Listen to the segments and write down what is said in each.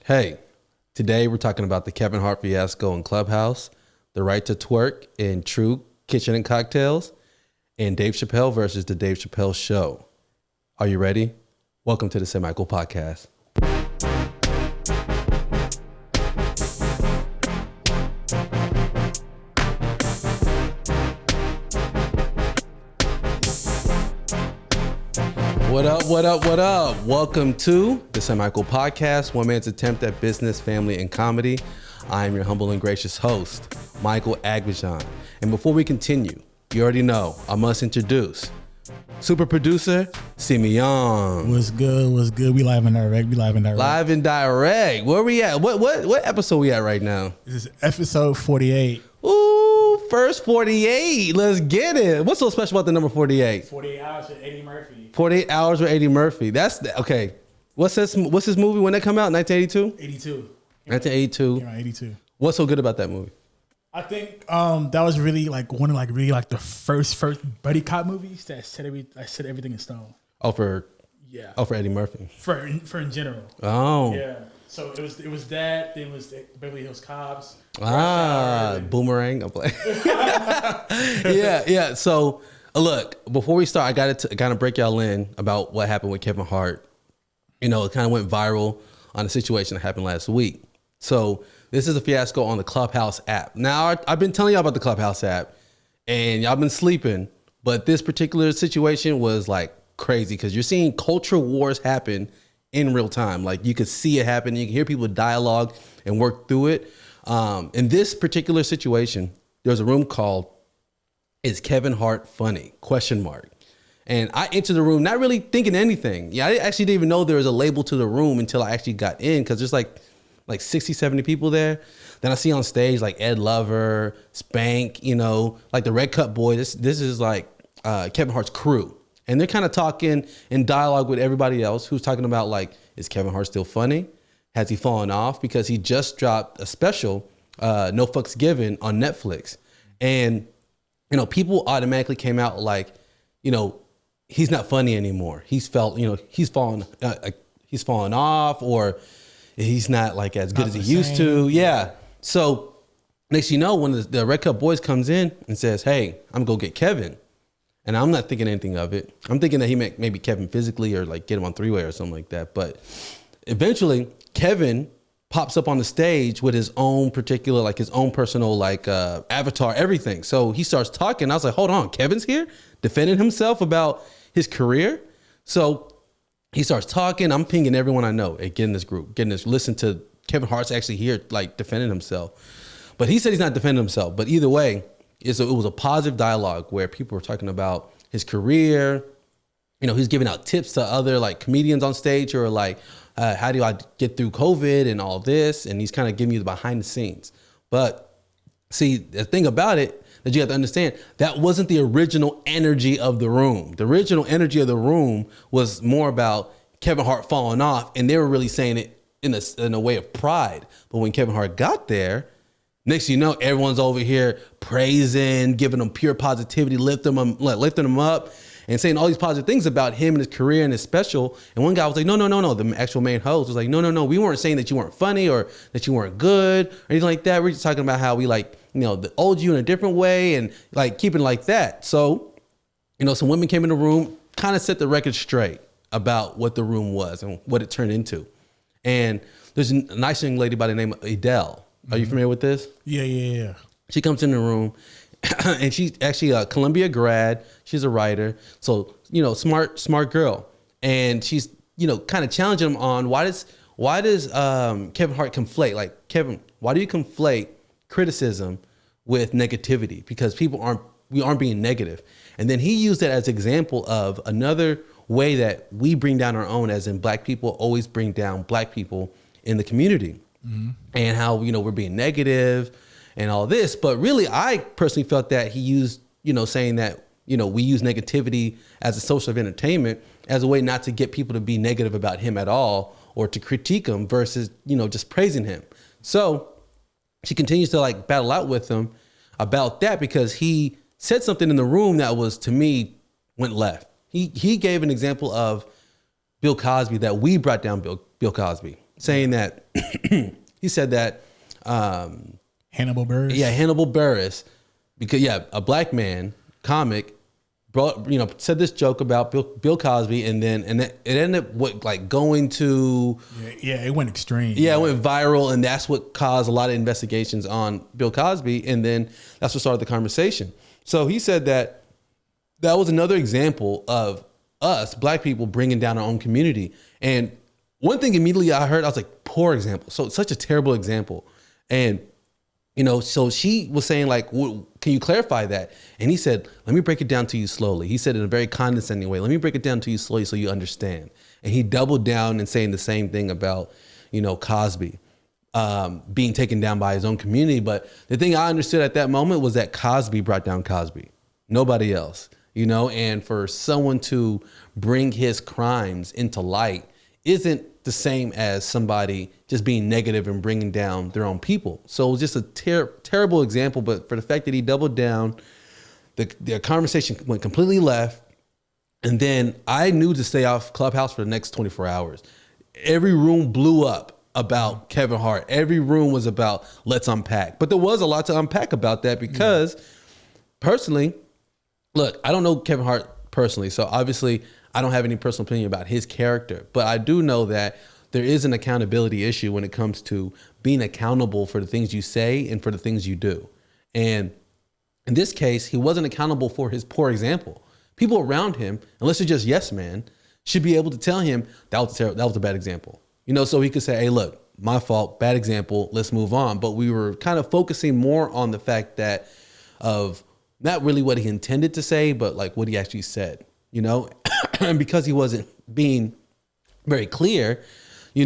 Hey, today we're talking about the Kevin Hart Fiasco in Clubhouse, the right to twerk in True Kitchen and Cocktails, and Dave Chappelle versus the Dave Chappelle Show. Are you ready? Welcome to the Saymichael podcast. What up, what up, what up? Welcome to the Saymichael podcast, one man's attempt at business, family, and comedy. I am your humble and gracious host, Michael Aigbedion. And before we continue, you already know, I must introduce super producer, Saymichael. What's good? What's good? We live and direct. Live and direct. Where we at? What episode we at right now? This is episode 48. Ooh, first 48. Let's get it. What's so special about the number 48? 48 hours with Eddie Murphy. 48 hours with Eddie Murphy. Okay. What's this movie when that come out? 1982? 82. 1982. Yeah, 82. What's so good about that movie? I think that was really one of the first buddy cop movies that set everything in stone. For Eddie Murphy. For in general. Oh. Yeah. So it was that. Then it was Beverly Hills Cops. Boomerang. I'm playing. Yeah. So look, before we start, I got to kind of break y'all in about what happened with Kevin Hart. You know, it kind of went viral on a situation that happened last week. So this is a fiasco on the Clubhouse app. Now, I've been telling y'all about the Clubhouse app, and y'all been sleeping, but this particular situation was like crazy because you're seeing cultural wars happen in real time. Like you could see it happen. You can hear people dialogue and work through it. In this particular situation, there's a room called "Is Kevin Hart Funny?" ? And I entered the room not really thinking anything. Yeah, I actually didn't even know there was a label to the room until I actually got in because there's like 60, 70 people there. Then I see on stage like Ed Lover, Spank, you know, like the Red Cup Boy. This is like Kevin Hart's crew. And they're kind of talking in dialogue with everybody else who's talking about like, is Kevin Hart still funny? Has he fallen off? Because he just dropped a special, No Fucks Given, on Netflix. And, you know, people automatically came out like, you know, he's not funny anymore. He's fallen off, or he's not like as good as he used to. Yeah. So next you know, when the Red Cup Boys comes in and says, hey, I'm gonna go get Kevin. And I'm not thinking anything of it. I'm thinking that he meant maybe Kevin physically or like get him on three-way or something like that. But eventually Kevin pops up on the stage with his own particular, like his own personal like avatar, everything. So he starts talking. I was like, hold on, Kevin's here defending himself about his career. So he starts talking. I'm pinging everyone I know. Hey, get in this group. Listen to Kevin Hart's actually here, like defending himself. But he said he's not defending himself. But either way, it was a positive dialogue where people were talking about his career. You know, he's giving out tips to other like comedians on stage who are like, how do I get through COVID and all this? And he's kind of giving you the behind the scenes. But see, the thing about it that you have to understand, that wasn't the original energy of the room. The original energy of the room was more about Kevin Hart falling off, and they were really saying it in a way of pride. But when Kevin Hart got there, next you know, everyone's over here praising, giving him pure positivity, lifting him up, and saying all these positive things about him and his career and his special. And one guy was like, no. The actual main host was like, no. We weren't saying that you weren't funny or that you weren't good or anything like that. We're just talking about how we like, you know, old you in a different way and like keeping it like that. So, you know, some women came in the room, kind of set the record straight about what the room was and what it turned into. And there's a nice young lady by the name of Adeola. Are you familiar with this? Yeah. She comes in the room and she's actually a Columbia grad. She's a writer. So, you know, smart girl. And she's, you know, kind of challenging him on why does Kevin Hart conflate? Like, Kevin, why do you conflate criticism with negativity? Because we aren't being negative. And then he used that as an example of another way that we bring down our own, as in black people always bring down black people in the community. Mm-hmm. And how, you know, we're being negative and all this. But really, I personally felt that he used, you know, saying that, you know, we use negativity as a source of entertainment as a way not to get people to be negative about him at all or to critique him versus, you know, just praising him. So she continues to like battle out with him about that because he said something in the room that was, to me, went left. He gave an example of Bill Cosby, that we brought down Bill Cosby. saying that he said that Hannibal Buress. Yeah, Hannibal Buress, because a black man comic said this joke about Bill Cosby, and it ended up going to it went extreme. Yeah, it went viral, and that's what caused a lot of investigations on Bill Cosby, and then that's what started the conversation. So he said that was another example of us black people bringing down our own community. And one thing immediately I heard, I was like, poor example. So such a terrible example. And so she was saying like, can you clarify that? And he said, let me break it down to you slowly. He said in a very condescending way, let me break it down to you slowly so you understand. And he doubled down and saying the same thing about, Cosby being taken down by his own community. But the thing I understood at that moment was that Cosby brought down Cosby, nobody else, and for someone to bring his crimes into light isn't the same as somebody just being negative and bringing down their own people. So it was just a terrible example, but for the fact that he doubled down, the conversation went completely left. And then I knew to stay off Clubhouse for the next 24 hours. Every room blew up about Kevin Hart. Every room was about let's unpack. But there was a lot to unpack about that because personally, look, I don't know Kevin Hart personally, so obviously I don't have any personal opinion about his character, but I do know that there is an accountability issue when it comes to being accountable for the things you say and for the things you do. And in this case, he wasn't accountable for his poor example. People around him, unless they're just yes man, should be able to tell him that was a bad example. So he could say, hey, look, my fault, bad example, let's move on. But we were kind of focusing more on the fact that of not really what he intended to say, but like what he actually said, and because he wasn't being very clear, he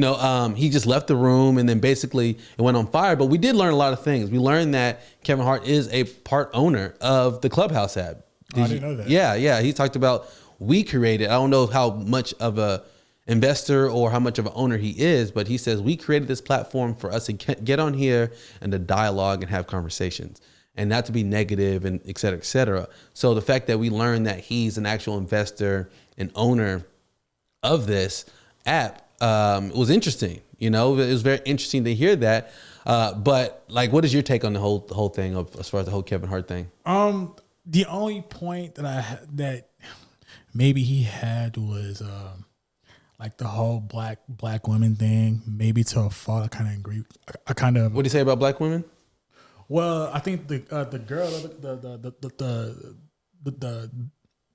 just left the room and then basically it went on fire. But we did learn a lot of things. We learned that Kevin Hart is a part owner of the Clubhouse app. I didn't know that. Yeah. He talked about we created. I don't know how much of a investor or how much of an owner he is, but he says we created this platform for us to get on here and to dialogue and have conversations and not to be negative and et cetera, et cetera. So the fact that we learned that he's an actual investor and owner of this app was interesting. It was very interesting to hear that. But like, what is your take on the whole thing as far as the whole Kevin Hart thing? The only point that maybe he had was like the whole black women thing. Maybe to a fault, I kind of agree. What do you say about black women? Well, I think the girl,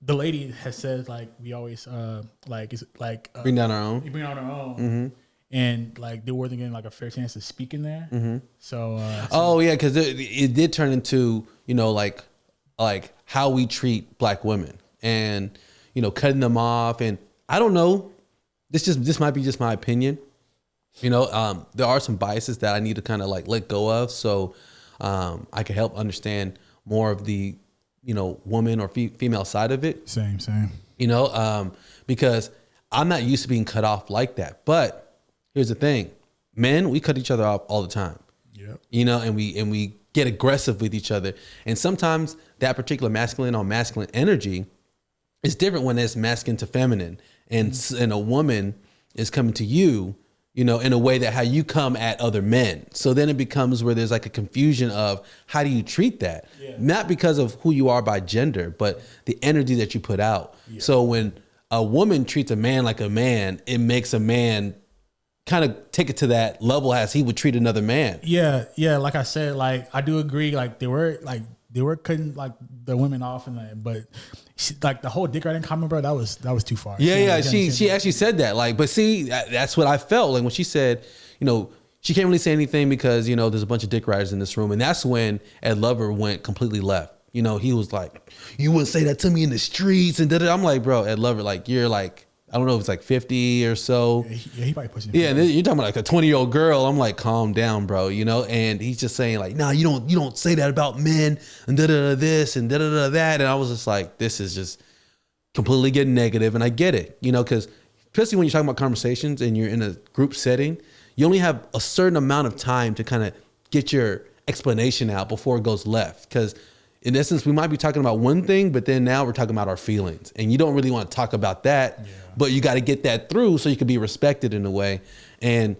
the lady has said like we always bring down our own. Bring down our own. Mm-hmm. And like they weren't getting like a fair chance to speak in there. Mm-hmm. So because it did turn into like how we treat black women and cutting them off. And I don't know, this might be just my opinion. There are some biases that I need to kind of like let go of, so I can help understand more of the woman or female side of it. Same. Because I'm not used to being cut off like that. But here's the thing, men, we cut each other off all the time. Yep. And we get aggressive with each other. And sometimes that particular masculine on masculine energy is different when it's masculine to feminine. And a woman is coming to you, in a way that how you come at other men. So then it becomes where there's like a confusion of how do you treat that? Yeah. Not because of who you are by gender, but the energy that you put out. Yeah. So when a woman treats a man like a man, it makes a man kind of take it to that level as he would treat another man. Yeah. Like I said, like I do agree. Like they were cutting like the women off and that, but like the whole dick riding comment, bro, that was too far. Yeah. She actually said that. Like, but see, that's what I felt like when she said, she can't really say anything because there's a bunch of dick riders in this room, and that's when Ed Lover went completely left. He was like, you wouldn't say that to me in the streets, and I'm like, bro, Ed Lover, like you're like, I don't know if it's like 50 or so. Yeah, he probably pushing. Yeah, and you're talking about like a 20-year-old girl. I'm like, calm down, bro. And he's just saying like, nah, you don't say that about men and this and that. And I was just like, this is just completely getting negative. And I get it, because especially when you're talking about conversations and you're in a group setting, you only have a certain amount of time to kind of get your explanation out before it goes left. Because in essence, we might be talking about one thing, but then now we're talking about our feelings, and you don't really want to talk about that, but you got to get that through so you can be respected in a way. And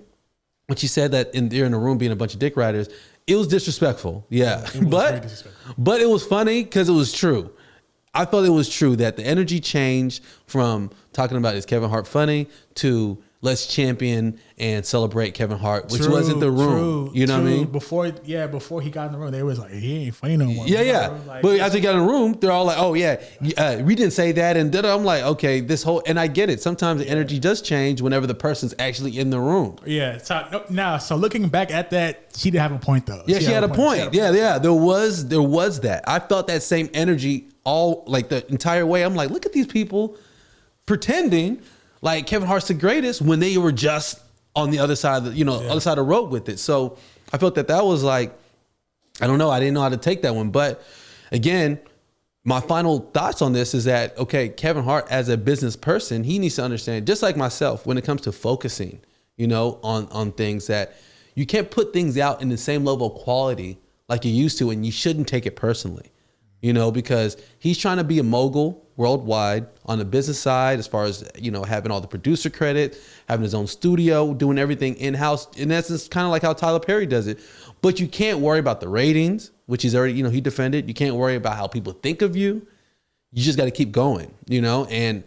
when she said that they're in a room being a bunch of dick riders, it was disrespectful. Yeah. It was very disrespectful. But it was funny because it was true. I thought it was true that the energy changed from talking about is Kevin Hart funny to let's champion and celebrate Kevin Hart, which wasn't the room. You know what I mean? Before he got in the room, they was like, he ain't funny no more. Yeah. Like, but as he got in the room, they're all like, oh yeah, we didn't say that. And I'm like, okay, and I get it. Sometimes the energy does change whenever the person's actually in the room. Yeah. So looking back at that, she did have a point though. Yeah, she had a point. Yeah. There was that. I felt that same energy all like the entire way. I'm like, look at these people pretending like Kevin Hart's the greatest when they were just on the other side of the, other side of the road with it. So I felt that was like, I don't know. I didn't know how to take that one. But again, my final thoughts on this is that, okay, Kevin Hart as a business person, he needs to understand, just like myself, when it comes to focusing, on things, that you can't put things out in the same level of quality like you used to, and you shouldn't take it personally, because he's trying to be a mogul worldwide on the business side, as far as, having all the producer credit, having his own studio, doing everything in-house. In essence, kind of like how Tyler Perry does it. But you can't worry about the ratings, which he's already, he defended. You can't worry about how people think of you. You just got to keep going, and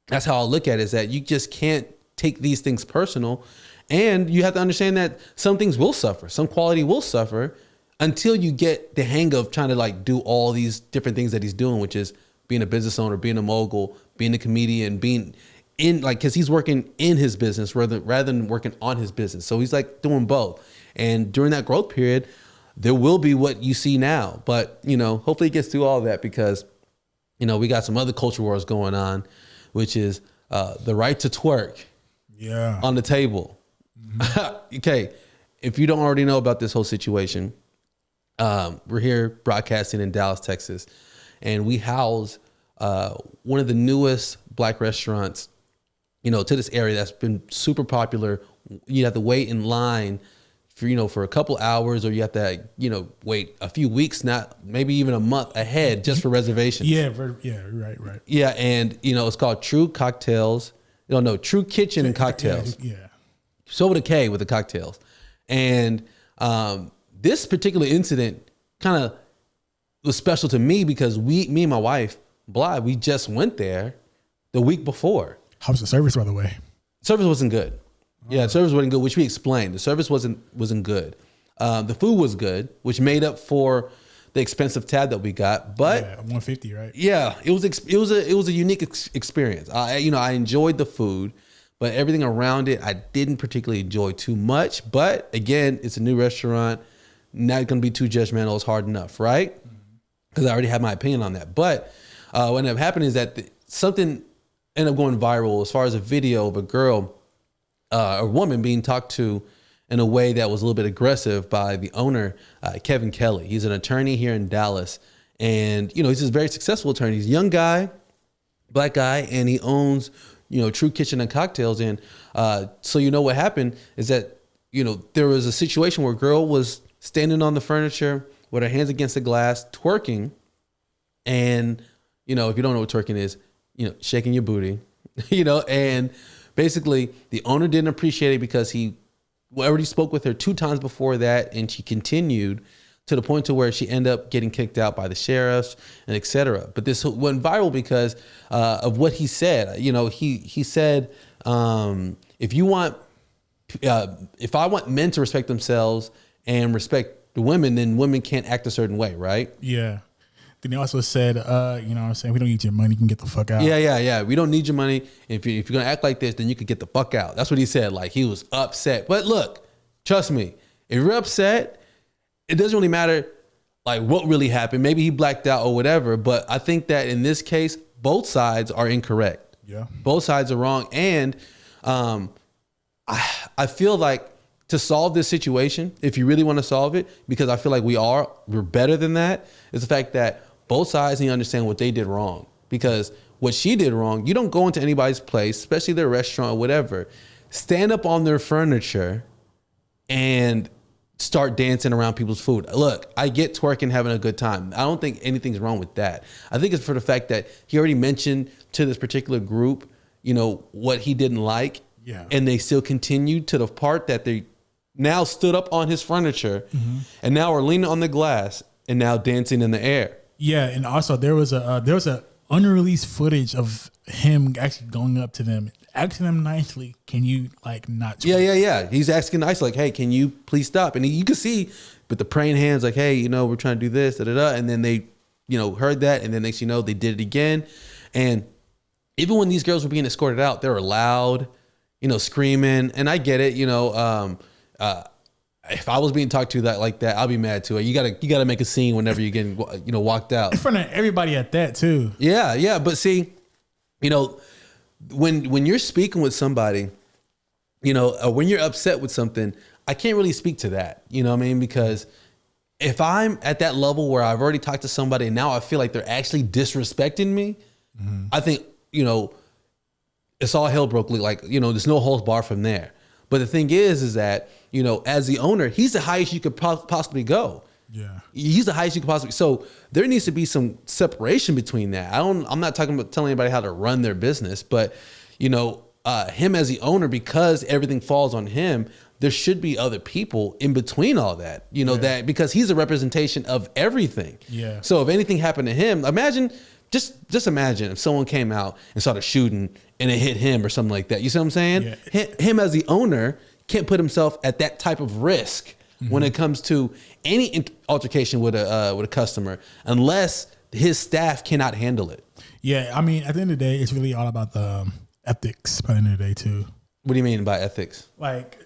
that's how I look at it, is that you just can't take these things personal. And you have to understand that some things will suffer. Some quality will suffer until you get the hang of trying to like do all these different things that he's doing, which is being a business owner, being a mogul, being a comedian, being in because he's working in his business rather than working on his business. So he's like doing both. And during that growth period, there will be what you see now. But, hopefully he gets through all of that, because, we got some other culture wars going on, which is the right to twerk on the table. Mm-hmm. Okay. If you don't already know about this whole situation, we're here broadcasting in Dallas, Texas, and we house one of the newest black restaurants, to this area that's been super popular. You have to wait in line for a couple hours, or you have to, wait a few weeks, not maybe even a month ahead, just for reservations. Right. Yeah, and it's called True Cocktails. True Kitchen and Cocktails. Yeah. So with a K with the Cocktails, and this particular incident kind of was special to me because me and my wife, Bly, we just went there the week before. How was the service, by the way? Service wasn't good. Yeah, service wasn't good, which we explained. The service wasn't good. The food was good, which made up for the expensive tab that we got. But $150, right? Yeah, it was a unique experience. I enjoyed the food, but everything around it I didn't particularly enjoy too much. But again, it's a new restaurant. Not going to be too judgmental. It's hard enough, right? Because I already have my opinion on that. But what ended up happening is that something ended up going viral as far as a video of a girl, a woman being talked to in a way that was a little bit aggressive by the owner, Kevin Kelly. He's an attorney here in Dallas. And, he's a very successful attorney. He's a young guy, black guy, and he owns, True Kitchen and Cocktails. And so what happened is that, there was a situation where a girl was standing on the furniture with her hands against the glass, twerking. And, if you don't know what twerking is, shaking your booty, and basically the owner didn't appreciate it because he already spoke with her 2 times before that. And she continued to the point to where she ended up getting kicked out by the sheriffs and et cetera. But this went viral because of what he said. He said, if I want men to respect themselves and respect the women, then women can't act a certain way, right? Yeah. Then he also said, what I'm saying, we don't need your money, you can get the fuck out. Yeah. We don't need your money. If you're going to act like this, then you can get the fuck out. That's what he said. Like, he was upset. But look, trust me, if you're upset, it doesn't really matter like what really happened. Maybe he blacked out or whatever. But I think that in this case, both sides are incorrect. Yeah. Both sides are wrong. And I feel like to solve this situation, if you really want to solve it, because I feel like we're better than that, is the fact that both sides need to understand what they did wrong. Because what she did wrong, you don't go into anybody's place, especially their restaurant or whatever, stand up on their furniture and start dancing around people's food. Look, I get twerking, having a good time. I don't think anything's wrong with that. I think it's for the fact that he already mentioned to this particular group, what he didn't like. Yeah. And they still continued to the part that they now stood up on his furniture and now are leaning on the glass and now dancing in the air. Yeah, and also there was a unreleased footage of him actually going up to them, asking them nicely, "Can you like not?" Twerk? Yeah. He's asking nicely, like, "Hey, can you please stop?" And you can see, with the praying hands, like, "Hey, we're trying to do this, da da da." And then they, heard that, and then next they did it again. And even when these girls were being escorted out, they were loud, screaming. And I get it, if I was being talked to like that, I'll be mad too. You gotta make a scene whenever you're getting walked out in front of everybody at that too. Yeah. But see, when you're speaking with somebody, or when you're upset with something, I can't really speak to that. You know what I mean? Because if I'm at that level where I've already talked to somebody and now I feel like they're actually disrespecting me, I think it's all hell broke loose. Like there's no holds bar from there. But the thing is that, as the owner, he's the highest you could possibly go. Yeah. He's the highest you could possibly. So there needs to be some separation between that. I'm not talking about telling anybody how to run their business, but, him as the owner, because everything falls on him, there should be other people in between all that, that because he's a representation of everything. Yeah. So if anything happened to him, just imagine if someone came out and started shooting and it hit him or something like that. You see what I'm saying? Yeah. Him as the owner can't put himself at that type of risk when it comes to any altercation with a customer, unless his staff cannot handle it. Yeah, I mean, at the end of the day, it's really all about the ethics. By the end of the day, too. What do you mean by ethics? Like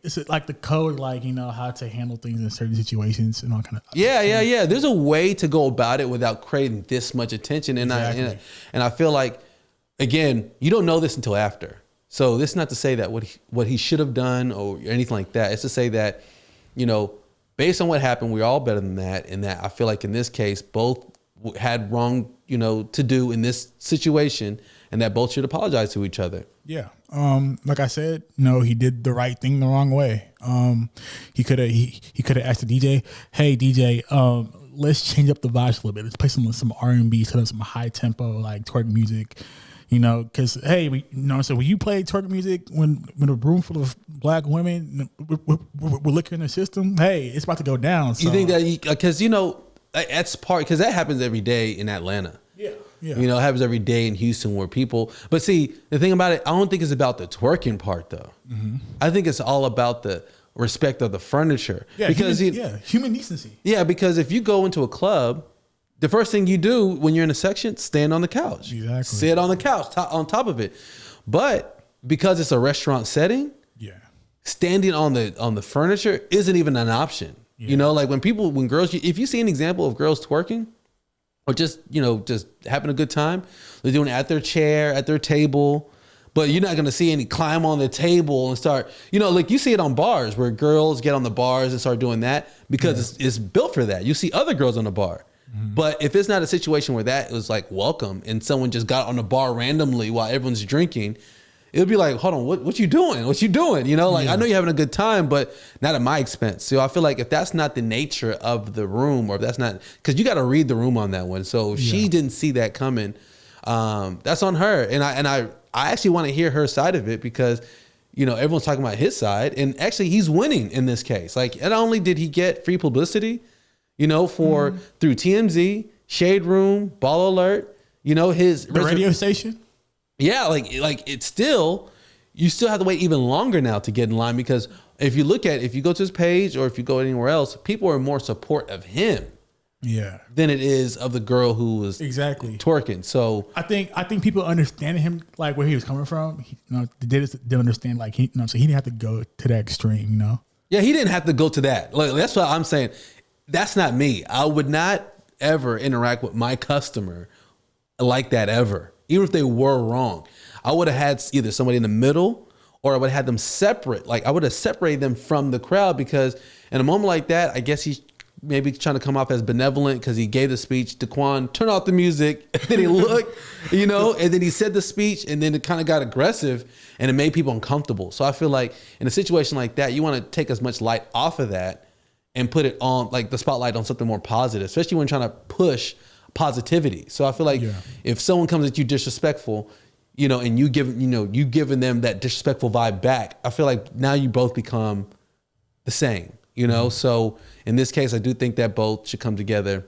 is it like the code, like how to handle things in certain situations and all kind of. Yeah. There's a way to go about it without creating this much attention, and exactly. I feel like, again, you don't know this until after. So this is not to say that what he should have done or anything like that. It's to say that, based on what happened, we're all better than that. And that I feel like in this case, both had wrong, to do in this situation, and that both should apologize to each other. Yeah. Like I said, he did the right thing the wrong way. He could have asked the DJ, "Hey DJ, let's change up the vibes a little bit. Let's play some R&B, some high tempo like twerk music." Because hey, so when you play twerk music, when a room full of black women, we're looking in the system, hey, it's about to go down. So. You think that because that's because that happens every day in Atlanta. Yeah. It happens every day in Houston where people. But see, the thing about it, I don't think it's about the twerking part though. Mm-hmm. I think it's all about the respect of the furniture. Yeah, because human decency. Yeah, because if you go into a club, the first thing you do when you're in a section, stand on the couch. Exactly. Sit on the couch, on top of it. But because it's a restaurant setting, standing on the furniture isn't even an option. Yeah. Like when girls, if you see an example of girls twerking or just having a good time, they're doing it at their chair, at their table. But you're not going to see any climb on the table and start, like you see it on bars where girls get on the bars and start doing that because it's built for that. You see other girls on the bar. But if it's not a situation where that was like welcome and someone just got on the bar randomly while everyone's drinking, it would be like, hold on, what you doing? What you doing? I know you're having a good time, but not at my expense. So I feel like if that's not the nature of the room, or if that's not, because you got to read the room on that one. So if she didn't see that coming, that's on her. And I actually want to hear her side of it because, everyone's talking about his side, and actually he's winning in this case. Like, not only did he get free publicity, through TMZ, Shade Room, Ball Alert, the radio station. Yeah, like it's still, you still have to wait even longer now to get in line, because if you go to his page or if you go anywhere else, people are more support of him. Yeah. Than it is of the girl who was exactly twerking. So I think people understand him, like where he was coming from. They didn't understand, like so he didn't have to go to that extreme. Yeah, he didn't have to go to that. Like, that's what I'm saying. That's not me. I would not ever interact with my customer like that ever, even if they were wrong. I would have had either somebody in the middle, or I would have had them separate. Like, I would have separated them from the crowd, because in a moment like that, I guess he's maybe trying to come off as benevolent because he gave the speech. Daquan, turn off the music. And then he looked, and then he said the speech, and then it kind of got aggressive, and it made people uncomfortable. So I feel like in a situation like that, you want to take as much light off of that and put it on, like, the spotlight on something more positive, especially when trying to push positivity. So I feel like if someone comes at you disrespectful, and you giving them that disrespectful vibe back, I feel like now you both become the same, you know? So in this case, I do think that both should come together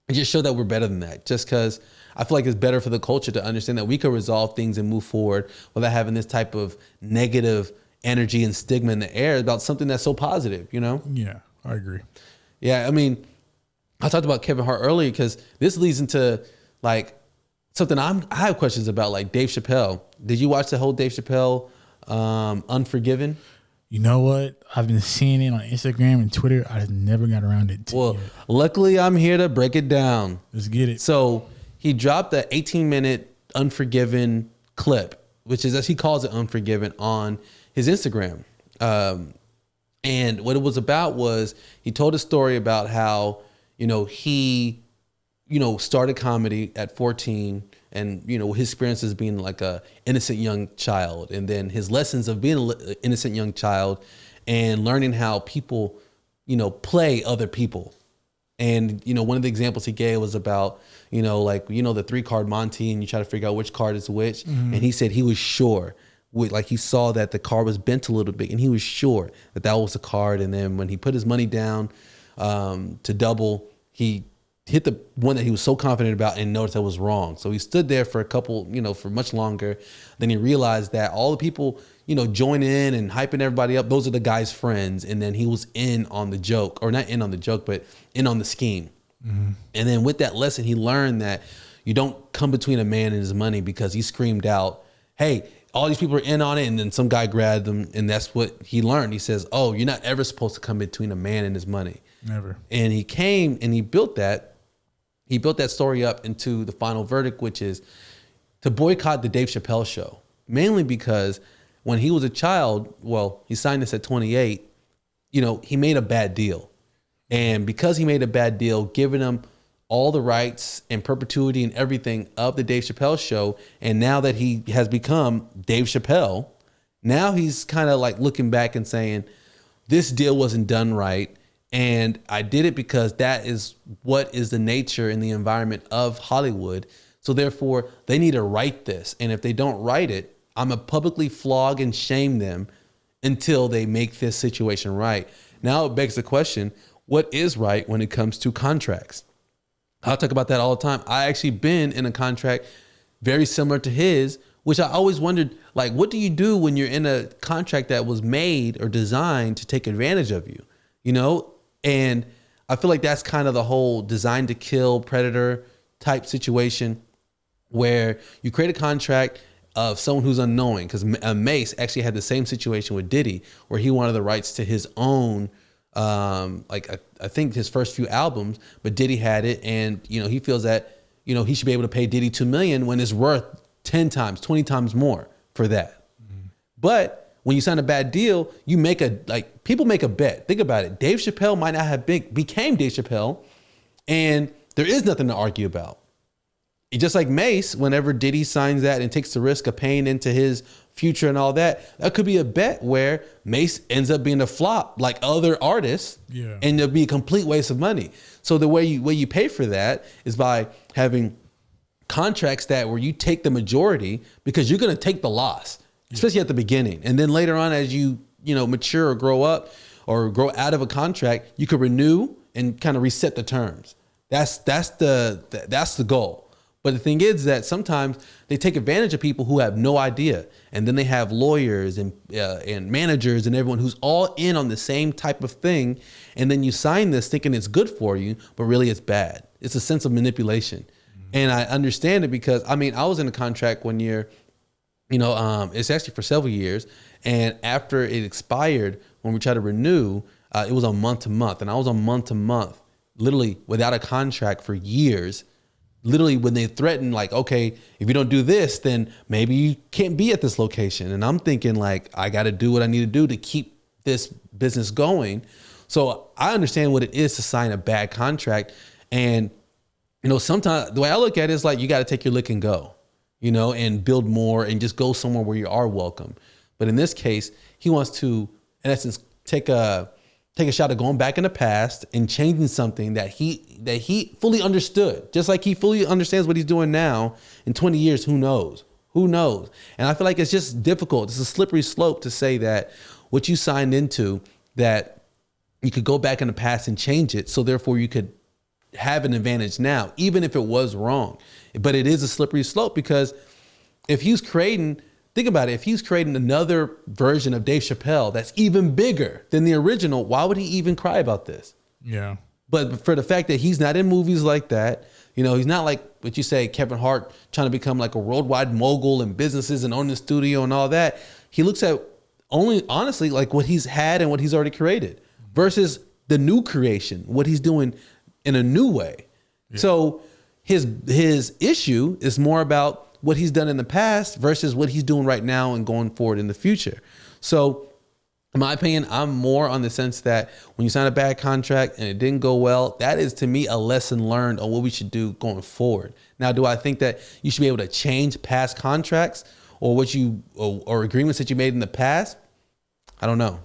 and just show that we're better than that. Just because I feel like it's better for the culture to understand that we can resolve things and move forward without having this type of negative energy and stigma in the air about something that's so positive, you know? Yeah, I agree. Yeah, I mean, I talked about Kevin Hart earlier because this leads into like something I have questions about, like Dave Chappelle. Did you watch the whole Dave Chappelle Unforgiven? You know what? I've been seeing it on Instagram and Twitter. I just never got around it. Well, luckily I'm here to break it down. Let's get it. So he dropped a 18-minute Unforgiven clip, which is, as he calls it, Unforgiven, on his Instagram. And what it was about was he told a story about how, you know, he, you know, started comedy at 14 and, you know, his experiences being like a innocent young child, and then his lessons of being an innocent young child and learning how people, you know, play other people. And, you know, one of the examples he gave was about, you know, like, you know, the 3-card Monty and you try to figure out which card is which. Mm-hmm. And he said he was sure, like he saw that the card was bent a little bit and he was sure that that was the card. And then when he put his money down to double, he hit the one that he was so confident about and noticed that was wrong. So he stood there for a couple, you know, for much longer. Then he realized that all the people, you know, joining in and hyping everybody up, those are the guy's friends. And then he was in on the joke, or not in on the joke, but in on the scheme. Mm-hmm. And then with that lesson, he learned that you don't come between a man and his money, because he screamed out, hey, all these people are in on it. And then some guy grabbed him, and that's what he learned. He says, oh, you're not ever supposed to come between a man and his money. Never. And he came and he built that story up into the final verdict, which is to boycott the Dave Chappelle Show, mainly because when he was a child, well, he signed this at 28, you know, he made a bad deal. And because he made a bad deal, giving him all the rights and perpetuity and everything of the Dave Chappelle Show, and now that he has become Dave Chappelle, now he's kind of like looking back and saying, this deal wasn't done right. And I did it because that is what is the nature and the environment of Hollywood. So therefore, they need to write this. And if they don't write it, I'm going to publicly flog and shame them until they make this situation right. Now it begs the question, what is right when it comes to contracts? I'll talk about that all the time. I actually been in a contract very similar to his, which I always wondered, like, what do you do when you're in a contract that was made or designed to take advantage of you? You know? And I feel like that's kind of the whole design to kill predator type situation, where you create a contract of someone who's unknowing, because Mace actually had the same situation with Diddy, where he wanted the rights to his own, I think his first few albums, but Diddy had it. And, you know, he feels that, you know, he should be able to pay Diddy $2 million when it's worth 10 times, 20 times more for that. Mm-hmm. But when you sign a bad deal, you make people make a bet. Think about it. Dave Chappelle might not have became Dave Chappelle, and there is nothing to argue about. Just like Mace, whenever Diddy signs that and takes the risk of paying into his future and all that, that could be a bet where Mace ends up being a flop like other artists, and it'll be a complete waste of money. So the way you pay for that is by having contracts where you take the majority, because you're going to take the loss, especially at the beginning. And then later on, as you mature or grow up or grow out of a contract, you could renew and kind of reset the terms. That's the goal. But the thing is that sometimes they take advantage of people who have no idea. And then they have lawyers and managers and everyone who's all in on the same type of thing. And then you sign this thinking it's good for you, but really it's bad. It's a sense of manipulation. Mm-hmm. And I understand it because, I mean, I was in a contract one year, it's actually for several years. And after it expired, when we tried to renew, it was on month to month. And I was on month to month, literally without a contract for years. Literally when they threatened, like, okay, if you don't do this, then maybe you can't be at this location. And I'm thinking, like, I got to do what I need to do to keep this business going. So I understand what it is to sign a bad contract. And, sometimes the way I look at it is like, you got to take your lick and go, and build more and just go somewhere where you are welcome. But in this case, he wants to, in essence, take a shot at going back in the past and changing something that he fully understood. Just like he fully understands what he's doing now. In 20 years, who knows? And I feel like it's just difficult. It's a slippery slope to say that what you signed into, that you could go back in the past and change it. So therefore you could have an advantage now, even if it was wrong. But it is a slippery slope, because if he's creating, think about it, if he's creating another version of Dave Chappelle that's even bigger than the original, why would he even cry about this? Yeah. But for the fact that he's not in movies like that, you know, he's not like what you say, Kevin Hart, trying to become like a worldwide mogul in businesses and own the studio and all that. He looks at only, honestly, like what he's had and what he's already created versus the new creation, what he's doing in a new way. Yeah. So his issue is more about what he's done in the past versus what he's doing right now and going forward in the future. So in my opinion, I'm more on the sense that when you sign a bad contract and it didn't go well, that is to me a lesson learned on what we should do going forward. Now, do I think that you should be able to change past contracts or what you or agreements that you made in the past? I don't know.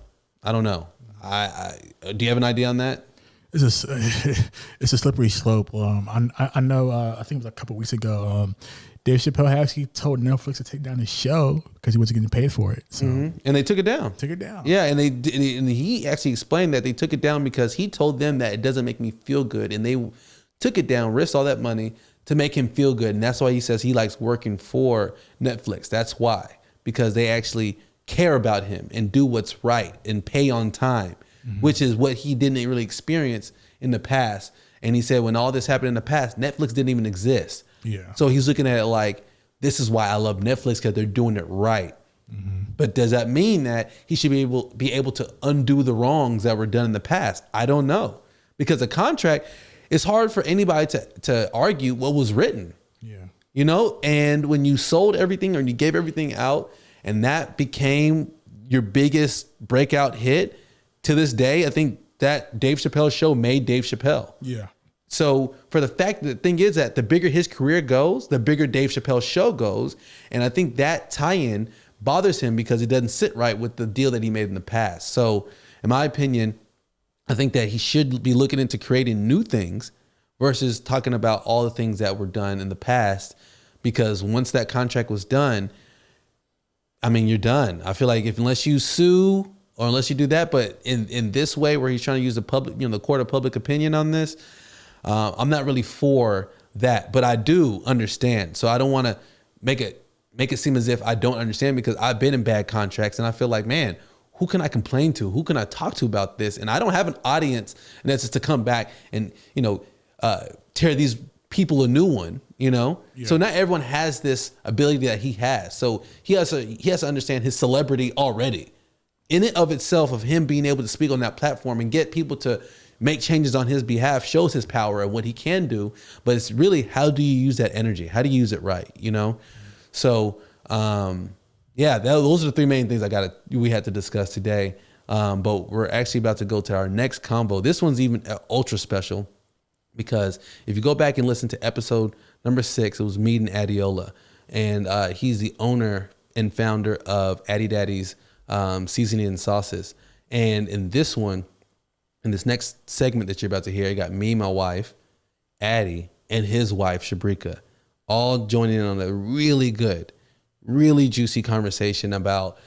I do you have an idea on that? It's a slippery slope. I know. I think it was a couple of weeks ago. Dave Chappelle actually told Netflix to take down his show because he wasn't getting paid for it. So. Mm-hmm. And they took it down. Yeah, and he actually explained that they took it down because he told them that it doesn't make me feel good, and they took it down, risked all that money to make him feel good, and that's why he says he likes working for Netflix. That's why, because they actually care about him and do what's right and pay on time, which is what he didn't really experience in the past. And he said when all this happened in the past, Netflix didn't even exist. Yeah. So he's looking at it like, this is why I love Netflix, because they're doing it right. But does that mean that he should be able to undo the wrongs that were done in the past? I don't know, because a contract, it's hard for anybody to argue what was written. Yeah. You know, and when you sold everything or you gave everything out and that became your biggest breakout hit, to this day, I think that Dave Chappelle Show made Dave Chappelle. Yeah. So for the fact that the thing is that the bigger his career goes, the bigger Dave Chappelle Show goes. And I think that tie-in bothers him because it doesn't sit right with the deal that he made in the past. So in my opinion, I think that he should be looking into creating new things versus talking about all the things that were done in the past. Because once that contract was done, I mean, you're done. I feel like unless you sue or unless you do that, but in this way where he's trying to use the public, you know, the court of public opinion on this, I'm not really for that, but I do understand. So I don't want to make it seem as if I don't understand, because I've been in bad contracts and I feel like, man, who can I complain to? Who can I talk to about this? And I don't have an audience, and that's just to come back and, you know, tear these people a new one, you know? Yeah. So not everyone has this ability that he has. So he has to understand his celebrity already. In it of itself, of him being able to speak on that platform and get people to make changes on his behalf shows his power and what he can do. But it's really, how do you use that energy? How do you use it right? You know? So, yeah, those are the three main things we had to discuss today. But we're actually about to go to our next combo. This one's even ultra special, because if you go back and listen to episode number 6, it was me and Adeola, and he's the owner and founder of Addy Daddy's Seasonings and Sauces. And in this one, in this next segment that you're about to hear, I got me, my wife, Addy, and his wife, Shabreka, all joining in on a really good, really juicy conversation about,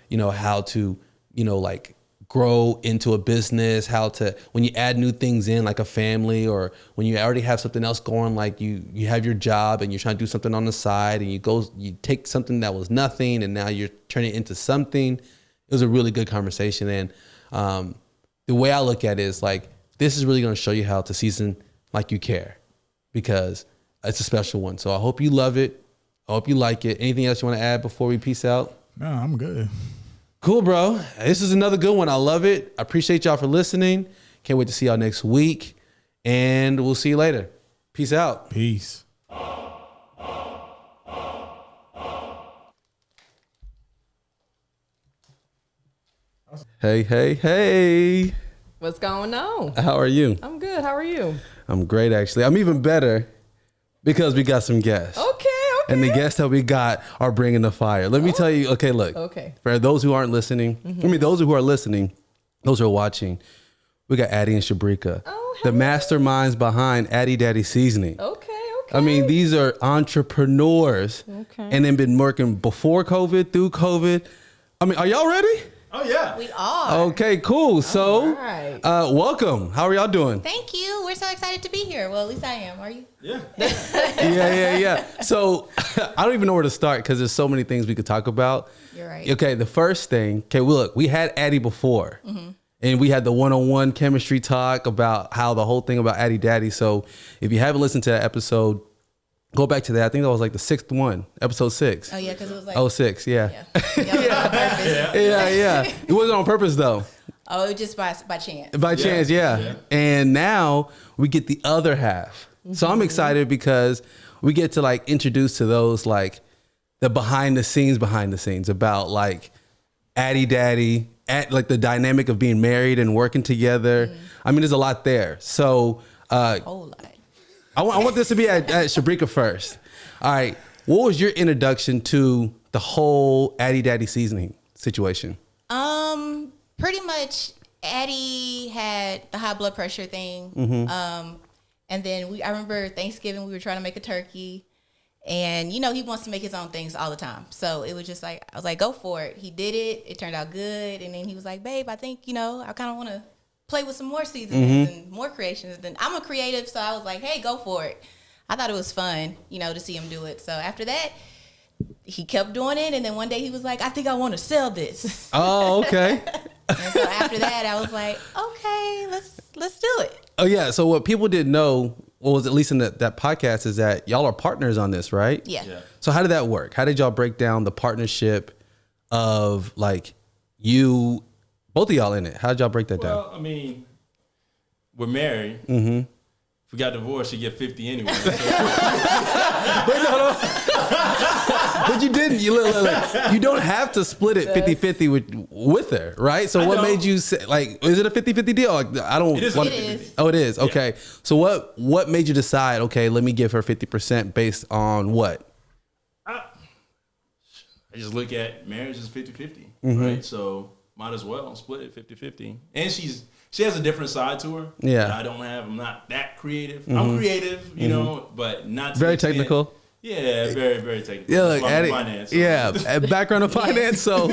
you know, how to, you know, like grow into a business, how to, when you add new things in, like a family, or when you already have something else going, like you have your job and you're trying to do something on the side, and you take something that was nothing and now you're turning it into something. It was a really good conversation. And the way I look at it is like, this is really going to show you how to season like you care, because it's a special one. So I hope you love it. I hope you like it. Anything else you want to add before we peace out? No, I'm good. Cool, bro. This is another good one. I love it. I appreciate y'all for listening. Can't wait to see y'all next week. And we'll see you later. Peace out. Peace. Hey. What's going on? How are you? I'm good. How are you? I'm great, actually. I'm even better because we got some guests. Okay. And the guests that we got are bringing the fire. Let me tell you, okay, look. Okay. For those who aren't listening, those who are listening, those who are watching, we got Addy and Shabreka. Oh, the masterminds behind Addy Daddy Seasoning. Okay. I mean, these are entrepreneurs. Okay. And they've been working before COVID, through COVID. I mean, are y'all ready? Oh yeah, We are. Okay, cool. So, right. welcome. How are y'all doing? Thank you. We're so excited to be here. Well, at least I am. Are you? yeah. Yeah. So, I don't even know where to start because there's so many things we could talk about. You're right. Okay, the first thing. Okay, well, look, we had Addy before, and we had the one-on-one chemistry talk about how the whole thing about Addy Daddy. So, if you haven't listened to that episode, go back to that. I think that was like the 6th one, episode 6. Oh yeah, because it was like. Oh, 6, yeah. Yeah. Y'all did it on purpose. Yeah. It wasn't on purpose though. Oh, it was just by chance. By chance, yeah. Yeah. And now we get the other half. So I'm excited because we get to like introduce to those like the behind the scenes about like Addy Daddy, like the dynamic of being married and working together. I mean, there's a lot there. So Whole lot. I want this to be at Shabreka first. All right. What was your introduction to the whole Addy Daddy seasoning situation? Pretty much Addy had the high blood pressure thing. And then I remember Thanksgiving, we were trying to make a turkey. And, he wants to make his own things all the time. So it was just like, I was like, go for it. He did it. It turned out good. And then he was like, babe, I think, I kind of want to play with some more seasonings and more creations. Then I'm a creative, so I was like, hey, go for it. I thought it was fun, to see him do it. So after that, he kept doing it. And then one day he was like, I think I want to sell this. Oh, okay. And so after that, I was like, okay, let's do it. Oh, yeah. So what people didn't know, what was at least in that podcast, is that y'all are partners on this, right? Yeah. So how did that work? How did y'all break down the partnership of like you, both of y'all in it? How did y'all break that down? Well, I mean, we're married. If we got divorced, you get 50 anyway. So. But you didn't. You look, you don't have to split it 50-50 with her, right? So what made you say, like, is it a 50-50 deal? Like, I don't. It is. It is. Oh, it is. Okay. So what made you decide? Okay, let me give her 50% based on what? I just look at marriage as 50-50, right? So might as well split it 50-50. And she has a different side to her. Yeah. That I don't have. I'm not that creative. I'm creative, but not to Very the extent- technical. Yeah, very, very technical. Yeah, like That's why I'm in Addy, finance, so. yeah, background of finance. So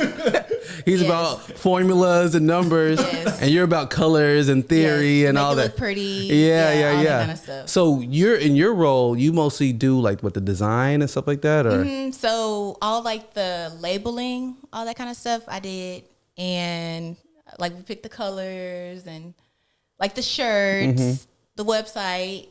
he's about formulas and numbers, and you're about colors and theory and Make all it that. look pretty. Yeah. All that kind of stuff. So you're in your role, you mostly do like what, the design and stuff like that, or So all like the labeling, all that kind of stuff I did. And like we picked the colors and like the shirts, the website.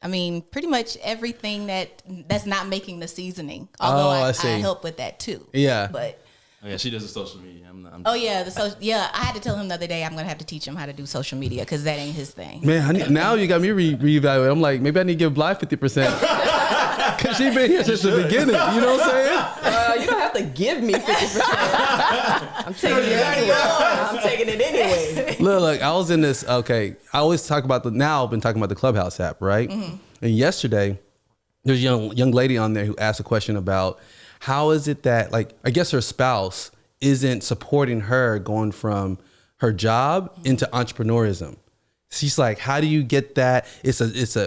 I mean, pretty much everything that's not making the seasoning. Although I help with that too. Yeah. But Oh, yeah, she does the social media. I had to tell him the other day I'm gonna have to teach him how to do social media because that ain't his thing. man, now you got me reevaluate. I'm like, maybe I need to give Bly 50% because she been here since the beginning. You know what I'm saying? You don't have to give me 50%. I'm taking it anyway. I'm taking it anyway. Look, I was in this. Okay, I always talk about I've been talking about the Clubhouse app, right? And yesterday, there's a young lady on there who asked a question about how is it that, like, I guess her spouse isn't supporting her going from her job into entrepreneurism. She's like, how do you get that?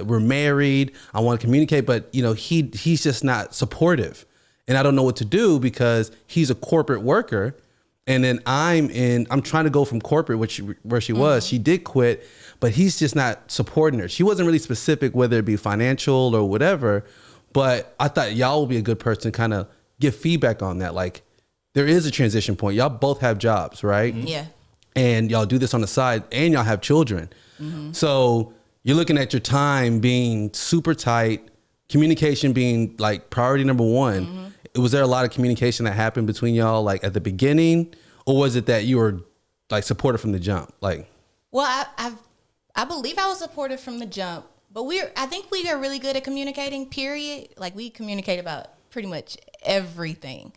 We're married. I want to communicate, but he's just not supportive. And I don't know what to do because he's a corporate worker. And then I'm trying to go from corporate, where she was. She did quit, but he's just not supporting her. She wasn't really specific, whether it be financial or whatever. But I thought y'all would be a good person to kind of give feedback on that. Like, there is a transition point. Y'all both have jobs, right? Yeah. And y'all do this on the side, and y'all have children. So you're looking at your time being super tight, communication being like priority number one. Was there a lot of communication that happened between y'all, like at the beginning, or was it that you were like supportive from the jump? Like, Well, I believe I was supportive from the jump, but I think we are really good at communicating, period. Like, we communicate about pretty much everything.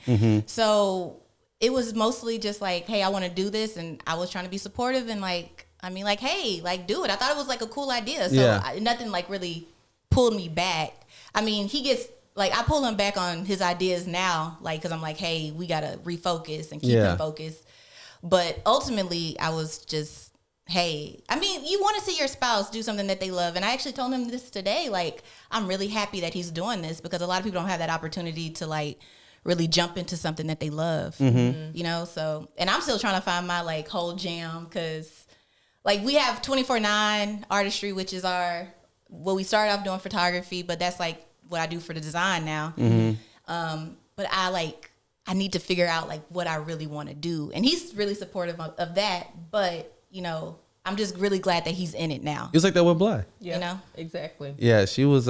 So it was mostly just like, hey, I want to do this. And I was trying to be supportive and hey, like, do it. I thought it was like a cool idea. So nothing like really pulled me back. I mean, he gets, like, I pull him back on his ideas now, like, because I'm like, hey, we got to refocus and keep him focused. But ultimately, I was just, hey, I mean, you want to see your spouse do something that they love. And I actually told him this today, like, I'm really happy that he's doing this because a lot of people don't have that opportunity to, like, really jump into something that they love. You know, so, and I'm still trying to find my like whole jam, because like we have 24/9 artistry, which is what we started off doing photography, but that's like what I do for the design now. But I need to figure out like what I really want to do. And he's really supportive of that, but you know, I'm just really glad that he's in it now. It was like that with Bly. Yeah, you know? exactly. Yeah, she was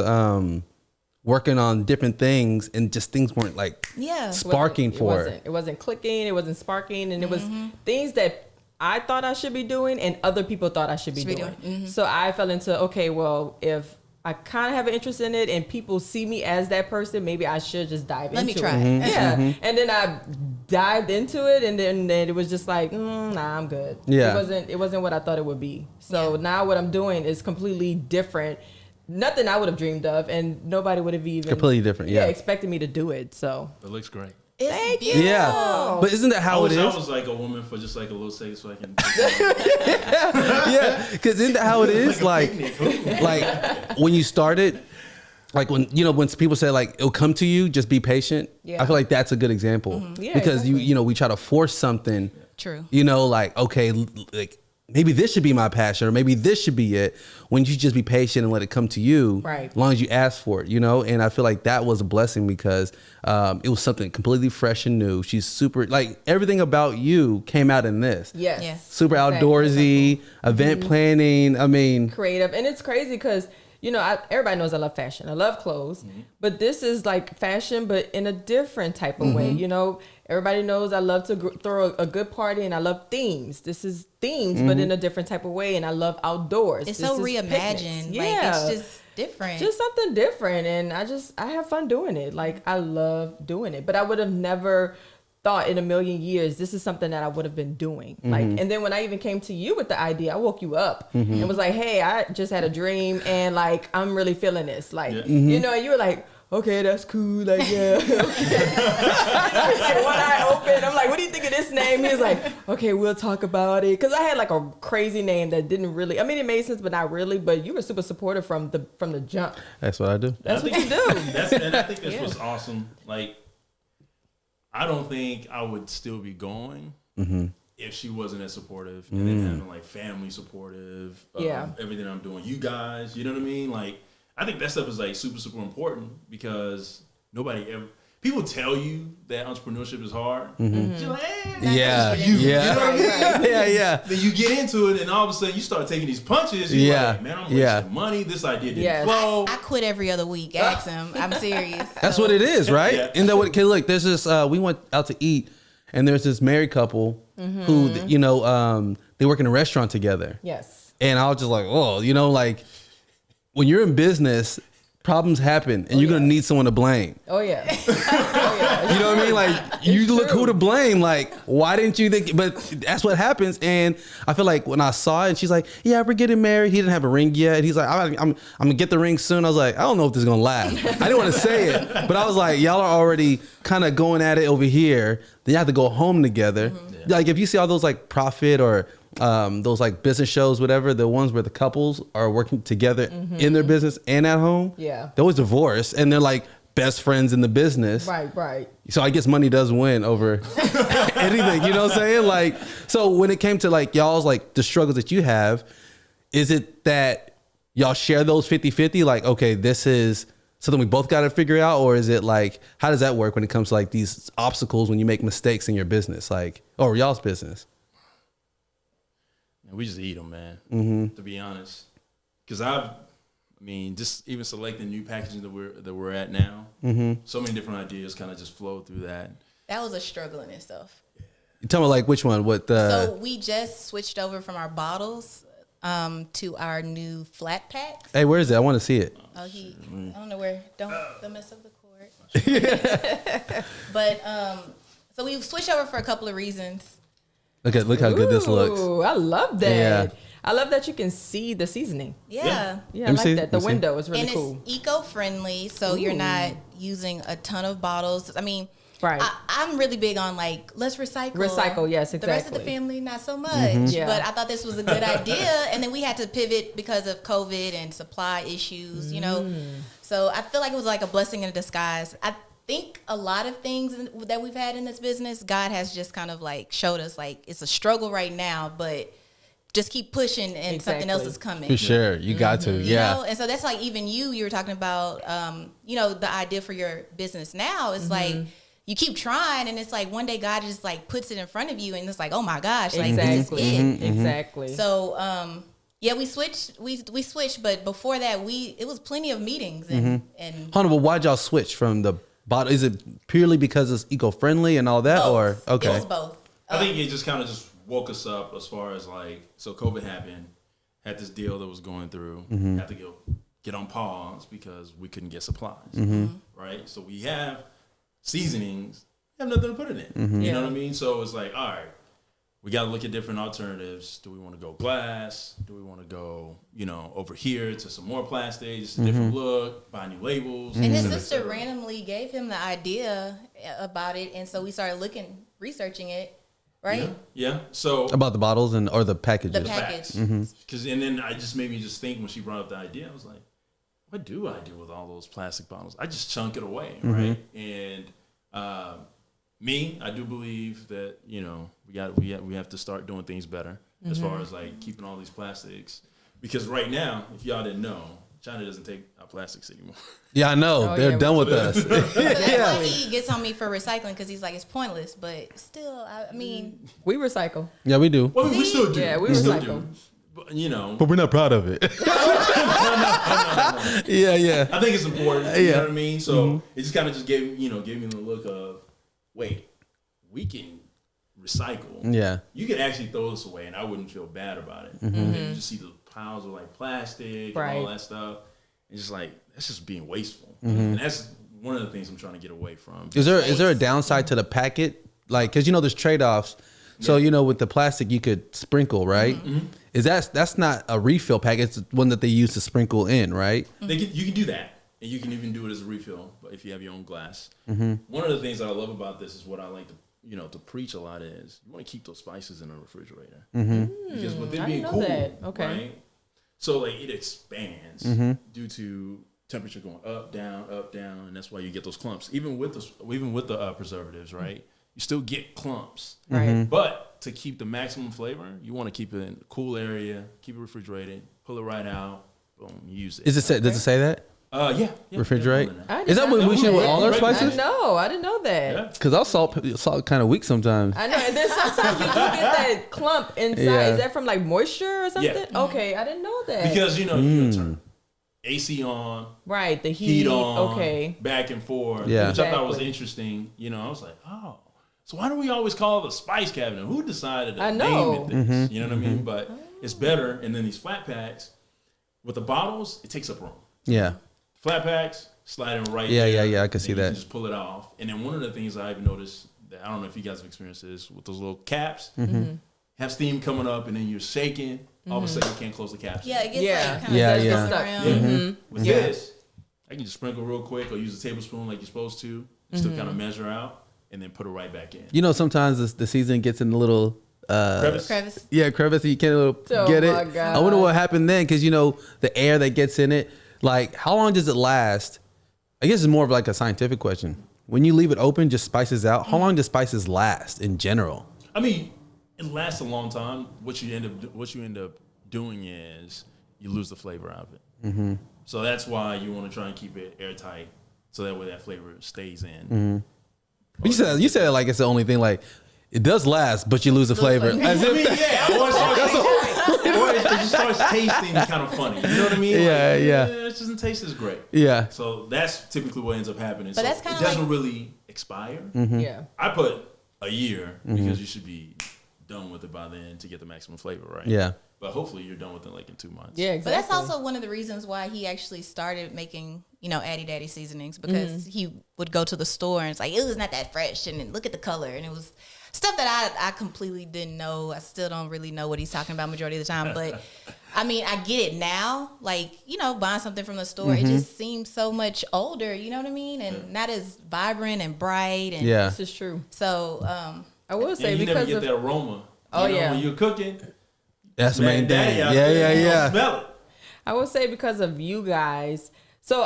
working on different things, and just things weren't like sparking for her. It wasn't clicking, it wasn't sparking, and it was things that I thought I should be doing and other people thought I should be doing. So I fell into, okay, well, if I kind of have an interest in it and people see me as that person, maybe I should just dive into it. Let me try it. Yeah. And then I dived into it, and then it was just like, nah, I'm good. Yeah. It wasn't what I thought it would be. So now what I'm doing is completely different. Nothing I would have dreamed of, and nobody would have even Completely different, expected me to do it. So It looks great. It's beautiful. Yeah, but isn't that how it is? I was like a woman for just like a little second, so I can. Yeah, because isn't that how it is? Like when you started, like when people say like it'll come to you, just be patient. Yeah. I feel like that's a good example. Yeah, because exactly. we try to force something. True. Like okay, like maybe this should be my passion, or maybe this should be it. When you just be patient and let it come to you, right? As long as you ask for it, And I feel like that was a blessing, because it was something completely fresh and new. She's super, like everything about you came out in this. Yes. Super outdoorsy, event planning. I mean, creative, and it's crazy because everybody knows I love fashion. I love clothes, but this is like fashion, but in a different type of way. Everybody knows I love to throw a good party, and I love themes. This is themes, but in a different type of way, and I love outdoors. It's this so is reimagined. picnics. Like it's just different. Just something different, and I have fun doing it. Like I love doing it, but I would have never thought in a million years this is something that I would have been doing. Like, and then when I even came to you with the idea, I woke you up and was like, hey, I just had a dream, and like I'm really feeling this. Like, and you were like, okay, that's cool. Like, yeah, okay. Like one eye open. I'm like, what do you think of this name? He was like, okay, we'll talk about it. Because I had like a crazy name that didn't really. I mean, it made sense, but not really. But you were super supportive from the jump. that's what I do. That's what you do. And I think that's what's awesome. Like, I don't think I would still be going if she wasn't as supportive, and then having like family supportive of everything I'm doing. You guys, you know what I mean? Like, I think that stuff is like super, super important, because people tell you that entrepreneurship is hard. You're like, Yeah. You know what I mean? Yeah. Then you get into it, and all of a sudden you start taking these punches. You're like, man, I'm wasting money. This idea didn't flow. I quit every other week. Ask him. I'm serious. That's what it is, right? Yeah. And that what? Look, there's this. We went out to eat, and there's this married couple who, they work in a restaurant together. Yes. And I was just like, oh, like when you're in business, problems happen, and you're gonna need someone to blame. Oh yeah. You know what I mean? Like you look who to blame. Like, why didn't you think? But that's what happens. And I feel like when I saw it, and she's like, yeah, we're getting married. He didn't have a ring yet. He's like, I'm gonna get the ring soon. I was like, I don't know if this is gonna last. I didn't want to say it, but I was like, y'all are already kind of going at it over here. Then you have to go home together. Like if you see all those like Profit or those like business shows, whatever, the ones where the couples are working together in their business and at home, they're always divorced, and they're like best friends in the business. Right. So I guess money does win over anything, you know what I'm saying? Like, so when it came to like y'all's like the struggles that you have, is it that y'all share those 50-50? Like, okay, this is something we both got to figure out, or is it like, how does that work when it comes to like these obstacles when you make mistakes in your business, like, or y'all's business? We just eat them, man. To be honest, because just even selecting new packaging that we're at now. So many different ideas kind of just flow through that. That was a struggle in itself. You tell me like which one? What the? So we just switched over from our bottles to our new flat packs. Hey, where is it? I want to see it. Oh, I don't know where. Don't mess up the cord. But so we switched over for a couple of reasons. Look how good this looks. Ooh, I love that. Yeah. I love that you can see the seasoning. Yeah. I like that. The window is really and cool. It's eco-friendly, so you're not using a ton of bottles. I mean, right. I'm really big on like, let's recycle. Recycle, yes, exactly. The rest of the family, not so much. Yeah. But I thought this was a good idea. And then we had to pivot because of COVID and supply issues, So I feel like it was like a blessing in disguise. think a lot of things that we've had in this business, God has just kind of like showed us like it's a struggle right now, but just keep pushing and something else is coming. For sure. You got to. Yeah. You know? And so that's like even you were talking about, the idea for your business now. It's like you keep trying and it's like one day God just like puts it in front of you and it's like, oh my gosh, like this is it. Exactly. So, we switched, but before that it was plenty of meetings and Hold on, but why'd y'all switch from the bottle? Is it purely because it's eco-friendly and all that, both. or okay? It was both. I think it just kind of just woke us up as far as like, so COVID happened, had this deal that was going through, had to get on pause because we couldn't get supplies, right? So we have seasonings, we have nothing to put it in. You know what I mean? So it's like, all right, we got to look at different alternatives. Do we want to go glass? Do we want to go, over here to some more plastic, just a different look, buy new labels? And his sister randomly gave him the idea about it. And so we started researching it, right? Yeah. So About the bottles or the packages? The package. And then I just made me just think when she brought up the idea, I was like, what do I do with all those plastic bottles? I just chunk it away, right? And I do believe that we have to start doing things better as far as like keeping all these plastics, because right now, if y'all didn't know, China doesn't take our plastics anymore. Yeah, I know. They're done with us. So that's why he gets on me for recycling, because he's like, it's pointless. But still, I mean, we recycle. Yeah, we do. Well, we still do. Yeah, we still recycle. do. But, But we're not proud of it. no. Yeah. I think it's important. You know what I mean? So it just kind of just gave me the look of, wait, we can recycle. Yeah. You can actually throw this away, and I wouldn't feel bad about it. And then you just see the piles of like plastic and all that stuff. It's just like, that's just being wasteful. And that's one of the things I'm trying to get away from. Is there a downside to the packet? Like, because there's trade-offs. So with the plastic you could sprinkle, right? Is that's not a refill packet? It's one that they use to sprinkle in, right? You can do that, and you can even do it as a refill. But if you have your own glass, one of the things that I love about this is what I like to to preach a lot is you want to keep those spices in a refrigerator because with it being cool, right? So like it expands due to temperature going up, down, and that's why you get those clumps. Even with the preservatives, right? You still get clumps, right? But to keep the maximum flavor, you want to keep it in a cool area, keep it refrigerated, pull it right out, boom, use it. Does it say that? Yeah. Refrigerate. Is that what we should with all our spices? I didn't know that. Because our salt kind of weak sometimes. I know, and then sometimes you do get that clump inside. Yeah. Is that from like moisture or something? Yeah. Okay, I didn't know that. Because you turn AC on, right? The heat on, back and forth. Yeah. Which I thought was interesting. I was like, oh, so why do we always call it a spice cabinet? Who decided to name it this? You know what I mean? But it's better. And then these flat packs with the bottles, it takes up room. Yeah. Flat packs, slide in right there. Yeah, I can see that. You can just pull it off. And then one of the things I've noticed that I don't know if you guys have experienced this with those little caps, have steam coming up and then you're shaking. All of a sudden you can't close the caps. Yeah, it gets like kind of stuck around. With this, I can just sprinkle real quick or use a tablespoon like you're supposed to, still kind of measure out, and then put it right back in. Sometimes the season gets in the little crevice. Yeah, crevice. You can't get it. God. I wonder what happened then, because the air that gets in it. Like, how long does it last? I guess it's more of like a scientific question. When you leave it open, just spices out. How long do spices last in general? I mean, it lasts a long time. What you end up doing is you lose the flavor out of it. So that's why you want to try and keep it airtight, so that way that flavor stays in. But you said it like it's the only thing. Like, it does last, but you lose the flavor. As if or it just starts tasting kind of funny. You know what I mean? Yeah. It doesn't taste as great. Yeah. So that's typically what ends up happening. But that's it kinda doesn't really expire. Yeah. I put a year because you should be done with it by then to get the maximum flavor, right? Yeah. But hopefully you're done with it like in 2 months. Yeah, exactly. But that's also one of the reasons why he actually started making, Addy Daddy seasonings, because he would go to the store and it's like, it was not that fresh, and then look at the color, and it was stuff that I completely didn't know. I still don't really know what he's talking about majority of the time, but I mean, I get it now. Like, buying something from the store, it just seems so much older, you know what I mean? And not as vibrant and bright. And this is true. So, I will say, and you because never get that aroma. Yeah. When you're cooking, that's the main thing. Yeah. Yeah. Smell it. I will say, because of you guys, So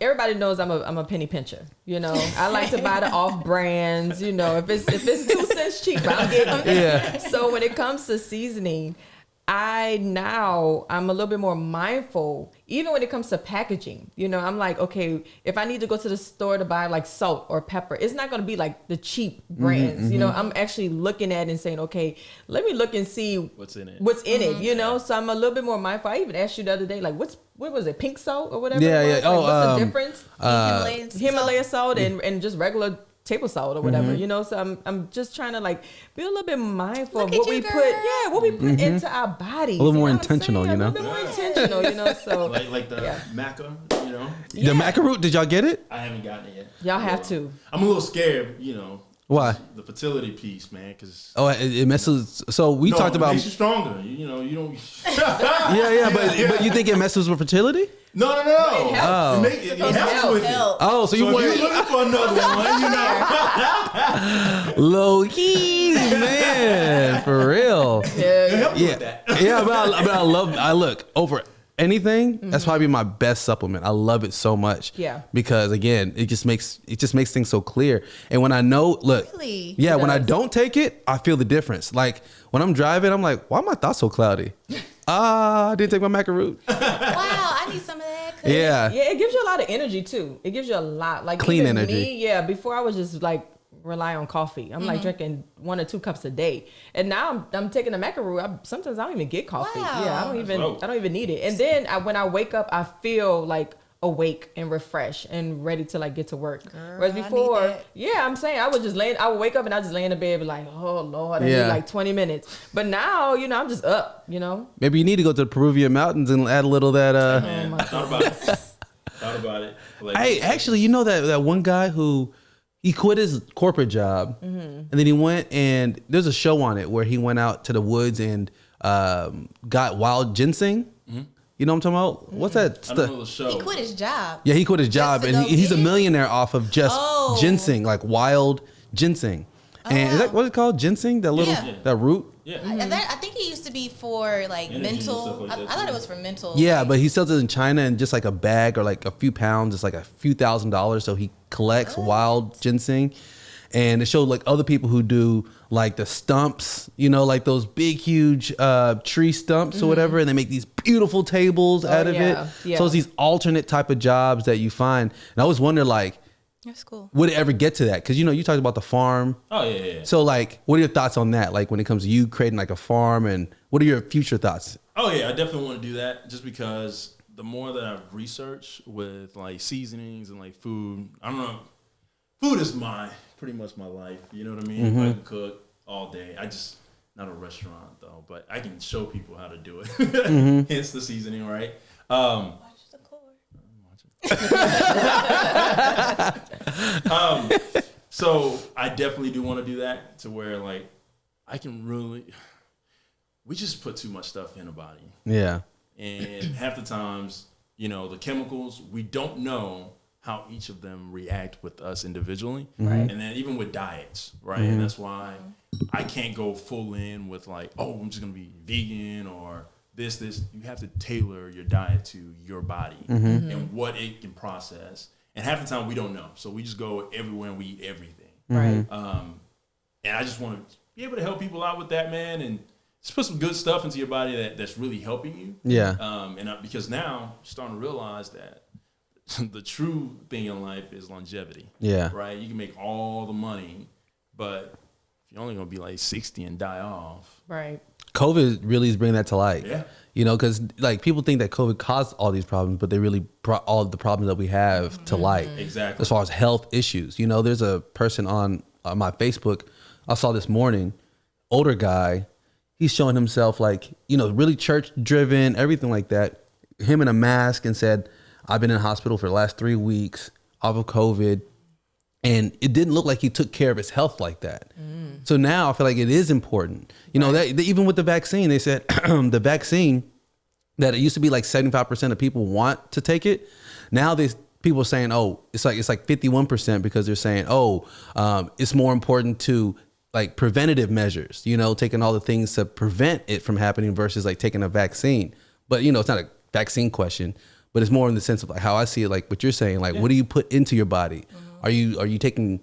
everybody knows I'm a penny pincher. You know, I like to buy the off brands. You know, if it's 2 cents cheaper, I'm getting it. Yeah. So when it comes to seasoning, I'm a little bit more mindful, even when it comes to packaging. You know, I'm like, okay, if I need to go to the store to buy like salt or pepper, it's not going to be like the cheap brands. You know, I'm actually looking at it and saying, okay, let me look and see what's in it. You know, so I'm a little bit more mindful. I even asked you the other day, like, what was it, pink salt or whatever? Yeah, it was? yeah. Like, what's the difference? Himalaya salt and just regular table salt or whatever, you know. So I'm just trying to like be a little bit mindful of what we put into our bodies. A little more intentional, you know. A little bit more intentional, you know. So like the maca, you know. The maca root, did y'all get it? I haven't gotten it yet. Y'all have to. I'm a little scared, you know. Why? The fertility piece, man. Because it messes. So we talked about. It makes you stronger. You know, you don't. but you think it messes with fertility? No. Oh. It helps with it. Oh, so you if you're looking for another one, you know. Low key, man, for real. It helps with that. Yeah, but I look over anything. That's probably my best supplement. I love it so much. Yeah. Because again, it just makes things so clear. And when I know, Really? yeah, when I don't take it, I feel the difference. Like when I'm driving, I'm like, why are my thoughts so cloudy? I didn't take my maca root. Wow, I need some of that. Yeah. Yeah, it gives you a lot of energy too. It gives you a lot, like Clean even energy. Me, before I was just like rely on coffee. I'm like drinking 1 or 2 cups a day, and now I'm taking a maca root. Sometimes I don't even get coffee. Wow. Yeah, I don't even need it. And then when I wake up, I feel like awake and refreshed and ready to like get to work. Girl, Whereas I need before, that. I'm saying I would wake up and I just lay in the bed and be like, oh Lord, I need like 20 minutes. But now, you know, I'm just up, you know. Maybe you need to go to the Peruvian mountains and add a little of that. Man, thought about it. Like, Hey, actually, you know that one guy who he quit his corporate job and then he went and there's a show on it where he went out to the woods and got wild ginseng. You know what I'm talking about? What's that I don't know stuff? the show. He quit his job. Yeah, he quit his job to and go he's a get it? millionaire off of just ginseng, like wild ginseng. And is that what it's called? Ginseng? That little Yeah. that root? Yeah. I think it used to be for like Energy and stuff mental. like that, I thought too. it was for mental. Yeah, but he sells it in China in just like a bag or like a few pounds. It's like a few $1,000s. So he collects wild ginseng. And it showed like other people who do like the stumps, you know, like those big, huge tree stumps or whatever. And they make these beautiful tables out of it. Yeah. So it's these alternate type of jobs that you find. And I always wonder, like, That's cool. would it ever get to that? Because, you know, you talked about the farm. Oh yeah. So like, what are your thoughts on that? Like when it comes to you creating like a farm, and what are your future thoughts? Oh yeah, I definitely want to do that just because the more that I've researched with like seasonings and like food, I don't know, food is pretty much my life. You know what I mean? I can cook all day. Not a restaurant though, but I can show people how to do it. Hence the seasoning, right? Watch the cord. So I definitely do want to do that to where like I can we just put too much stuff in the body. Yeah. And half the times, you know, the chemicals, we don't know how each of them react with us individually. Right. And then even with diets, right? And that's why I can't go full in with like, oh, I'm just going to be vegan or this. You have to tailor your diet to your body and what it can process. And half the time we don't know. So we just go everywhere and we eat everything. Right. And I just want to be able to help people out with that, man. And just put some good stuff into your body that's really helping you. Yeah. Because now I'm starting to realize that the true thing in life is longevity. Yeah. Right? You can make all the money, but if you're only going to be like 60 and die off. Right. COVID really is bringing that to light. Yeah. You know, because like people think that COVID caused all these problems, but they really brought all the problems that we have to light. Exactly. As far as health issues, you know, there's a person on my Facebook I saw this morning, older guy. He's showing himself like, you know, really church driven, everything like that. Him in a mask and said, I've been in the hospital for the last 3 weeks off of COVID. And it didn't look like he took care of his health like that. So now I feel like it is important. You know, that even with the vaccine, they said the vaccine that it used to be like 75% of people want to take it. Now people are saying, oh, it's like 51% because they're saying, oh, it's more important to like preventative measures, you know, taking all the things to prevent it from happening versus like taking a vaccine. But, you know, it's not a vaccine question. but it's more in the sense of like how I see it, like what you're saying, like what do you put into your body? Are you taking,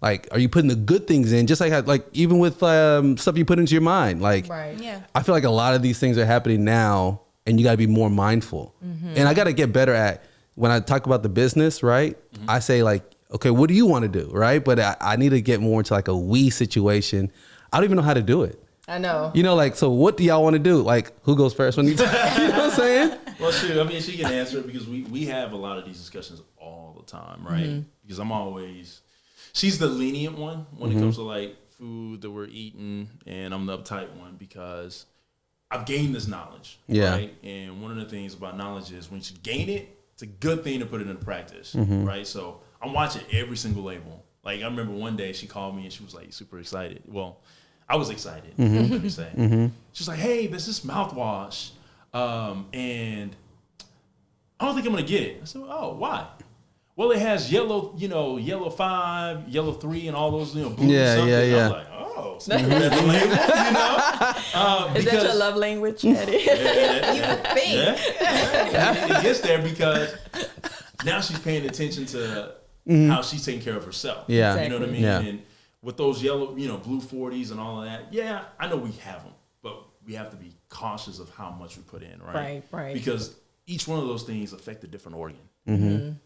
like, are you putting the good things in? Just like even with stuff you put into your mind, like I feel like a lot of these things are happening now, and you got to be more mindful. And I got to get better at when I talk about the business, right? I say like, okay, what do you want to do, right? But I need to get more into like a we situation. I don't even know how to do it. I know. You know, like, so what do y'all want to do? Like, who goes first when you know what I'm saying? Well, shoot, I mean, she can answer it because we have a lot of these discussions all the time, right? Because I'm always, she's the lenient one when it comes to like food that we're eating, and I'm the uptight one because I've gained this knowledge, right? And one of the things about knowledge is when you gain it, it's a good thing to put it into practice, right? So I'm watching every single label. Like, I remember one day she called me and she was like super excited. Well, I was excited, let me say. She was like, hey, there's this mouthwash, and I don't think I'm going to get it. I said, oh, why? Well, it has yellow, yellow 5, yellow 3, and all those, blue something. I was like, oh, so you read the label, Is that your love language, Eddie? It gets there because now she's paying attention to how she's taking care of herself. Yeah. Exactly. You know what I mean? Yeah. And with those yellow, blue 40s and all of that, yeah, I know we have them, but we have to be cautious of how much we put in, right? Right. Because each one of those things affect a different organ.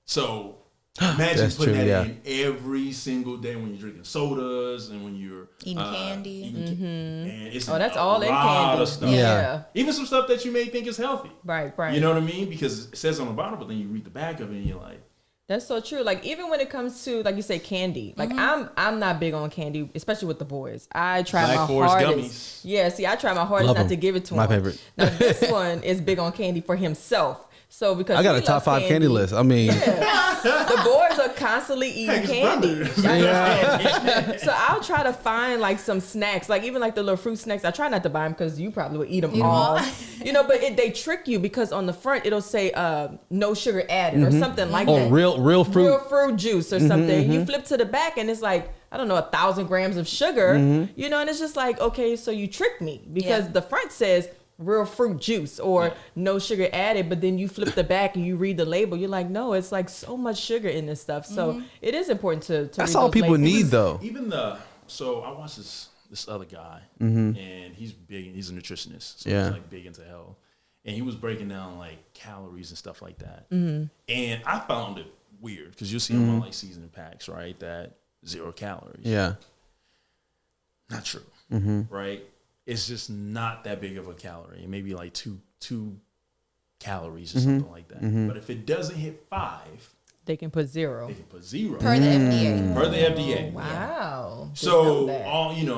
So imagine putting that in every single day when you're drinking sodas and when you're eating candy. And it's that's all in candy. Of stuff. Yeah. Even some stuff that you may think is healthy. Right. You know what I mean? Because it says on the bottom, but then you read the back of it and you're like, that's so true. Like, even when it comes to, like you say, candy. Like, I'm not big on candy, especially with the boys. I try Black my Forest hardest. gummies. Yeah, see, I try my hardest Love not them. to give it to him. My favorite. Now, this one is big on candy for himself. So because I got he a top loves 5 candy list. I mean, the boys are constantly eating candy. So I'll try to find like some snacks, like even like the little fruit snacks. I try not to buy them because you probably would eat them all. But they trick you because on the front it'll say no sugar added or something like that. real fruit. Real fruit juice or something. You flip to the back and it's like, I don't know, 1,000 grams of sugar. And it's just like, okay, so you tricked me because the front says real fruit juice or no sugar added, but then you flip the back and you read the label, you're like, no, it's like so much sugar in this stuff. So it is important to That's read all those people labels. need, though. So I watched this other guy, and he's big. He's a nutritionist, so he's like big into health, and he was breaking down like calories and stuff like that. And I found it weird because you'll see them on like seasoning packs, right? That 0 calories. Yeah. Not true, right? It's just not that big of a calorie. Maybe like two calories or something like that. But if it doesn't hit 5, They can put 0. they can put 0 Per the FDA. per the FDA. Wow. So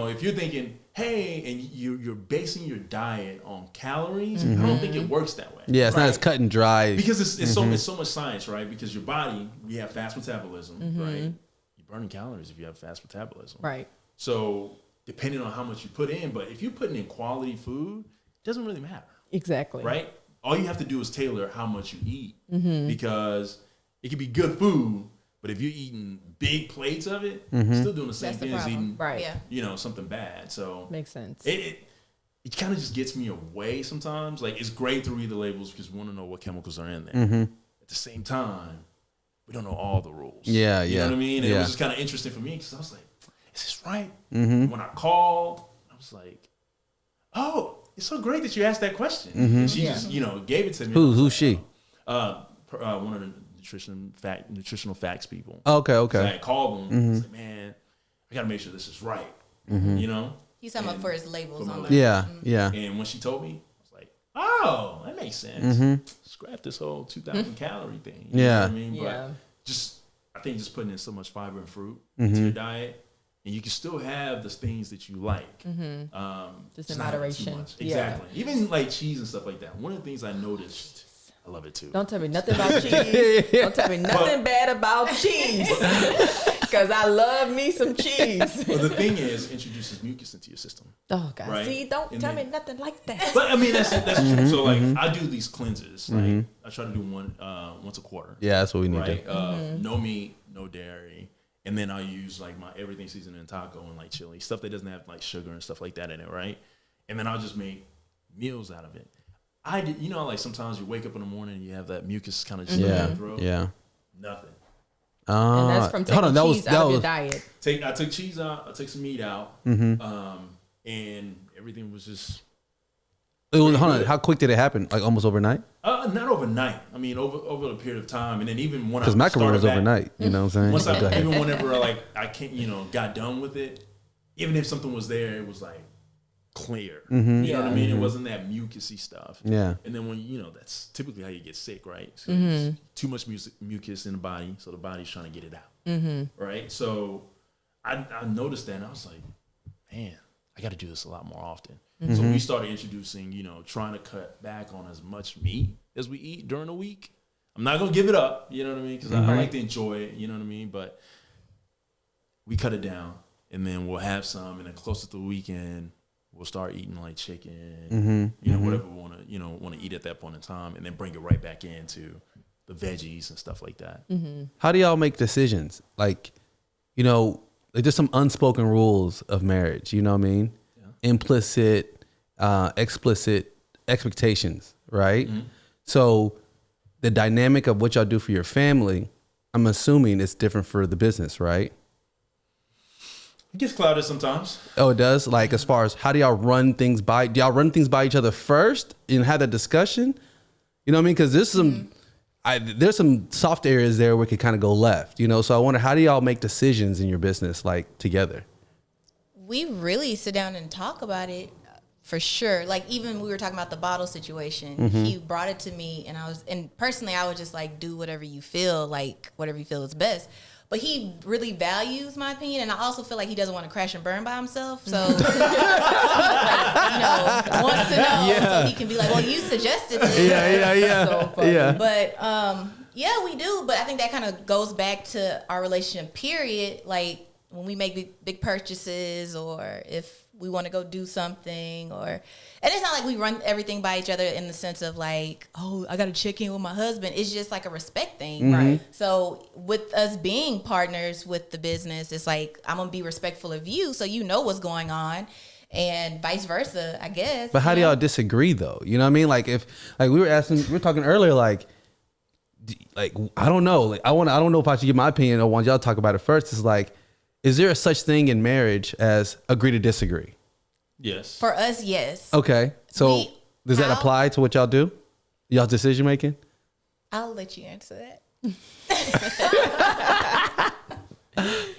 if you're thinking, hey, and you're basing your diet on calories, I don't think it works that way. Yeah, it's not as cut and dry. Because it's so much science, right? Because your body, we have fast metabolism, right? You're burning calories if you have fast metabolism. Right. So depending on how much you put in, but if you're putting in quality food, it doesn't really matter. Exactly. Right? All you have to do is tailor how much you eat because it can be good food, but if you're eating big plates of it, you're still doing the same thing as eating, something bad. So makes sense. It kind of just gets me away sometimes. Like, it's great to read the labels because we want to know what chemicals are in there. At the same time, we don't know all the rules. You know what I mean? And it was just kind of interesting for me because I was like, is this right? When I called, I was like, oh, it's so great that you asked that question. And she just, gave it to me. Who's she? One of the nutritional facts people. Okay. So I called them. I was like, man, I got to make sure this is right. He's talking about for his labels on labels. Yeah. And when she told me, I was like, oh, that makes sense. Scrap this whole 2,000 calorie thing. You know what I mean? But I think just putting in so much fiber and fruit into your diet, and you can still have the things that you like. Just in moderation. Exactly. Even like cheese and stuff like that. One of the things I noticed, I love it too. Don't tell me nothing about cheese. Don't tell me nothing bad about cheese. Because I love me some cheese. Well, the thing is, it introduces mucus into your system. Oh, God. Right? See, don't tell me nothing like that. But I mean, that's true. So like, I do these cleanses. Like, I try to do one once a quarter. Yeah, that's what we need Right? to. No meat, no dairy. And then I'll use like my everything seasoning taco and like chili, stuff that doesn't have like sugar and stuff like that in it, right? And then I'll just make meals out of it. I did, like sometimes you wake up in the morning and you have that mucus kind of just in your throat. Yeah. Nothing. And that's from taking cheese out of your diet. I took cheese out. I took some meat out. And everything was just. Hold on. How quick did it happen? Like almost overnight? Not overnight. I mean, over a period of time, and then even when because macaroni was overnight. You know what I'm saying? Even whenever I can't, got done with it, even if something was there, it was like clear. You know what I mean? It wasn't that mucusy stuff. Yeah. And then when that's typically how you get sick, right? So too much mucus in the body, so the body's trying to get it out. Right. So I noticed that, and I was like, man, I got to do this a lot more often. So we started introducing, trying to cut back on as much meat as we eat during the week. I'm not going to give it up, you know what I mean? Because I like to enjoy it, you know what I mean? But we cut it down, and then we'll have some, and then closer to the weekend, we'll start eating like chicken, whatever we want to eat at that point in time, and then bring it right back into the veggies and stuff like that. How do y'all make decisions? Like, there's some unspoken rules of marriage, you know what I mean? Implicit, explicit expectations, right? So the dynamic of what y'all do for your family, I'm assuming it's different for the business, right? It gets clouded sometimes. Oh, it does? Like as far as how do y'all run things by? Do y'all run things by each other first and have that discussion? You know what I mean? Because there's some soft areas there where it could kind of go left, So I wonder, how do y'all make decisions in your business like together? We really sit down and talk about it for sure. Like even we were talking about the bottle situation. He brought it to me, and personally I would just like do whatever you feel is best. But he really values my opinion, and I also feel like he doesn't want to crash and burn by himself. So wants to know so he can be like, well, you suggested this. Yeah. So but we do. But I think that kind of goes back to our relationship period. Like when we make big purchases, or if we want to go do something, and it's not like we run everything by each other in the sense of like, oh, I got to check in with my husband. It's just like a respect thing. Right. So with us being partners with the business, it's like, I'm going to be respectful of you so you know what's going on, and vice versa, I guess. But how do y'all disagree though? You know what I mean? Like if, like we were talking earlier, like I don't know. Like I don't know if I should give my opinion or want y'all to talk about it first. It's like, is there a such thing in marriage as agree to disagree? Yes. For us, yes. Okay. So does that apply to what y'all do? Y'all's decision making? I'll let you answer that.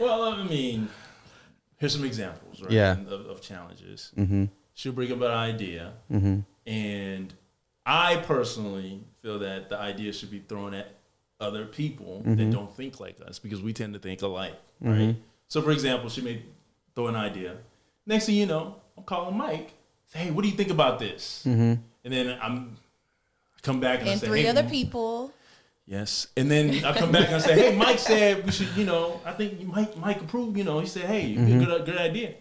Well, I mean, here's some examples, right? Yeah. Of challenges. She'll bring up an idea, and I personally feel that the idea should be thrown at other people that don't think like us, because we tend to think alike, right? So, for example, she may throw an idea. Next thing you know, I'm calling Mike. Say, hey, what do you think about this? And then I come back and I say, three other people. Yes. And then I come back and I say, hey, Mike said we should, I think Mike approved, he said, hey, good idea.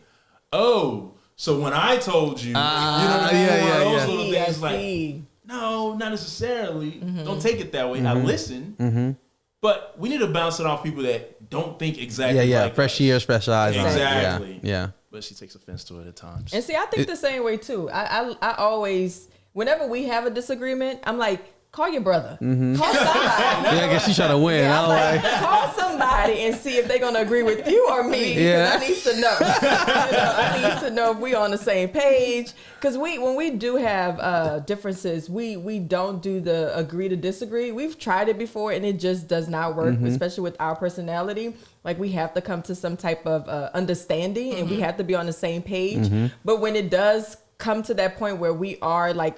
Oh, so when I told you, those little things like, no, not necessarily. Don't take it that way. I listen. But we need to bounce it off people that don't think exactly like fresh us. Ears, fresh eyes. Exactly. Yeah. But she takes offense to it at times. And see, I think the same way too. I always, whenever we have a disagreement, I'm like, call your brother. Call somebody. I guess she's trying to win. Call somebody and see if they're going to agree with you or me. Yeah. I need to know. I need to know if we're on the same page. Because when we do have differences, we don't do the agree to disagree. We've tried it before and it just does not work, especially with our personality. Like we have to come to some type of understanding and we have to be on the same page. But when it does come to that point where we are like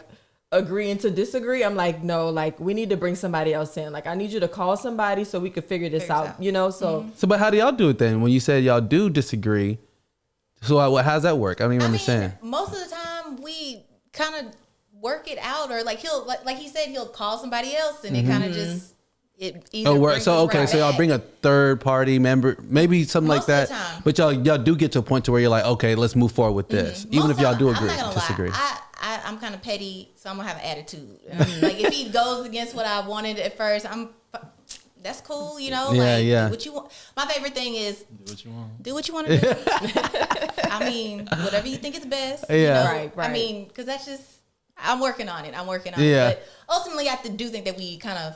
agreeing to disagree, I'm like, no, like we need to bring somebody else in. Like I need you to call somebody so we could figure this out, So, but how do y'all do it then? When you said y'all do disagree, so how's that work? I don't even understand. Most of the time we kind of work it out, or like he'll like he said he'll call somebody else, and it kind of just work. So so y'all bring a third party member, maybe something Most like of the that. time. But y'all do get to a point to where you're like, okay, let's move forward with this, even if y'all do agree, disagree. I'm kind of petty, so I'm gonna have an attitude. Like if he goes against what I wanted at first, that's cool, Yeah, like, yeah. Do what you want. My favorite thing is do what you want to do. I mean, whatever you think is best. Yeah. Right. I mean, because that's just I'm working on it. Yeah. But ultimately, I do think that we kind of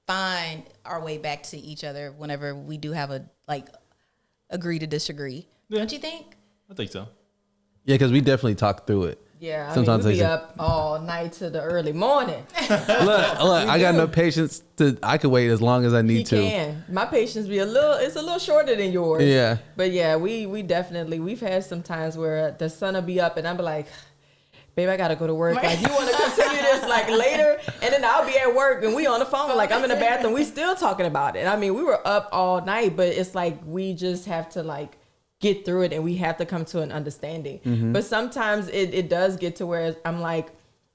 find our way back to each other whenever we do have a agree to disagree. Yeah. Don't you think? I think so. Yeah, because we definitely talk through it. Yeah, Sometimes we be they- up all night to the early morning. Look, I got no patience I could wait as long as I need He to. can. My patience be a little shorter than yours. Yeah. But yeah, we definitely, we've had some times where the sun will be up and I'll be like, babe, I gotta go to work. Like, you want to continue this like later? And then I'll be at work and we on the phone. Like, I'm in the bathroom. We still talking about it. I mean, we were up all night, but it's like we just have to like get through it and we have to come to an understanding. But sometimes it does get to where I'm like,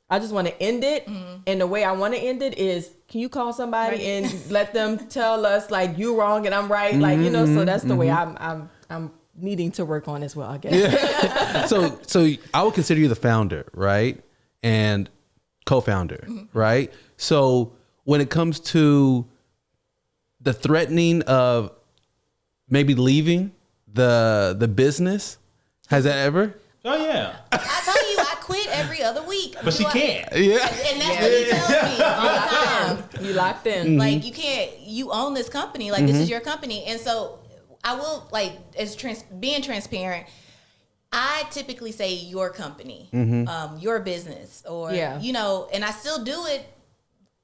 I just want to end it. And the way I want to end it is, can you call somebody and let them tell us like you wrong and I'm right? Like, you know, so that's the way I'm needing to work on as well, I guess. Yeah. So I would consider you the founder, right? And co-founder, right? So when it comes to the threatening of maybe leaving the business, has that ever? Oh yeah. I tell you, I quit every other week. But she can't. Yeah. And that's what he tells me all the time. You locked in. Like, you own this company. Like, this is your company. And so I will, like, being transparent, I typically say your company, your business, or, you know, and I still do it.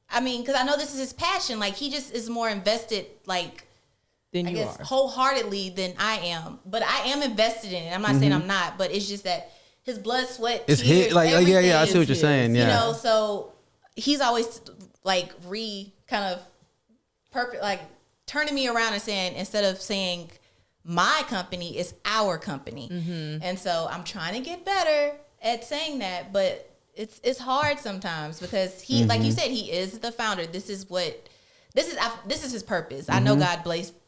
I mean, because I know this is his passion. Like, he just is more invested, like, Then I you guess are. wholeheartedly than I am. But I am invested in it. I'm not saying I'm not, but it's just that his blood, sweat, It's tears, hit like everything yeah, I see what you're is saying. you Yeah. know, so he's always like like turning me around and saying, instead of saying my company, it's our company. And so I'm trying to get better at saying that, but it's hard sometimes because he, like you said, he is the founder. This is his purpose. I know God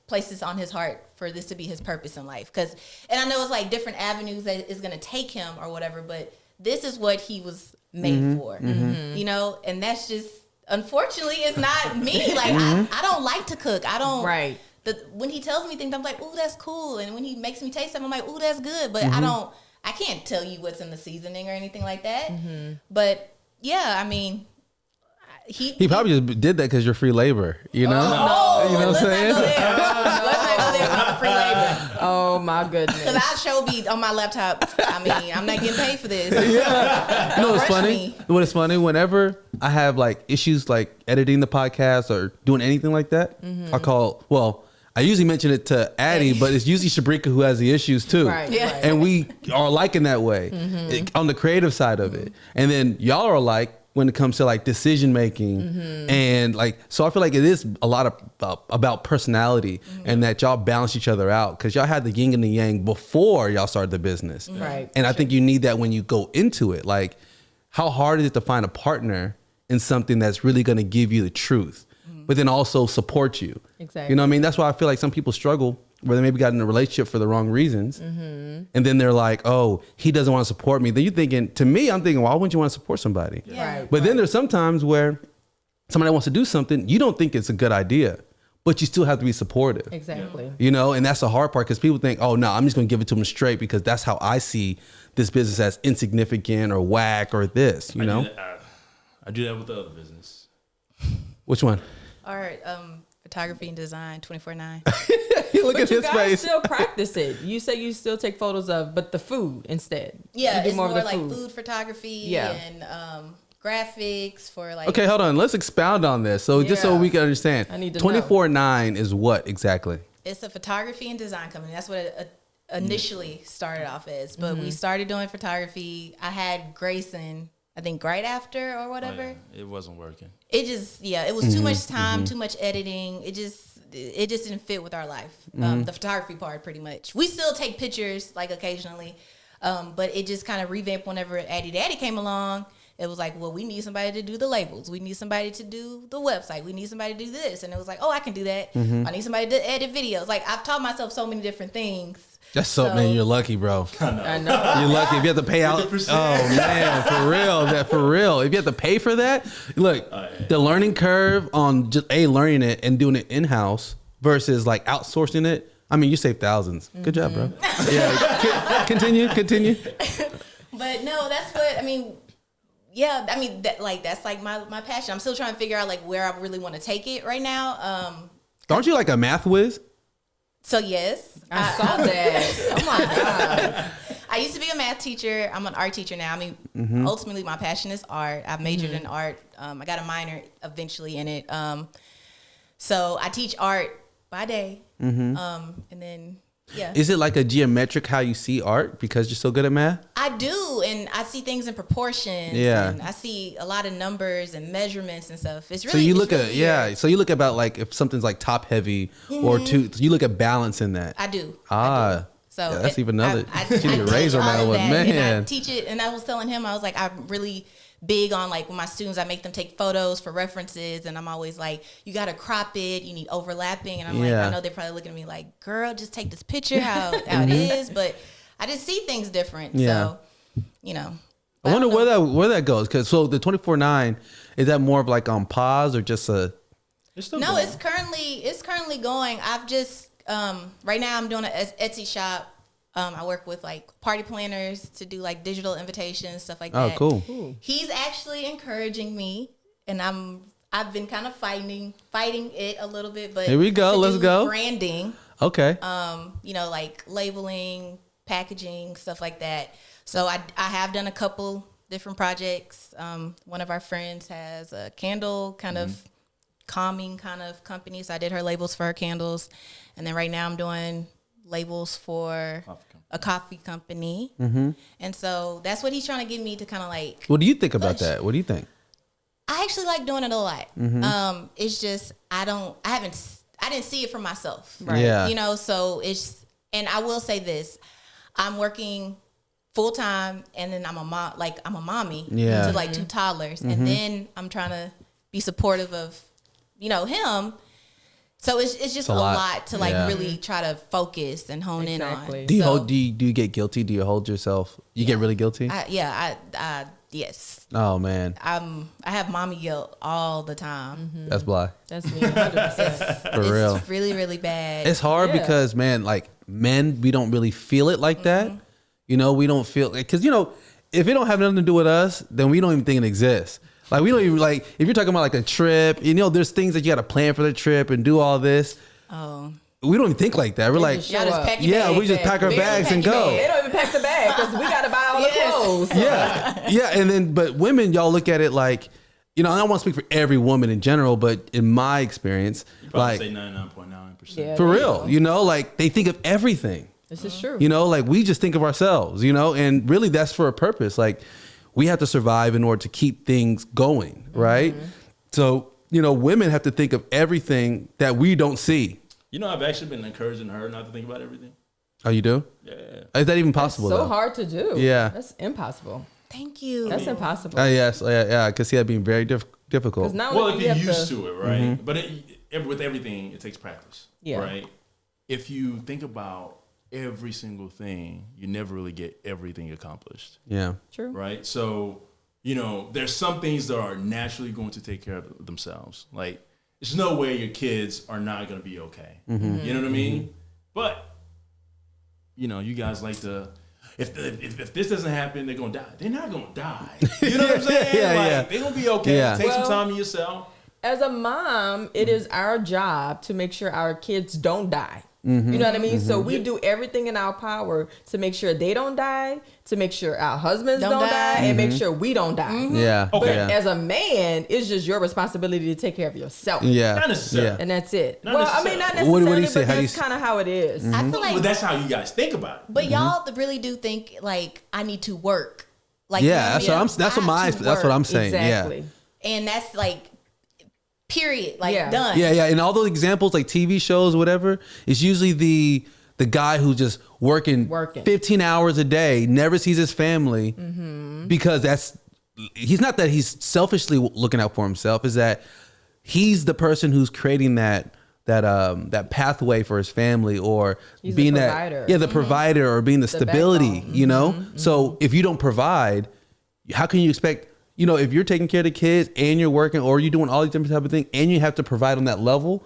places on his heart for this to be his purpose in life. And I know it's like different avenues that is going to take him or whatever, but this is what he was made for, you know? And that's just, unfortunately, it's not me. Like, I don't like to cook. I don't. Right. When he tells me things, I'm like, ooh, that's cool. And when he makes me taste something, I'm like, ooh, that's good. But I can't tell you what's in the seasoning or anything like that. But yeah, I mean, he probably just did that because you're free labor, you know? No, You know what I'm let's saying? not go there. Let's not go there about the free labor. Oh my goodness. Because I show be on my laptop. I mean, I'm not getting paid for this. You know what's rush funny? me. What is funny? Whenever I have like issues like editing the podcast or doing anything like that, I usually mention it to Addy, but it's usually Shabreka who has the issues too. Right. Yeah. Right. And we are alike in that way on the creative side of it. And then y'all are alike when it comes to like decision making and like, so I feel like it is a lot of about personality and that y'all balance each other out because y'all had the yin and the yang before y'all started the business. Right. And I think you need that when you go into it. Like, how hard is it to find a partner in something that's really going to give you the truth, but then also support you? Exactly. You know what I mean? That's why I feel like some people struggle where they maybe got in a relationship for the wrong reasons. And then they're like, oh, he doesn't want to support me. Then you're thinking, to me, I'm thinking, why wouldn't you want to support somebody? Yeah. Right. But then there's sometimes where somebody wants to do something, you don't think it's a good idea, but you still have to be supportive. Exactly. You know, and that's the hard part because people think, oh, no, I'm just going to give it to them straight because that's how I see this business as insignificant or whack or this, you know? I do that with the other business. Which one? All right. Photography and design, 24/9. Look But at you his guys face. still practice it. You say you still take photos of, but the food instead. Yeah, you do it's more more of the like food. food photography Yeah. and graphics for like. Okay, hold on. Let's expound on this. So just so Yeah. we can understand. I need to know. 24/9 is what exactly? It's a photography and design company. That's what it initially started off as. But we started doing photography. I had Grayson, I think, right after or whatever. Oh, yeah. It wasn't working. It just, it was too much time, too much editing. It just didn't fit with our life. The photography part, pretty much. We still take pictures, like, occasionally. But it just kind of revamped whenever Addy Daddy came along. It was like, well, we need somebody to do the labels. We need somebody to do the website. We need somebody to do this. And it was like, oh, I can do that. I need somebody to edit videos. Like, I've taught myself so many different things. That's so, man, you're lucky, bro. I know. You're lucky if you have to pay out. 50%. Oh man, for real, for real. If you have to pay for that, look, the learning curve on just learning it and doing it in house versus like outsourcing it. I mean, you save thousands. Good job, bro. Yeah, continue. But no, that's what I mean. yeah, I mean, that's like my passion. I'm still trying to figure out like where I really want to take it right now. Aren't you like a math whiz? So yes, I saw that. Oh my God. I used to be a math teacher. I'm an art teacher now. I mean, ultimately my passion is art. I majored in art. I got a minor eventually in it. So I teach art by day. And then, yeah. Is it like a geometric how you see art because you're so good at math? I do. And I see things in proportions. Yeah. And I see a lot of numbers and measurements and stuff. It's really, So you look really at, yeah. So you look about like if something's like top heavy or two, you look at balance in that. I do. Ah. So yeah, that's even another. I She need a teach razor on all that of one, that, and man. I teach it, and I was telling him, I was like, I'm really big on like with my students, I make them take photos for references, and I'm always like, you got to crop it, you need overlapping, and I'm like, I know they're probably looking at me like, girl, just take this picture how it is, but I just see things different. So, you know. I wonder where that goes, because so the 24/9 is that more of like on pause or just a? It's currently going. I've just right now I'm doing an Etsy shop. I work with like party planners to do like digital invitations, stuff like that. Oh, cool. He's actually encouraging me, and I've been kind of fighting it a little bit, but here we go. Let's go. Branding. Okay. You know, like labeling, packaging, stuff like that. So I have done a couple different projects. One of our friends has a candle kind of calming kind of company, so I did her labels for her candles, and then right now I'm doing labels for a coffee company. And so that's what he's trying to get me to kind of like. What do you think about that? What do you think? I actually like doing it a lot. It's just I didn't see it for myself. Right. Yeah. You know, so and I will say this, I'm working full time, and then I'm a mommy to like two toddlers, and then I'm trying to be supportive of, you know, him. So it's just a lot to like really try to focus and hone in on. Do you get guilty? Do you hold yourself? You get really guilty? Yes. Oh man. I have mommy guilt all the time. That's Bly. That's me 100%. For real. It's really, really bad. It's hard because man, like men, we don't really feel it like that. You know, we don't feel, because you know, if it don't have nothing to do with us, then we don't even think it exists. Like we don't even like, if you're talking about like a trip, you know, there's things that you got to plan for the trip and do all this. Oh. We don't even think like that. We're like, we just pack our bags and go. They don't even pack the bag because we got to buy all the clothes. Yeah. And then, but women, y'all look at it like, you know, I don't want to speak for every woman in general, but in my experience, you probably like say 99.9%. Yeah, for real, you know, like they think of everything. This is true. You know, like we just think of ourselves, you know, and really that's for a purpose. Like we have to survive in order to keep things going, right? So, you know, women have to think of everything that we don't see. You know, I've actually been encouraging her not to think about everything. Oh, you do? Yeah. Is that even possible? That's so hard to do. Yeah. That's impossible. Thank you. That's impossible. Yes. Yeah. Because see, that being very difficult. Well, if you're used to it, right? But with everything, it takes practice. Yeah. Right? If you think about every single thing, you never really get everything accomplished. Yeah. True. Right? So, you know, there's some things that are naturally going to take care of themselves. Like, there's no way your kids are not going to be okay. You know what I mean? But, you know, you guys like to, if this doesn't happen, they're going to die. They're not going to die. You know what I'm saying? They're going to be okay. Take some time to yourself. As a mom, it is our job to make sure our kids don't die. You know what I mean? So we do everything in our power to make sure they don't die, to make sure our husbands don't die, and make sure we don't die. Yeah. But as a man, it's just your responsibility to take care of yourself. Yeah. Not necessarily. And that's it. Not Well, I mean, not necessarily, What do you say? but that's kind of how it is. I feel like, But that's how you guys think about it. but y'all really do think like I need to work. Like Yeah. That's what I'm saying. Exactly. Yeah. And that's like, period. Like done. Yeah. And all those examples, like TV shows, whatever, it's usually the guy who's just working 15 hours a day, never sees his family because he's not that he's selfishly looking out for himself, is that he's the person who's creating that pathway for his family, or he's being the provider. the provider, or being the stability, you know? So if you don't provide, how can you expect, you know, if you're taking care of the kids and you're working, or you're doing all these different type of things and you have to provide on that level,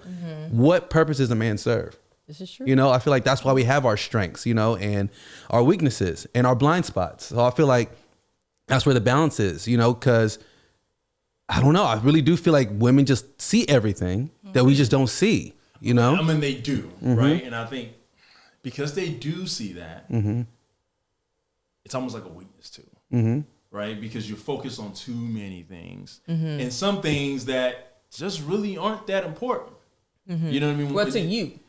what purpose does a man serve? This is true. You know, I feel like that's why we have our strengths, you know, and our weaknesses and our blind spots. So I feel like that's where the balance is, you know, because I don't know. I really do feel like women just see everything that we just don't see, you know? I mean, they do, right? And I think because they do see that, it's almost like a weakness too, right? Because you're focused on too many things and some things that just really aren't that important. You know what I mean? Well, to you.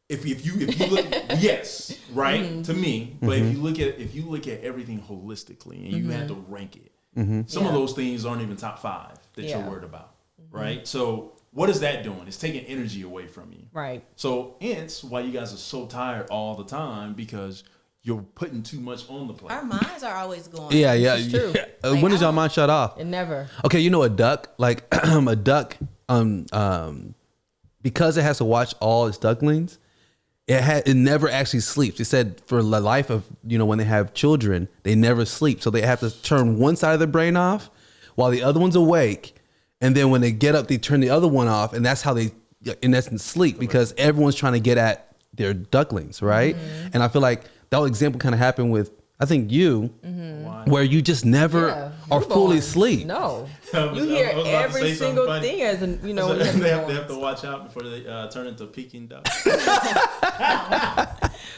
If you look, yes, right, to me. But if you look at everything holistically and you had to rank it, some of those things aren't even top 5 that you're worried about, right? So what is that doing? It's taking energy away from you, right? So hence why you guys are so tired all the time, because you're putting too much on the plate. Our minds are always going. Yeah. True. Like, when does y'all mind shut off? It never. Okay, you know, a duck, like a duck, because it has to watch all its ducklings, it never actually sleeps. It said for the life of, you know, when they have children, they never sleep. So they have to turn one side of their brain off while the other one's awake. And then when they get up, they turn the other one off. And that's how they, in essence, sleep, because everyone's trying to get at their ducklings, right? And I feel like that example kind of happened with, I think you, where you just never are fully asleep. No, you hear every single thing as a, you know. They have to watch out before they turn into Peking duck.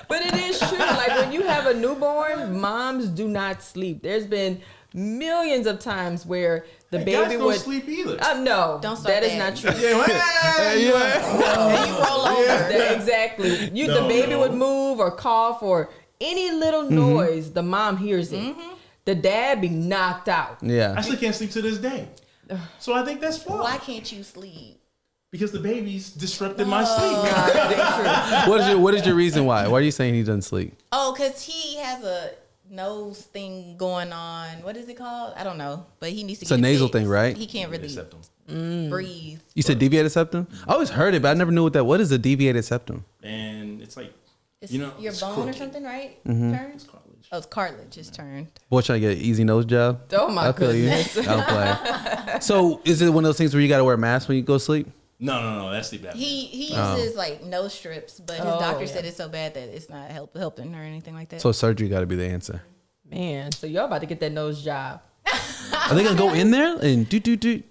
But it is true. Like when you have a newborn, moms do not sleep. There's been millions of times where the baby guys don't would sleep either. No, Don't start that is that. not true. And you roll over. Exactly. The baby would move or cough or any little noise, the mom hears it. The dad be knocked out. Yeah. I still can't sleep to this day. So I think that's flawed. Why can't you sleep? Because the baby's disrupted my sleep. What is your reason why? Why are you saying he doesn't sleep? Oh, because he has a nose thing going on. What is it called? I don't know. But he needs to It's get a nasal fixed. thing, right? He can't really breathe. You said deviated septum? I always heard it, but I never knew what is a deviated septum? And it's like, It's you know, your it's bone crooked. or something, right? Turned? It's cartilage. Oh, it's cartilage is turned. Boy, trying to get an easy nose job. Oh my I feel goodness. you. I don't play. So is it one of those things where you got to wear a mask when you go to sleep? No, that's sleep apnea. He uses like nose strips, but his doctor said it's so bad that it's not helping or anything like that. So surgery got to be the answer. Man, so y'all about to get that nose job. Are they gonna go in there and do?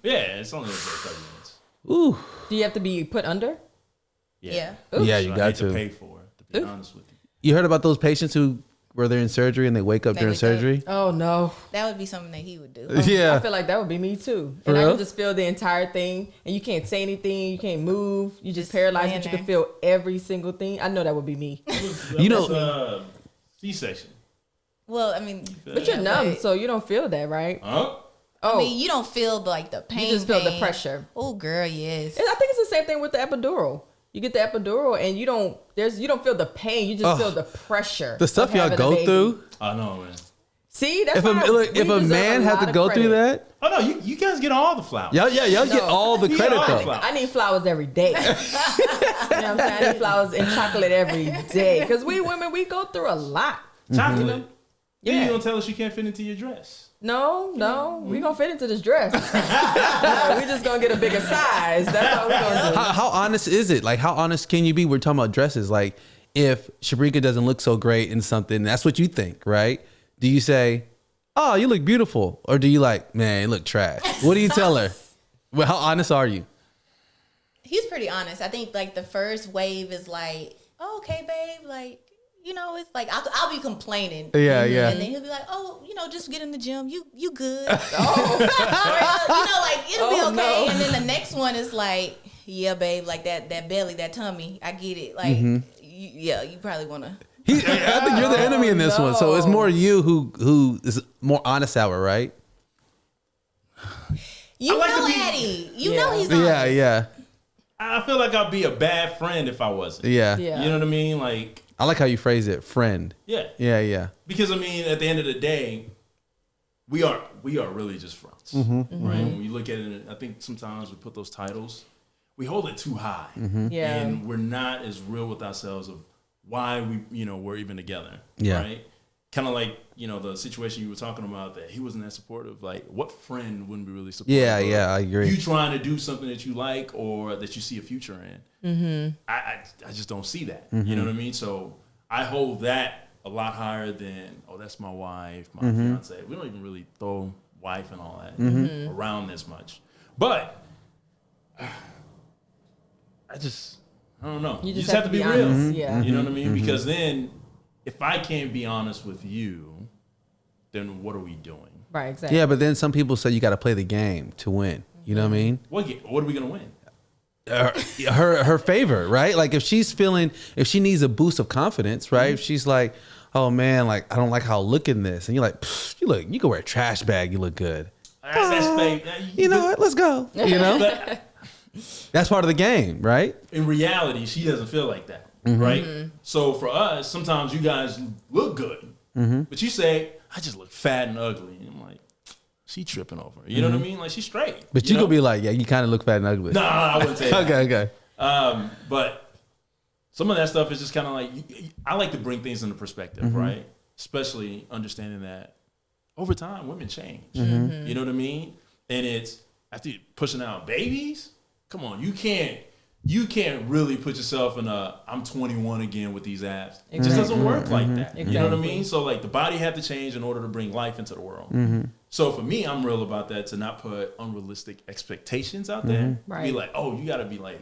Yeah, it's only 30 minutes. Ooh. Do you have to be put under? Yeah. Yeah, you So I got hate to to. pay for it, to be honest with you. You heard about those patients who were there in surgery and they wake up They during wake up. surgery? Oh no. That would be something that he would do. I Yeah. feel like that would be me too. For And I real? can just feel the entire thing, and you can't say anything, you can't move, you just paralyzed, laying but you there. can feel every single thing. I know that would be me. You know- That's, C-section. Well, I mean, But you're numb, but- so you don't feel that, right? Huh? Oh, I mean, you don't feel the pain. you just feel the pressure. Oh, girl, yes. And I think it's the same thing with the epidural. You get the epidural, and you don't feel the pain. You just feel the pressure. The stuff of y'all having a go baby. through. I know, man. See, that's If why we a deserve man had lot to of go through credit. that, Oh, no, you guys get all the flowers. y'all get No. all the You credit get all though. the I need flowers every day. You know what I'm saying? I need flowers and chocolate every day. Because we women, we go through a lot. Chocolate. Yeah. Then you gonna tell us you can't fit into your dress. No, we gonna fit into this dress. We just gonna get a bigger size. That's all we gonna do. How honest is it? Like, how honest can you be? We're talking about dresses. Like, if Shabreka doesn't look so great in something, that's what you think, right? Do you say, "Oh, you look beautiful," or do you like, "Man, you look trash"? What do you tell her? Well, how honest are you? He's pretty honest. I think the first wave is oh, okay, babe, it's like I'll be complaining. Yeah, yeah. And then he'll be like, oh, just get in the gym. You good. Oh. It'll be okay. no. And then the next one is like, yeah, babe, that belly, that tummy, I get it. You probably want to. I think you're the enemy in this one. So it's more you who is more honest hour, right? You like to know be- Addy. You Yeah. know he's honest. Yeah. I feel like I'd be a bad friend if I wasn't. Yeah. Yeah. You know what I mean? Like, I like how you phrase it, friend. yeah. Yeah. Because I mean, at the end of the day, we are really just friends, right? When we look at it, I think sometimes we put those titles, we hold it too high, Yeah. and we're not as real with ourselves of why we're even together, Yeah. right? Kind of like the situation you were talking about, that he wasn't that supportive. Like, what friend wouldn't be really supportive? Yeah, of I agree. You trying to do something that you like or that you see a future in. I just don't see that. You know what I mean? So I hold that a lot higher than, oh, that's my wife, my fiance. We don't even really throw wife and all that around this much. But I don't know. You just have to be real. Yeah. You know what I mean? Because then if I can't be honest with you, then what are we doing? Right, exactly. Yeah, but then some people say you got to play the game to win. You know what I mean? What are we going to win? Her favor, right? Like if she needs a boost of confidence, right? If she's like, oh man, like I don't like how I look in this, and you're like, you can wear a trash bag, you look good. That's fake. You know what? Let's go. You know, that's part of the game, right? In reality, she doesn't feel like that, right? So for us, sometimes you guys look good, but you say, I just look fat and ugly, and I'm like, she tripping over. You know what I mean? Like she's straight. But you could be like, yeah, you kind of look fat and ugly. No, I wouldn't say that. Okay. But some of that stuff is just kind of like, I like to bring things into perspective, right? Especially understanding that over time, women change. You know what I mean? And it's, after pushing out babies, come on, you can't really put yourself in I'm 21 again with these abs. It just doesn't work like that. Exactly. You know what I mean? So like the body had to change in order to bring life into the world. So for me, I'm real about that, to not put unrealistic expectations out there. Right. Be like, oh, you got to be like,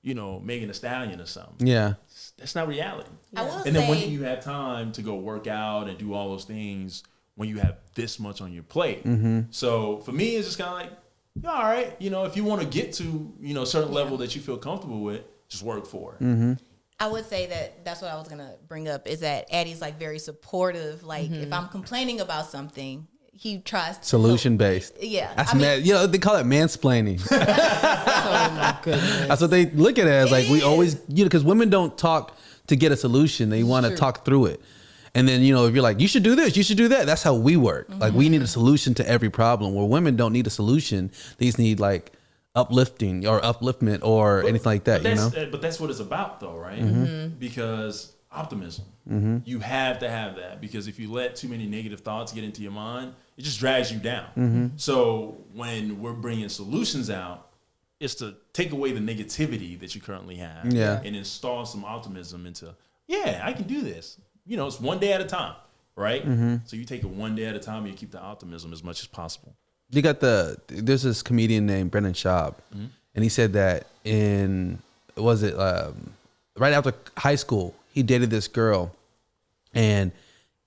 Megan Thee Stallion or something. Yeah. That's not reality. Yeah. And then when do you have time to go work out and do all those things when you have this much on your plate? So for me, it's just kind of like, all right, if you want to get to, a certain level that you feel comfortable with, just work for it. I would say that's what I was going to bring up, is that Addy's like very supportive. Like if I'm complaining about something, he tries to solution based. Yeah. That's they call it mansplaining. Oh my goodness. That's what they look at it as. Like we always, because women don't talk to get a solution. They want to talk through it. And then, if you're like, you should do this, you should do that. That's how we work. Like we need a solution to every problem, where women don't need a solution. They just need like uplifting or upliftment or anything like that, But that's what it's about though, right? Because optimism, you have to have that, because if you let too many negative thoughts get into your mind, it just drags you down. So when we're bringing solutions out, it's to take away the negativity that you currently have and install some optimism into, I can do this. It's one day at a time, right? So you take it one day at a time and you keep the optimism as much as possible. You got there's this comedian named Brendan Schaub, and he said that right after high school, he dated this girl, and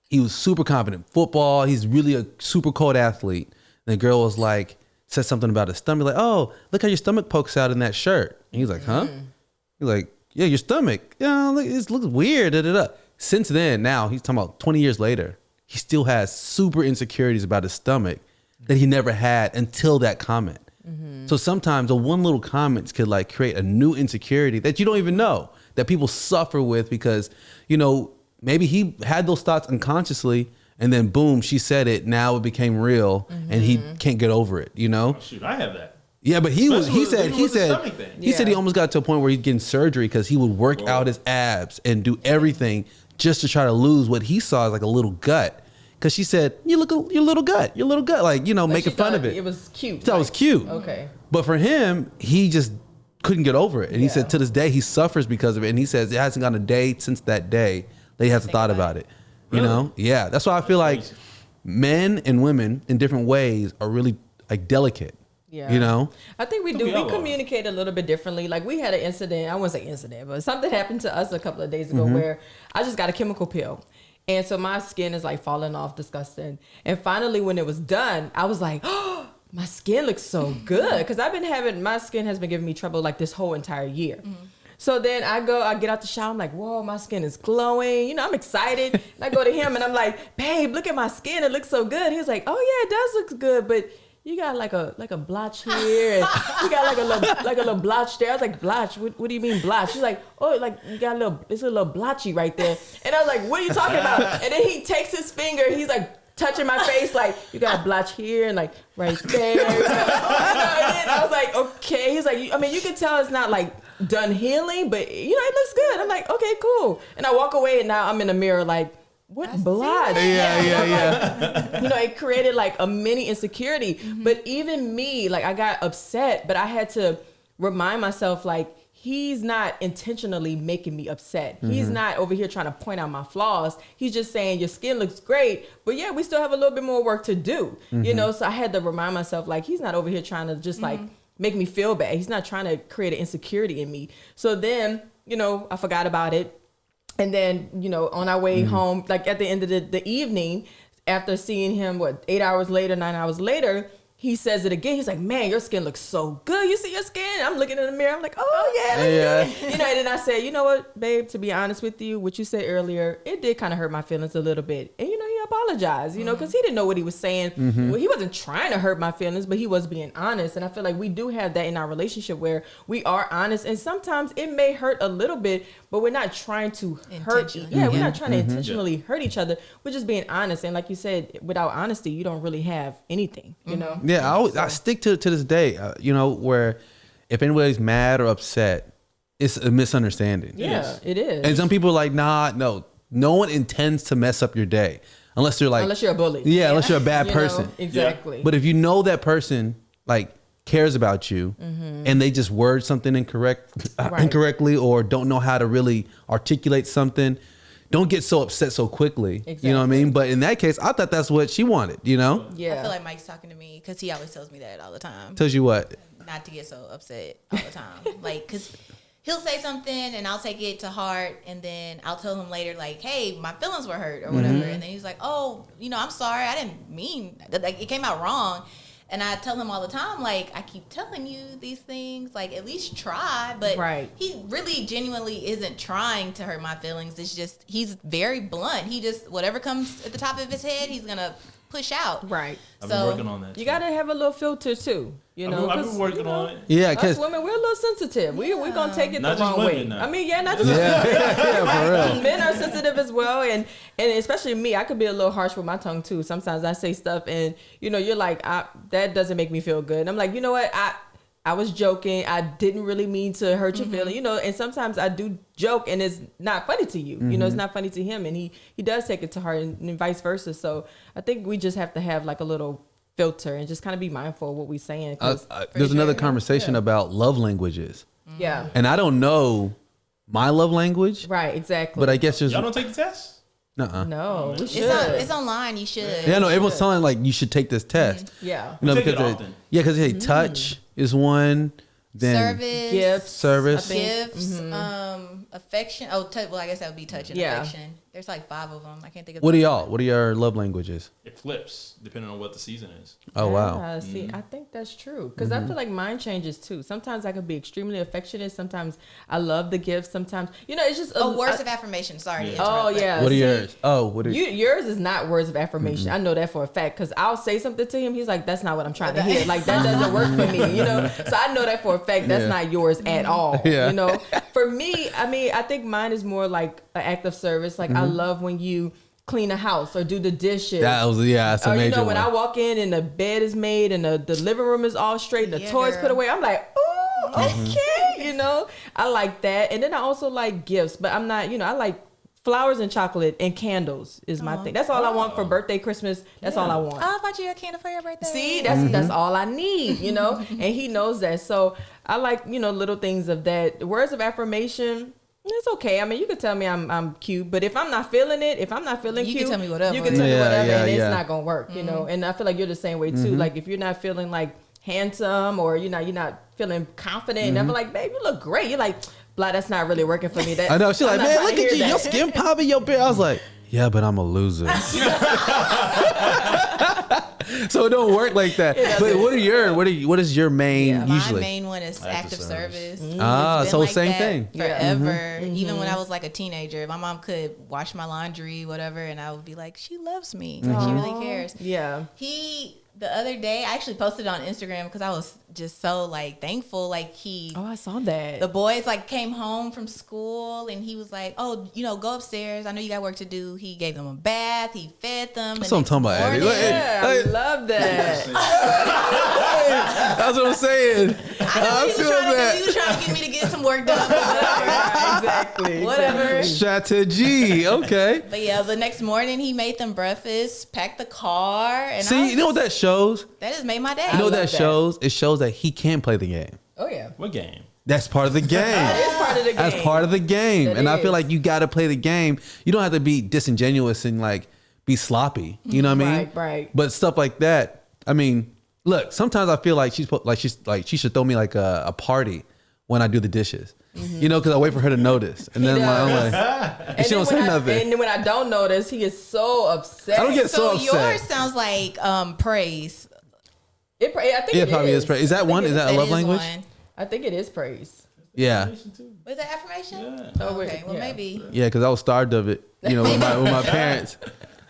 he was super confident. Football, he's really a super cold athlete. And the girl was like, said something about his stomach, like, oh, look how your stomach pokes out in that shirt. And he's like, huh? He's like, yeah, your stomach. It looks weird. Da, da, da. Since then, now he's talking about 20 years later, he still has super insecurities about his stomach that he never had until that comment. So sometimes a one little comment could like create a new insecurity that you don't even know, that people suffer with, because, maybe he had those thoughts unconsciously, and then boom, she said it. Now it became real, and he can't get over it, Oh, shoot, I have that. Yeah, but he said he almost got to a point where he's getting surgery because he would work out his abs and do everything just to try to lose what he saw as like a little gut. Because she said, your little gut, like, making fun of it. It was cute. That was cute. Okay. But for him, he just couldn't get over it. And he said to this day, he suffers because of it. And he says it hasn't gone a day since that day that he hasn't thought about it. Really? Yeah. That's why I feel like men and women in different ways are really like delicate. Yeah. I think we do. We communicate a little bit differently. Like we had an incident, I wouldn't say incident, but something happened to us a couple of days ago where I just got a chemical peel. And so my skin is like falling off, disgusting. And finally, when it was done, I was like, oh, my skin looks so good. Because my skin has been giving me trouble like this whole entire year. So then I get out the shower. I'm like, whoa, my skin is glowing. I'm excited. And I go to him and I'm like, babe, look at my skin. It looks so good. He's like, oh yeah, it does look good. But you got like a blotch here, and you got like a little blotch there. I was like, blotch? What do you mean blotch? She's like, oh, like you got it's a little blotchy right there. And I was like, what are you talking about? And then he takes his finger, he's like touching my face, like you got a blotch here and like right there. And then I was like, okay. He's like, you can tell it's not like done healing, but it looks good. I'm like, okay, cool. And I walk away, and now I'm in the mirror like, what blotch? Yeah. Like, it created like a mini insecurity. But even me, like I got upset, but I had to remind myself like he's not intentionally making me upset. He's not over here trying to point out my flaws. He's just saying your skin looks great, but yeah, we still have a little bit more work to do. You know, so I had to remind myself, like, he's not over here trying to just like make me feel bad. He's not trying to create an insecurity in me. So then, you know, I forgot about it. And then, you know, on our way home, like at the end of the evening, after seeing him, 8 hours later, 9 hours later, he says it again. He's like, man, your skin looks so good. You see your skin? I'm looking in the mirror. I'm like, oh, yeah, that's good. You know, and then I said, you know what, babe, to be honest with you, what you said earlier, it did kind of hurt my feelings a little bit. And, you know, he apologized, you know, because he didn't know what he was saying. Well, he wasn't trying to hurt my feelings, but he was being honest. And I feel like we do have that in our relationship where we are honest. And sometimes it may hurt a little bit, but we're not trying to hurt. Yeah, we're not trying to intentionally hurt each other. We're just being honest. And like you said, without honesty, you don't really have anything, you know? Yeah, I stick to this day, you know, where if anybody's mad or upset, it's a misunderstanding. Yeah, it is. And some people are like, nah, no one intends to mess up your day. Unless you're a bully. Yeah, unless you're a bad person. Exactly. But if you know that person, like, cares about you and they just word something incorrectly or don't know how to really articulate something, don't get so upset so quickly. Exactly. You know what I mean? But in that case, I thought that's what she wanted, you know? Yeah. I feel like Mike's talking to me because he always tells me that all the time. Tells you what? Not to get so upset all the time. Like, because he'll say something and I'll take it to heart and then I'll tell him later, like, hey, my feelings were hurt or whatever. And then he's like, oh, you know, I'm sorry. I didn't mean, like, it came out wrong. And I tell him all the time, like, I keep telling you these things, like, at least try. But he really genuinely isn't trying to hurt my feelings. It's just, he's very blunt. He just, whatever comes at the top of his head, he's going to push out. Right. I've been working on that. You got to have a little filter, too. You know, I've been working on it. Yeah, because women, we're a little sensitive. We're going to take it the wrong way. Now. I mean, not just women. Yeah, for real. Men are sensitive as well. And especially me, I could be a little harsh with my tongue, too. Sometimes I say stuff and, you know, you're like, that doesn't make me feel good. And I'm like, you know what? I was joking. I didn't really mean to hurt your feeling, you know, and sometimes I do joke and it's not funny to you. You know, it's not funny to him and he does take it to heart and vice versa. So I think we just have to have like a little filter and just kind of be mindful of what we're saying. There's another conversation about love languages. Yeah. And I don't know my love language. Right, exactly. But I guess y'all don't take the test? No, we should. It's online. You should. Yeah, no, everyone's telling like you should take this test. Yeah. You know, take because it often. Because they touch is one. Then Service, gifts, affection. Oh, well, I guess that would be touch and affection. There's like 5 of them. I can't think of. What are your love languages? It flips depending on what the season is. Oh wow! See, I think that's true because I feel like mine changes too. Sometimes I could be extremely affectionate. Sometimes I love the gifts. Sometimes it's just words of affirmation. Sorry. Yeah. Oh yeah. What are yours? Oh, what are yours? Is not words of affirmation. I know that for a fact because I'll say something to him. He's like, "That's not what I'm trying to hear. Like that doesn't work for me." You know. So I know that for a fact. That's not yours at all. Yeah. You know. For me, I mean, I think mine is more like an act of service. Like I love when you clean a house or do the dishes. That's a major you know, when one. I walk in and the bed is made and the living room is all straight and the toys put away, I'm like, oh, okay. You know, I like that. And then I also like gifts, but I'm not, I like flowers and chocolate and candles is my thing. That's all I want for birthday, Christmas. That's all I want. Oh, I bought you a candle for your birthday. See, that's all I need, and he knows that. So I like, little things of that. Words of affirmation. It's okay. I mean, you can tell me I'm cute, but if I'm not feeling it, if I'm not feeling cute, you can tell me whatever. You can tell me whatever, and it's not gonna work, And I feel like you're the same way too. Like if you're not feeling like handsome, or you're not feeling confident, and I'm like, babe, you look great. You're like, blah, that's not really working for me. I know. She's like, man, look at you, your skin popping, your beard. I was like, yeah, but I'm a loser. So it don't work like that. But what is your main usually? My main one is active service. So like same thing. Forever. Even when I was like a teenager, my mom could wash my laundry, whatever, and I would be like, she loves me. Like, she really cares. Yeah. The other day, I actually posted on Instagram because I was just so like thankful. Like I saw that. The boys like came home from school and he was like, oh, go upstairs. I know you got work to do. He gave them a bath. He fed them. That's what I'm talking about, Addy. I love that. That's what I'm saying. I feel that. He was trying to get me to get some work done. Exactly. Whatever. Strategy. Okay. But yeah, the next morning he made them breakfast, packed the car. And you know what that shows? That just made my day. You know what that shows? It shows that he can play the game. Oh, yeah. What game? That's part of the game. That is part of the game. That's part of the game. That and I is. feel like you got to play the game. You don't have to be disingenuous and like be sloppy. You know what I mean? Right. But stuff like that. I mean, look, sometimes I feel like she should throw me like a party when I do the dishes. You know, because I wait for her to notice. And then I'm like, and she don't say nothing. And then when I don't notice, he is so upset. I don't get so upset. Yours sounds like praise. I think It probably is praise. Is that one? Is that a love language? I think it is praise. Yeah. Was that affirmation? Yeah. Oh, Okay, well maybe. Yeah, because I was starved of it, you know, with my parents.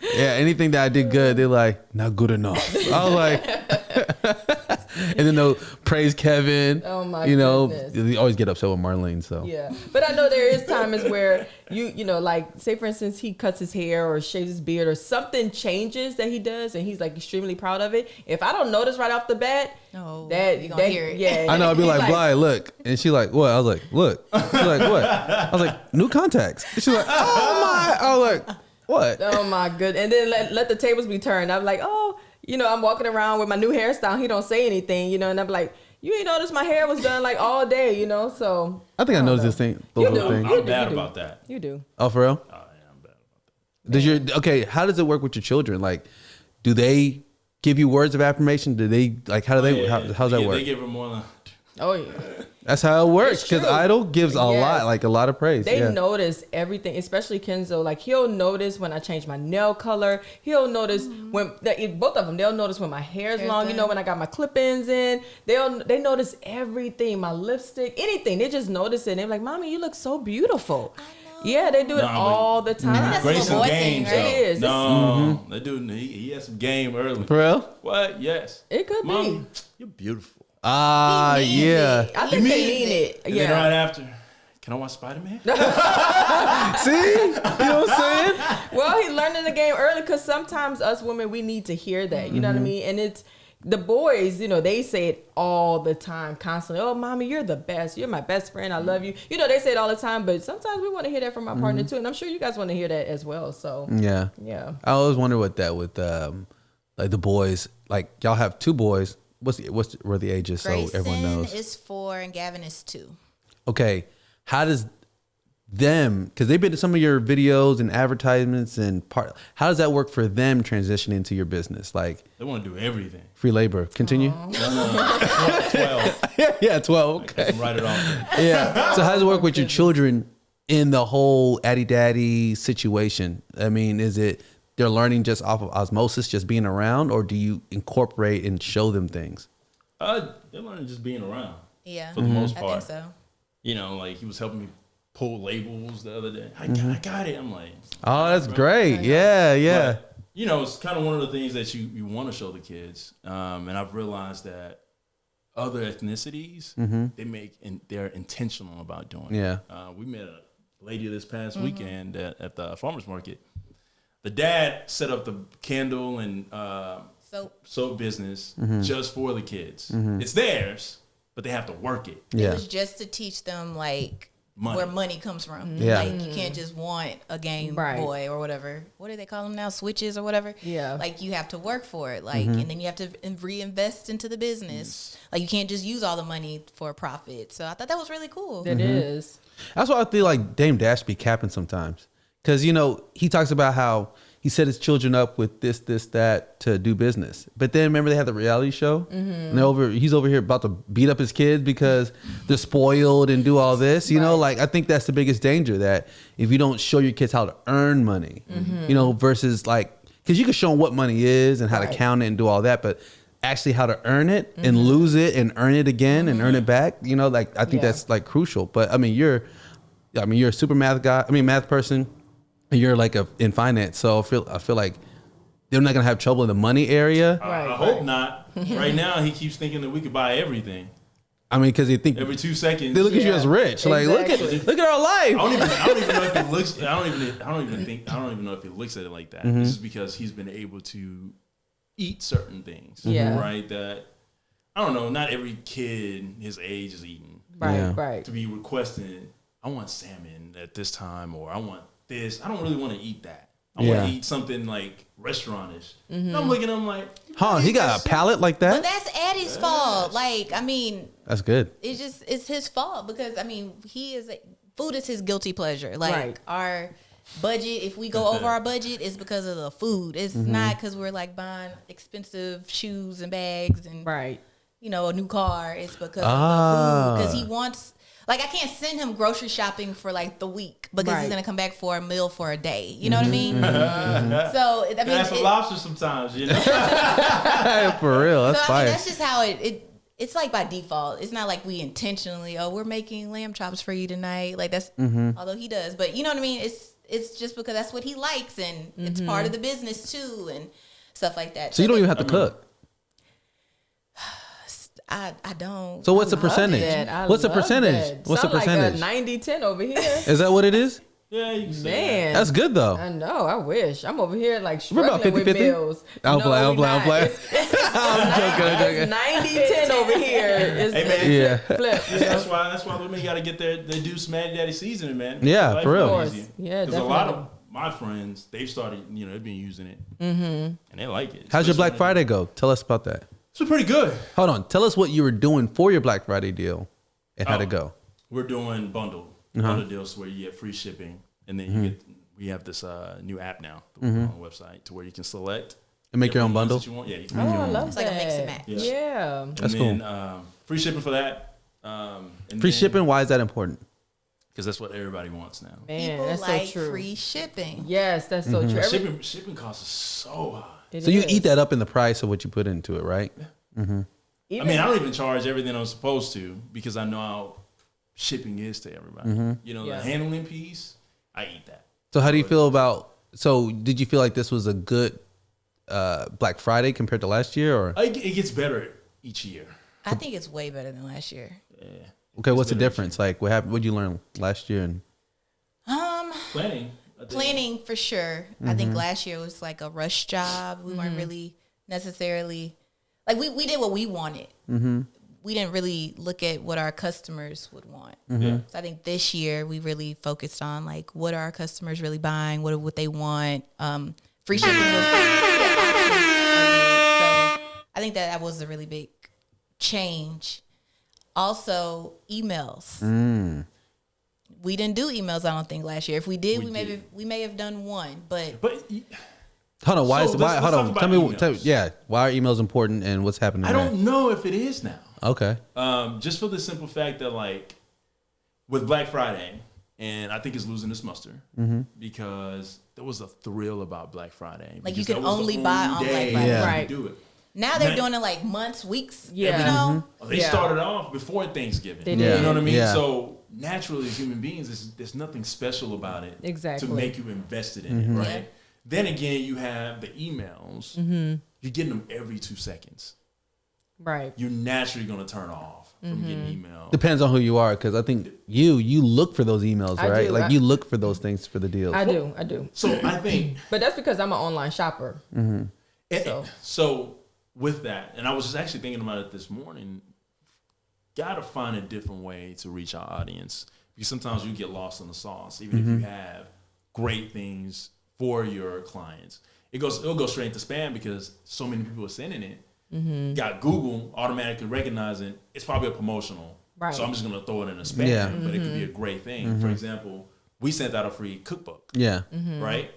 Yeah, anything that I did good, they're like, not good enough. I was like, and then they'll praise Kevin. Oh my goodness. goodness. They always get upset with Marlene. So Yeah, but I know there is times where you know, like say for instance, he cuts his hair or shaves his beard or something changes that he does, and he's like extremely proud of it. If I don't notice right off the bat, you gonna hear it. Yeah, I know. I'd be he's like, Bly, look, and she like, what? I was like, look. She's like, what? I was like, new contacts. And she's like, oh my. I was like, what? Oh my good. And then let the tables be turned. I'm like, oh, you know, I'm walking around with my new hairstyle. He don't say anything, you know, and I'm like, you ain't noticed my hair was done like all day, you know. So I think I noticed this thing. Those little things. I'm bad about that. You do. Oh, for real? Oh, yeah, I'm bad about that. Okay, how does it work with your children? Like, do they give you words of affirmation? Do they like? How do they? How's that work? They give her more than. Oh yeah. That's how it works. It's Because true. Idol gives a Yes. lot, like a lot of praise. They yeah. notice everything, especially Kenzo. Like he'll notice when I change my nail color. He'll notice when both of them. They'll notice when my hair's long. You know, when I got my clip-ins in. They notice everything. My lipstick, anything. They just notice it. And they're like, "Mommy, you look so beautiful." Yeah, they do it all the time. That's a Grace little and boy game. thing, right? It is. No, that dude, he had some game early. For real? What? Yes. It could Mom, be. you're beautiful. Ah, He means yeah. it. I think they mean it. And Yeah. then right after, can I watch Spider-Man? See? You know what I'm saying? Well, he learned in the game early because sometimes us women, we need to hear that. You know what I mean? And it's the boys, you know, they say it all the time, constantly. Oh, mommy, you're the best. You're my best friend. I love you. You know, they say it all the time, but sometimes we want to hear that from our partner too. And I'm sure you guys want to hear that as well. So, Yeah. yeah. I always wonder what that with like the boys. Like y'all have two boys. Were the ages so everyone knows? Grayson is 4 and Gavin is 2. Okay, how does them, because they've been to some of your videos and advertisements and how does that work for them transitioning into your business? Like They want to do everything. free labor. Continue. No. 12. Yeah, 12. Okay. Write it off. Yeah. So how does it work with your children in the whole Addy Daddy situation? I mean, is it they're learning just off of osmosis, just being around, or do you incorporate and show them things? They're learning just being around. Yeah. For the most I part. think so. You know, like he was helping me pull labels the other day. I got it. I'm like, Oh, that's great. Yeah. But, you know, it's kind of one of the things that you want to show the kids. And I've realized that other ethnicities, they're intentional about doing it. Yeah. We met a lady this past weekend at the farmer's market. The dad set up the candle and soap business just for the kids. It's theirs, but they have to work it. Yeah. It was just to teach them like where money comes from. Yeah. Like you can't just want a Game Boy or whatever. What do they call them now? Switches or whatever. Yeah. Like you have to work for it. Like and then you have to reinvest into the business. Like you can't just use all the money for a profit. So I thought that was really cool. It is. That's why I feel like Dame Dash be capping sometimes. Because, you know, he talks about how he set his children up with this, that to do business. But then remember they had the reality show? And he's over here about to beat up his kids because they're spoiled and do all this. You know, like I think that's the biggest danger, that if you don't show your kids how to earn money, you know, versus like, because you can show them what money is and how to count it and do all that, but actually how to earn it and lose it and earn it again and earn it back, you know, like I think that's like crucial. But I mean, you're a super math person. You're like in finance, so I feel like they're not gonna have trouble in the money area. I hope not. Right now, he keeps thinking that we could buy everything. I mean, because they think Every 2 seconds. they look at you as rich. Like Exactly. look at our life. I don't even know if he looks. I don't even know if he looks at it like that. This is because he's been able to eat certain things. Yeah. Right. That I don't know. Not every kid his age is eating. Right. To be requesting, I want salmon at this time, or I want this. I don't really want to eat that. I want to eat something like restaurantish. And I'm looking at him like, he got a palate like that? But that's Addy's fault. Like, I mean, that's good. It's his fault because, I mean, food is his guilty pleasure. Like, our budget, if we go over our budget, it's because of the food. It's not because we're like buying expensive shoes and bags and, you know, a new car. It's because of the food. Because he wants, like, I can't send him grocery shopping for like the week because he's going to come back for a meal for a day. You know what I mean? So, I mean, that's some lobster sometimes, you know? For real. That's so, fire. I mean, that's just how it's like by default. It's not like we intentionally, we're making lamb chops for you tonight. Like that's, although he does, but you know what I mean? It's just because that's what he likes and it's part of the business too and stuff like that. So you don't even have to cook. I don't. So what's the percentage? What's the percentage? What's the percentage? Like 90-10 over here. Is that what it is? Yeah, you can say Man, that's good though. I know. I wish. I'm over here like We're about struggling 50-50? with meals. I'll play. It's 90-10 over here. It's Yeah. flip. You know? That's why women got to get their Deuce Mad Daddy seasoning, man. Yeah, for real. Yeah, because a lot of my friends, they've started, you know, they've been using it, and they like it. How's your Black Friday go? Tell us about that. It's pretty good. Hold on. Tell us what you were doing for your Black Friday deal and how'd it go. We're doing bundle deals where you get free shipping, and then we have this new app now on the website to where you can select and make your own bundle. You want. Yeah, you can make your own. I love It's like a mix and match. Yeah. That's and then, cool. Free shipping for that. Free shipping. Why is that important? Because that's what everybody wants now. Man, People that's like so true. free shipping. Yes, that's so true. Shipping costs are so high. So you eat that up in the price of what you put into it, right? I mean, I don't even charge everything I'm supposed to because I know how shipping is to everybody. You know, the handling piece, I eat that. So how do you feel about? So did you feel like this was a good Black Friday compared to last year, or it gets better each year? I think it's way better than last year. Yeah. Okay, what's the difference? Like, what happened? What did you learn last year? And Planning for sure. I think last year was like a rush job. We weren't really necessarily like we did what we wanted. We didn't really look at what our customers would want. So I think this year we really focused on like what are our customers really buying, what they want. Free shipping was options. So I think that was a really big change. Also, emails. We didn't do emails, I don't think, last year. If we did, we may have done one, but hold on, why? So Why? Hold on, tell me. emails. Why are emails important and what's happening? I don't know if it is now. Okay. Just for the simple fact that like with Black Friday, and I think it's losing its muster because there was a thrill about Black Friday. like you could only buy on Black Friday. Yeah. Right. Do it. Now they're doing it like months, weeks. Yeah. You know? They started off before Thanksgiving. They You did. know what I mean? Yeah. So naturally, as human beings, there's nothing special about it Exactly. to make you invested in it, right? Yeah. Then again, you have the emails. You're getting them every 2 seconds. Right. You're naturally going to turn off from getting emails. Depends on who you are, because I think you look for those emails, I right? do. Like you look for those things for the deals. I do. So I think But that's because I'm an online shopper. so with that, and I was just actually thinking about it this morning, gotta find a different way to reach our audience because sometimes you get lost in the sauce, even if you have great things for your clients. It'll go straight into spam because so many people are sending it. Got Google automatically recognizing it's probably a promotional. Right. So I'm just gonna throw it in a spam, Yeah. but it could be a great thing. For example, we sent out a free cookbook. Yeah. Right?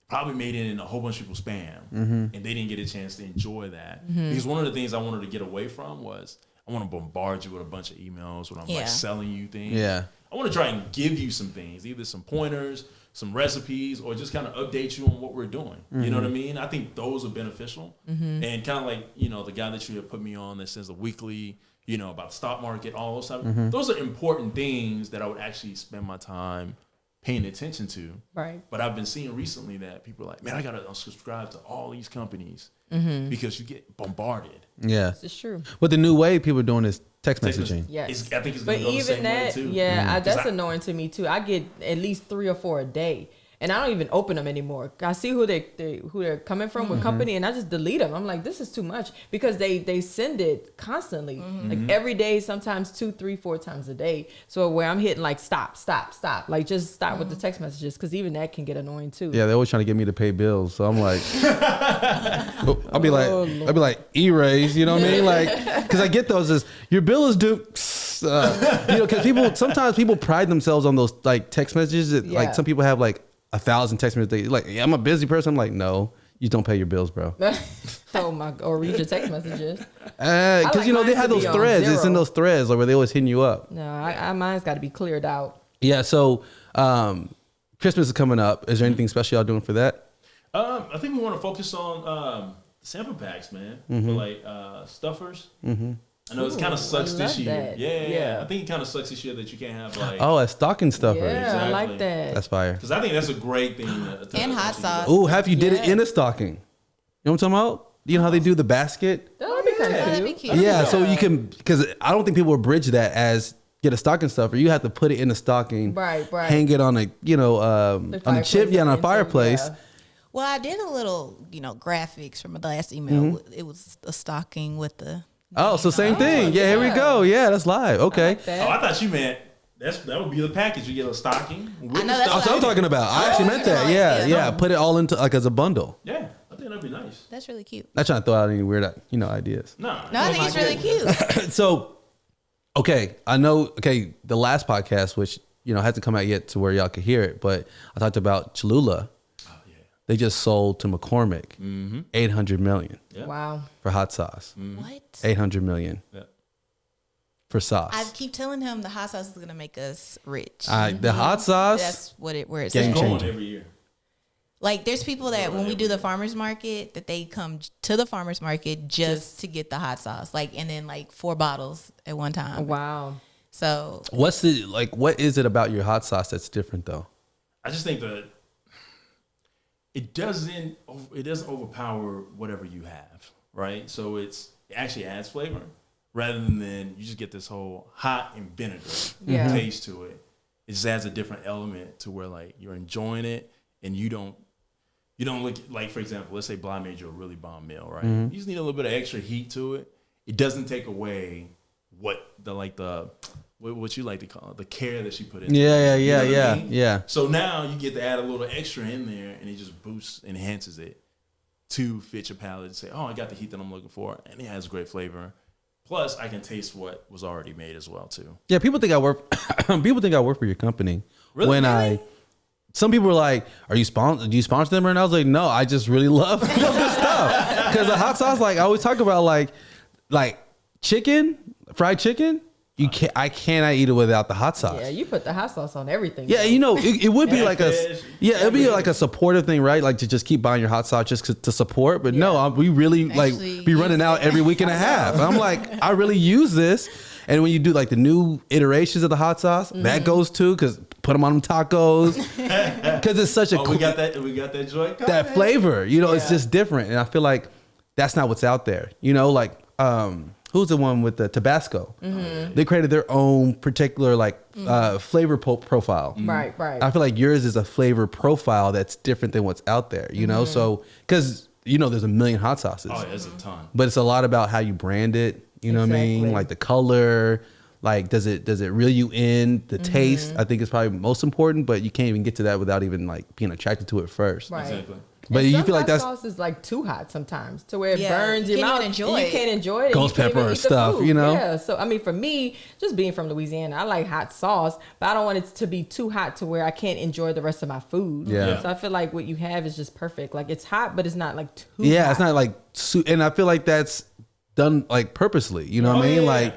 Probably made it in a whole bunch of people's spam, and they didn't get a chance to enjoy that. Because one of the things I wanted to get away from was I want to bombard you with a bunch of emails when I'm like selling you things. Yeah. I want to try and give you some things, either some pointers, some recipes, or just kind of update you on what we're doing. You know what I mean? I think those are beneficial. And kind of like, you know, the guy that you had put me on that says the weekly, you know, about the stock market, all those stuff. Those are important things that I would actually spend my time paying attention to. Right. But I've been seeing recently that people are like, man, I got to subscribe to all these companies because you get bombarded. Yeah. It's true. What the new way people are doing is text messaging. Yes. I think it's But going to go the even same way that, too. that's annoying to me too. I get at least 3 or 4 a day. and I don't even open them anymore. I see who they're coming from with company, and I just delete them. I'm like, this is too much, because they send it constantly, like every day, sometimes 2, 3, 4 times a day. So where I'm hitting like stop, like just stop with the text messages, because even that can get annoying too. Yeah, they're always trying to get me to pay bills, so I'm like, I'll be like erase, you know what I mean? Like, because I get those as your bill is due. Because sometimes people pride themselves on those like text messages. Like some people have like 1,000 text messages. Like, yeah, I'm a busy person. I'm like, no, you don't pay your bills, bro. Or read your text messages. Because like they have those threads. It's in those threads like, where they always hitting you up. No, mine's got to be cleared out. Yeah. So Christmas is coming up. Is there anything special y'all doing for that? I think we want to focus on sample packs, man. For like stuffers. I know it kind of sucks this year. Yeah. I think it kind of sucks this year that you can't have like a stocking stuffer. Yeah, exactly. I like that. That's fire. Because I think that's a great thing. And hot sauce. Oh, have you did it in a stocking? You know what I'm talking about? You know how they do the basket? That'd be kind of cute. Yeah, so you can, because I don't think people will bridge that as get a stocking stuffer. You have to put it in a stocking, right. Hang it on a on a chip, on a fireplace. Yeah. Well, I did a little, graphics from the last email. It was a stocking with the. Oh, so same thing. Yeah, here we go. Yeah, that's live. Okay. I thought you meant that would be the package. You get a stocking. I know That's what I'm talking about. I actually meant that. Yeah. Put it all into like as a bundle. Yeah, I think that'd be nice. That's really cute. Not trying to throw out any weird, ideas. No, I think it's really cute. So, okay, I know. Okay, the last podcast, which hasn't come out yet to where y'all could hear it, but I talked about Cholula. They just sold to McCormick $800 million. Yep. Wow. For hot sauce. What? $800 million. Yep. For sauce. I keep telling him the hot sauce is gonna make us rich. The hot sauce. That's where it's Game at. changer. Every year. Like there's people that when we do the farmers market, that they come to the farmers market just to get the hot sauce, and then 4 bottles at one time. Wow. So what is it about your hot sauce that's different though? I just think that it doesn't overpower whatever you have, right? So it actually adds flavor rather than you just get this whole hot and vinegar taste to it. It just adds a different element to where you're enjoying it and you don't look like, for example, let's say Bly made you a really bomb meal, right? You just need a little bit of extra heat to it. It doesn't take away what what you like to call it, the care that she put into it. Yeah. So now you get to add a little extra in there, and it just boosts, enhances it to fit your palate and say, oh, I got the heat that I'm looking for, and it has great flavor. Plus, I can taste what was already made as well too. Yeah, people think I work. People think I work for your company. Really? Some people are like, "Are you sponsored? Do you sponsor them?" And I was like, "No, I just really love the stuff." Because the hot sauce, I always talk about, like chicken, fried chicken. I cannot eat it without the hot sauce. Yeah, you put the hot sauce on everything. Yeah, it would be it'd be like a supportive thing, right? Like to just keep buying your hot sauce just to support. But no, we really be running out every week and a half. I'm like, I really use this. And when you do the new iterations of the hot sauce, that goes too, because put them on them tacos, because it's such a we got that joy. That flavor, it's just different. And I feel like that's not what's out there. Who's the one with the Tabasco? They created their own particular flavor profile. Right. I feel like yours is a flavor profile that's different than what's out there, So, because, there's a million hot sauces. Oh, there's a ton. But it's a lot about how you brand it. You know what I mean? Like the color, does it reel you in? The taste, I think is probably most important, but you can't even get to that without even being attracted to it first. Right. Exactly. But you feel like that's sauce is too hot sometimes to where it burns your mouth. You can't enjoy it. Ghost pepper or stuff, Yeah. So for me, just being from Louisiana, I like hot sauce, but I don't want it to be too hot to where I can't enjoy the rest of my food. Yeah. So I feel like what you have is just perfect. It's hot, but it's not too hot. Yeah, it's not and I feel like that's done purposely. You know what I mean? Yeah.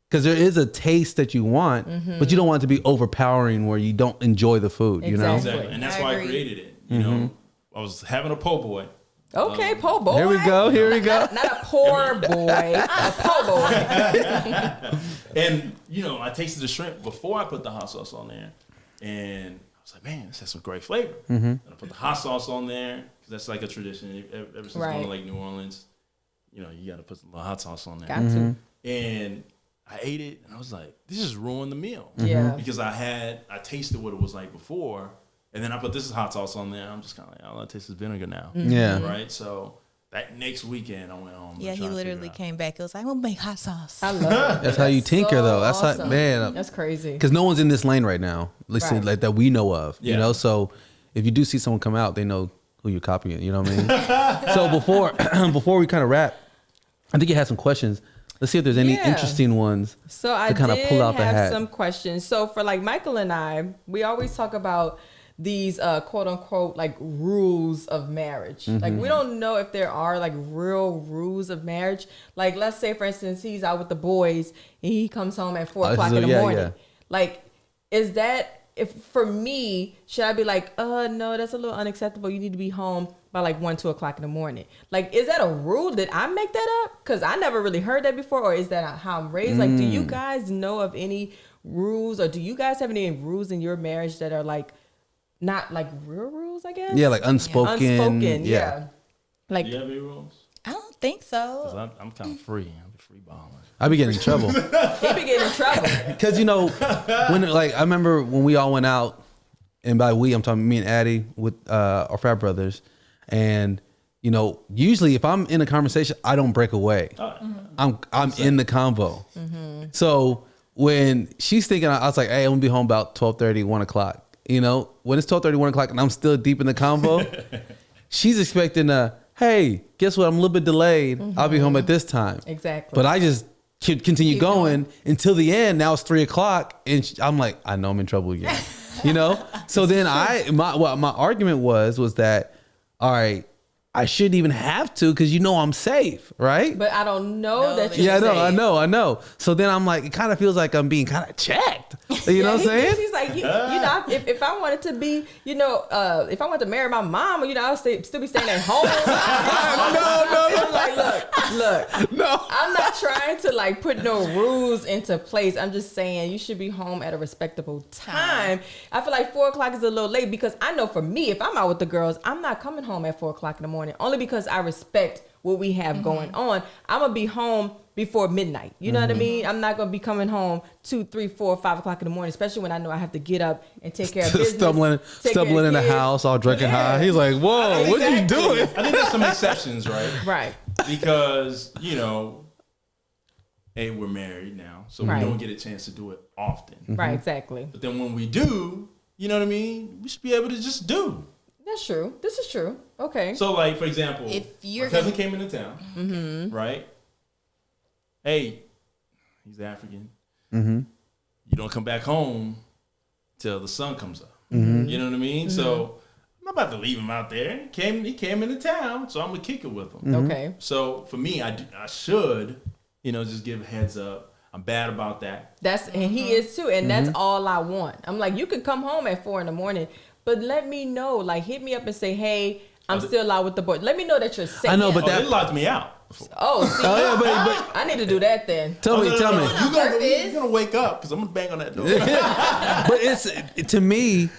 Because there is a taste that you want, but you don't want it to be overpowering where you don't enjoy the food. Exactly. And that's why I created it. I was having a po' boy. Okay, po' boy. Here we go. Not a poor boy, a po' boy. And I tasted the shrimp before I put the hot sauce on there, and I was like, man, this has some great flavor. And I put the hot sauce on there because that's like a tradition. Ever since going to New Orleans, you got to put the hot sauce on there. Got to. And I ate it, and I was like, this just ruined the meal. Yeah. Because I tasted what it was like before. And then I put this hot sauce on there. I'm just kind of like, all I taste is vinegar now. Yeah. Right. So that next weekend, I went home. Yeah, he literally came back. It was like, I'm gonna make hot sauce. I love it. That's how you tinker, though. That's awesome. how, man. That's crazy. Because no one's in this lane right now, listen, Right. like that we know of. Yeah. You know, so if you do see someone come out, they know who you're copying. You know what I mean? So before we kind of wrap, I think you had some questions. Let's see if there's any interesting ones. So I kind of pull out the have hat. some questions. So for like Michael and I, we always talk about these quote unquote like rules of marriage. Like we don't know if there are like real rules of marriage. Like let's say for instance he's out with the boys and he comes home at 4 o'clock in the morning. Yeah. Like is that if for me should I be like no, that's a little unacceptable. You need to be home by like 1, 2 o'clock in the morning. Like is that a rule? Did I make that up? Because I never really heard that before. Or is that how I'm raised? Like do you guys know of any rules, or do you guys have any rules in your marriage that are like not like real rules, I guess? Yeah, like unspoken. Unspoken, yeah. Like, Do you have any rules? I don't think so. 'Cause I'm kind of free. I'm a free baller. I be getting in trouble. he be getting in trouble. Because, you know, when like I remember when we all went out, and by we, I'm talking me and Addy with our frat brothers. And, you know, usually if I'm in a conversation, I don't break away. I'm in the convo. So when she's thinking, I was like, hey, I'm going to be home about 12:30, 1 o'clock. You know, when it's 12:30, 1 o'clock and I'm still deep in the convo, she's expecting hey, guess what? I'm a little bit delayed. I'll be home at this time. Exactly. But I just continue going until the end. Now it's 3 o'clock. And I'm like, I know I'm in trouble again. You know? So then my argument was that, all right, I shouldn't even have to because you know I'm safe, right? But I don't know that you're Yeah, safe. I know. So then I'm like, it kind of feels like I'm being kind of checked. You know what I'm saying? He's like, you know, if I wanted to be, you know, if I wanted to marry my mom, you know, I'll still be staying at home. No. I'm like, look. No. I'm not trying to like put no rules into place. I'm just saying you should be home at a respectable time. I feel like 4 o'clock is a little late because I know for me, if I'm out with the girls, I'm not coming home at 4 o'clock in the morning. Only because I respect what we have going on. I'm gonna be home before midnight. You know what I mean? I'm not gonna be coming home 2, 3, 4, 5 o'clock in the morning, especially when I know I have to get up and take care of business. Stumbling in the house, all drinking high. He's like, whoa, what are you doing? I think there's some exceptions, right? Right. Because, you know, hey, we're married now, so we don't get a chance to do it often. Right, exactly. But then when we do, you know what I mean? We should be able to just do. That's true. This is true. Okay. So, like, for example, If you're my cousin came into town, right? Hey, he's African. You don't come back home till the sun comes up. You know what I mean? So I'm not about to leave him out there. He came into town, so I'm gonna kick it with him. Okay. So for me, I should, you know, just give a heads up. I'm bad about that. And he is too, and that's all I want. I'm like, you could come home at 4 in the morning, but let me know. Like, hit me up and say, hey, I'm still out with the boys. Let me know that you're safe. I know, but They locked me out. Oh, see, but I need to do that then. tell me. You're gonna wake up because I'm gonna bang on that door. But it's to me,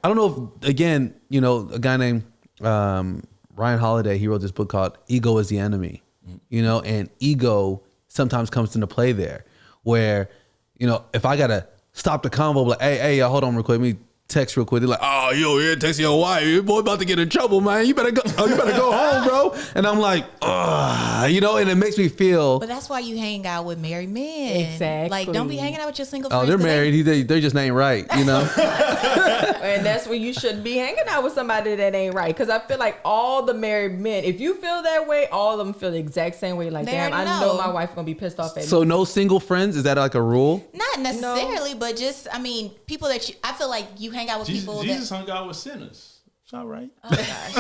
I don't know if, again, you know, a guy named Ryan Holiday, he wrote this book called Ego is the Enemy, you know, and ego sometimes comes into play there where, you know, if I got to stop the convo, like, hey, hold on real quick, let me text real quick. They're like, oh, yo, you're texting your wife. Your boy about to get in trouble, man. You better go home, bro. And I'm like, you know, and it makes me feel. But that's why you hang out with married men. Exactly. Like, don't be hanging out with your single friends. Oh, they're married. They just ain't right, you know? And that's where you should be hanging out with somebody that ain't right. Because I feel like all the married men, if you feel that way, all of them feel the exact same way. Like, damn, I know my wife going to be pissed off at me. So no single friends? Is that like a rule? Not necessarily, but just, I mean, people that I feel like you hang out with people that. Jesus hung out with sinners. It's all right. Oh, gosh.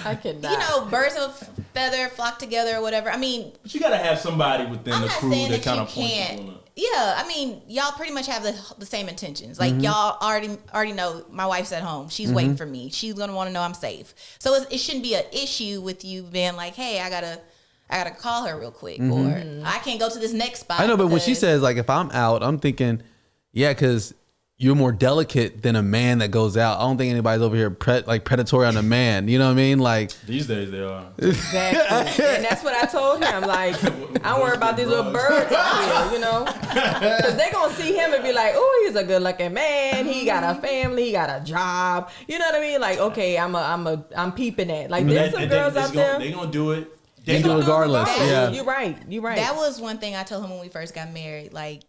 I cannot. You know, birds of a feather flock together or whatever. I mean, But you gotta have somebody within I'm the not crew saying that that kind you of points can't. people in. Yeah, I mean, y'all pretty much have the same intentions. Like, y'all already know my wife's at home. She's waiting for me. She's gonna want to know I'm safe. So it shouldn't be an issue with you being like, hey, I gotta call her real quick, or I can't go to this next spot. I know, but when she says, like, if I'm out, I'm thinking, yeah, because you're more delicate than a man that goes out. I don't think anybody's over here predatory on a man. You know what I mean? Like these days they are. Exactly. And that's what I told him. Like, I don't worry about these little birds out here, you know? Because they're going to see him and be like, oh, he's a good looking man. He got a family. He got a job. You know what I mean? Like, okay, I'm peeping at. Like, there's some girls out there. They're going to do it. They do it regardless. Yeah. You're right. That was one thing I told him when we first got married. Like,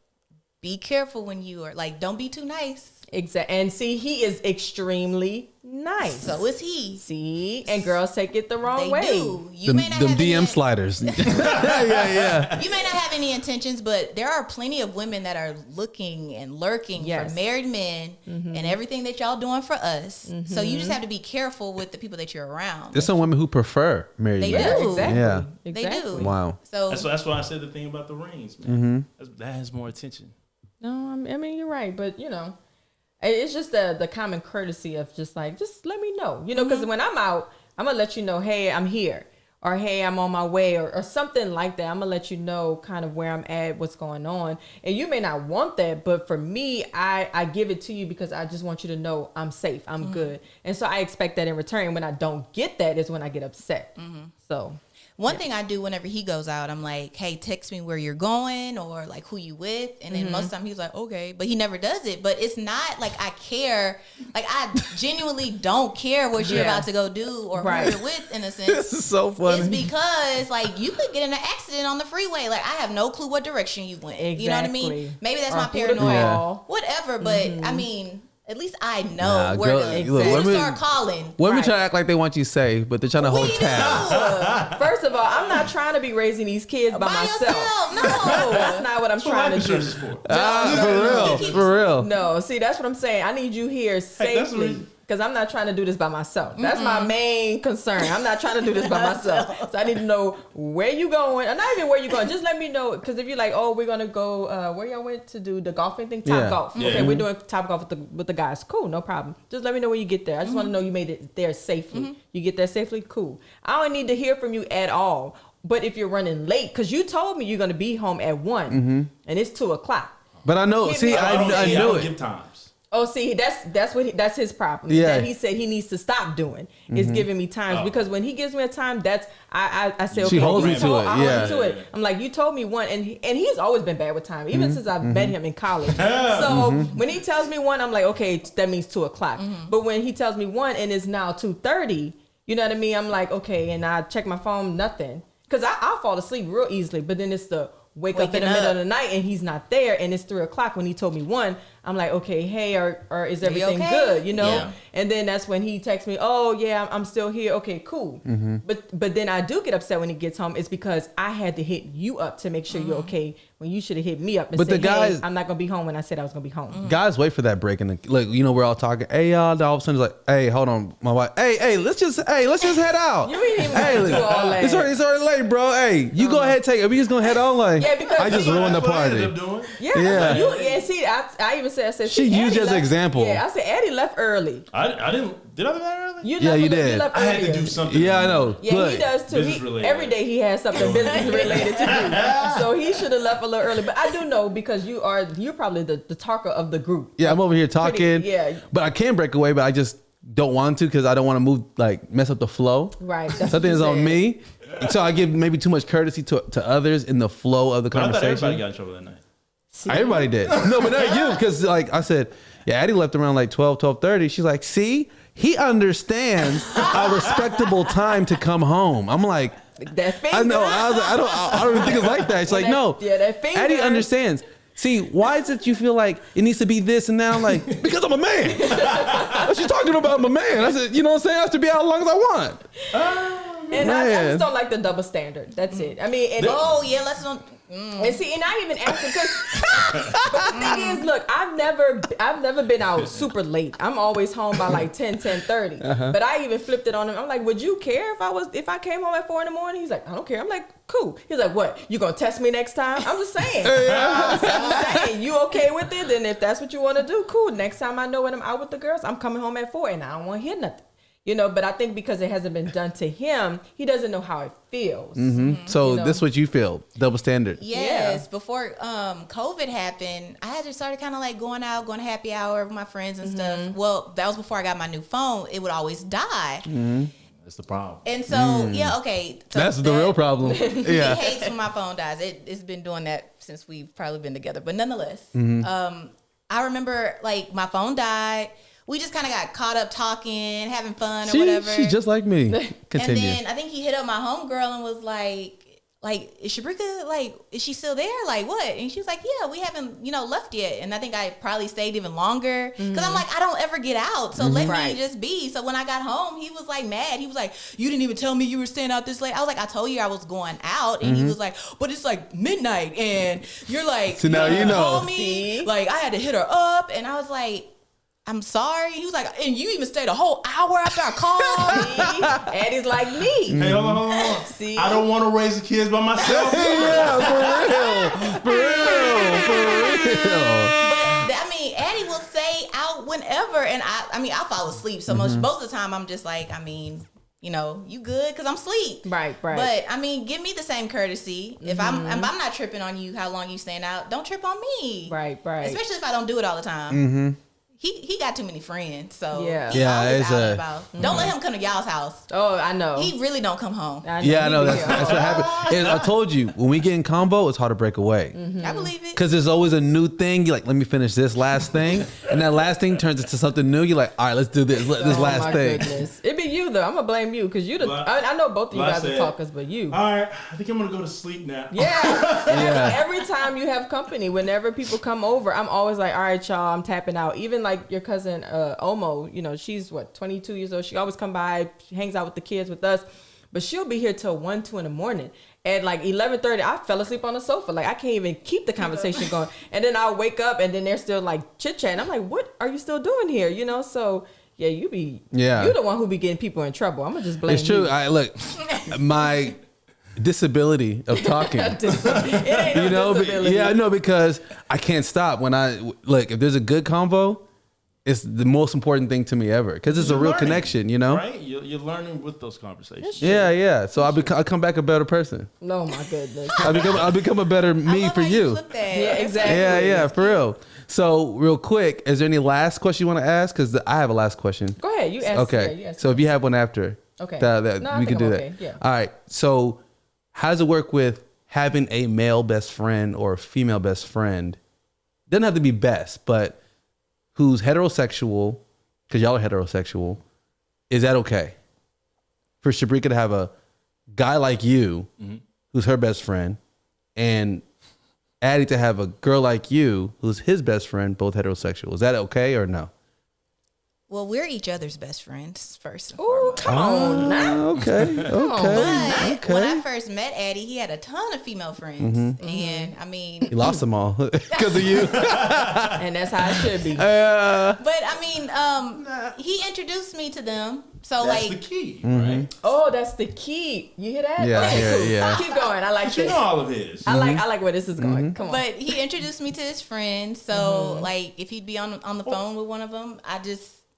be careful when you are, like, don't be too nice. Exactly. And see, he is extremely nice. So is he. See? And girls take it the wrong way. Do. You may not have DM sliders. yeah. You may not have any intentions, but there are plenty of women that are looking and lurking for married men and everything that y'all doing for us. So you just have to be careful with the people that you're around. There's some women who prefer married men. They do. Exactly. Yeah. Exactly. They do. Wow. So that's why I said the thing about the rings, man. That has more attention. No, I mean, you're right. But, you know, it's just the common courtesy of just let me know, you know, because when I'm out, I'm going to let you know, hey, I'm here, or hey, I'm on my way, or something like that. I'm going to let you know kind of where I'm at, what's going on. And you may not want that, but for me, I give it to you because I just want you to know I'm safe, I'm good. And so I expect that in return. When I don't get that is when I get upset. So one thing I do whenever he goes out, I'm like, hey, text me where you're going or like who you with. And then most of the time he's like, okay, but he never does it. But it's not like I care. Like I genuinely don't care what you're about to go do or who you're with, in a sense. This is so funny. It's because like you could get in an accident on the freeway. Like I have no clue what direction you went. Exactly. You know what I mean? Maybe that's Or my who to paranoia. call. Whatever. But I mean, at least I know where to start calling. Women try to act like they want you safe, but they're trying to hold tabs. First of all, I'm not trying to be raising these kids by myself. Yourself. No. That's not what I'm trying to do. For real. No, see, that's what I'm saying. I need you here safely. Because I'm not trying to do this by myself. That's my main concern. I'm not trying to do this by myself. So I need to know where you going. Or not even where you going. Just let me know. Because if you're like, oh, we're going to go, where y'all went to do the golfing thing? Top golf. Yeah. Okay, we're doing top golf with the guys. Cool, no problem. Just let me know when you get there. I just want to know you made it there safely. You get there safely? Cool. I don't need to hear from you at all. But if you're running late, because you told me you're going to be home at 1 and it's 2:00. But I know, I knew it. Give times. Oh, see, that's his problem. Yeah. That he said he needs to stop doing is giving me times because when he gives me a time, that's I say okay. She holds me to it. I hold you to it. I'm like, you told me 1, and he's always been bad with time, even since I met him in college. So when he tells me 1, I'm like, okay, that means 2:00. But when he tells me 1 and it's now 2:30, you know what I mean? I'm like, okay, and I check my phone, nothing, because I'll fall asleep real easily. But then it's the wake up in the middle of the night and he's not there, and it's 3:00 when he told me 1. I'm like, okay, hey, or is everything good? You know? Yeah. And then that's when he texts me, oh yeah, I'm still here. Okay, cool. But then I do get upset when he gets home. It's because I had to hit you up to make sure you're okay when you should have hit me up and said, hey, I'm not gonna be home when I said I was gonna be home. Guys wait for that break, and like, you know, we're all talking, hey y'all, all of a sudden it's like, hey, hold on, my wife, hey, let's just head out. You ain't even do all that. It's already late, bro. Hey, you go ahead, take it. We just gonna head on, like, because I just ruined the party. Yeah. See, I even said, she used you as an example. Yeah, I said Addy left early. I didn't. Did I leave that early? You did. You left I had to do something. Yeah, I know. Yeah, good. He does too. Every day he has something business related to do. So he should have left a little early. But I do know because you're probably the talker of the group. Yeah, I'm over here talking. But I can break away, but I just don't want to because I don't want to move, like, mess up the flow. Right. Something is on me. So I give maybe too much courtesy to others in the flow of the conversation. I thought everybody got in trouble that night. Everybody did. No, but not you, because like I said, yeah, Addy left around like 12:30. She's like, see, he understands a respectable time to come home. I'm like, that finger. I know. I don't even think it's like that. It's like, no. Yeah, that finger. Addy understands. See, why is it you feel like it needs to be this and that? I'm like, because I'm a man. What you talking about? I'm a man. I said, you know what I'm saying? I have to be out as long as I want. And I just don't like the double standard. That's it. I mean, let's not. And see, and I even asked him because but the thing is, look, I've never been out super late. I'm always home by like 10:30. But I even flipped it on him. I'm like, would you care if I came home at 4 a.m? He's like, I don't care. I'm like, cool. He's like, what? You gonna test me next time? I'm just saying. I'm just saying, you okay with it? Then if that's what you want to do, cool. Next time I know when I'm out with the girls, I'm coming home at 4 and I don't want to hear nothing. But I think because it hasn't been done to him, he doesn't know how it feels. So this is what you feel, double standard. Yes. Before COVID happened, I had just started kind of like going out, going to happy hour with my friends and stuff. Well, that was before I got my new phone. It would always die. That's the problem. And so, okay. So that's the real problem. Yeah. He hates when my phone dies. It's been doing that since we've probably been together. But nonetheless, I remember like my phone died. We just kind of got caught up talking, having fun or whatever. She's just like me. Continue. And then I think he hit up my homegirl and was like, is Shabreka, like, is she still there? Like, what? And she was like, yeah, we haven't, left yet. And I think I probably stayed even longer because I'm like, I don't ever get out. So let me just be. So when I got home, he was like mad. He was like, you didn't even tell me you were staying out this late. I was like, I told you I was going out. And he was like, but it's like midnight. And you're like, so now you know. Call me. Like, I had to hit her up. And I was like, I'm sorry. He was like, and you even stayed a whole hour after I called. Addy's like me. Hey, hold on. See? I don't want to raise the kids by myself. Yeah, for real. But I mean, Addy will say out whenever, and I fall asleep. So most of the time, I'm just like, you good? Because I'm asleep. Right. But I mean, give me the same courtesy. If I'm not tripping on you, how long you staying out? Don't trip on me. Right. Especially if I don't do it all the time. He got too many friends, so he's always out and about. Don't let him come to y'all's house. Oh, I know. He really don't come home. I know. That's what happened. And I told you, when we get in combo, it's hard to break away. I believe it. Because there's always a new thing. You're like, let me finish this last thing. And that last thing turns into something new. You're like, all right, let's do this last thing. Goodness. It be you, though. I'm going to blame you because I know both of you guys are talkers, but you. All right, I think I'm going to go to sleep now. Yeah. Every time you have company, whenever people come over, I'm always like, all right, y'all, I'm tapping out. Even like your cousin, Omo, she's 22 years old. She always come by, she hangs out with the kids with us, but she'll be here till 1, 2 in the morning. At like 11:30, I fell asleep on the sofa. Like I can't even keep the conversation going. And then I'll wake up and then they're still like chit chatting. I'm like, what are you still doing here? So yeah, you're the one who be getting people in trouble. I'm gonna just blame you. It's true. Look, my disability of talking. It ain't no disability. Yeah, I know, because I can't stop when if there's a good convo. It's the most important thing to me ever because it's a real connection, Right? You're learning with those conversations. Yeah. So I'll come back a better person. Oh my goodness. I'll become a better me for you. Yeah, exactly. Yeah, for real. So real quick, is there any last question you want to ask? Because I have a last question. Go ahead. You ask. Okay. Yeah, you ask so if you have one after, okay, we can do that. Okay. Yeah. All right. So how does it work with having a male best friend or a female best friend? Doesn't have to be best, but who's heterosexual, because y'all are heterosexual, is that okay? For Shabreka to have a guy like you, who's her best friend, and Addy to have a girl like you, who's his best friend, both heterosexual. Is that okay or no? Well, we're each other's best friends first. Oh, come on now. Okay. But when I first met Addy, he had a ton of female friends, and I mean, he lost them all because of you. And that's how it should be. But I mean, he introduced me to them. So that's like the key, right? Oh, that's the key. You hear that? Yeah, Okay, yeah. Keep going. I like But you this. know all of his. I like where this is going. Come on. But he introduced me to his friends. So like, if he'd be on the phone with one of them,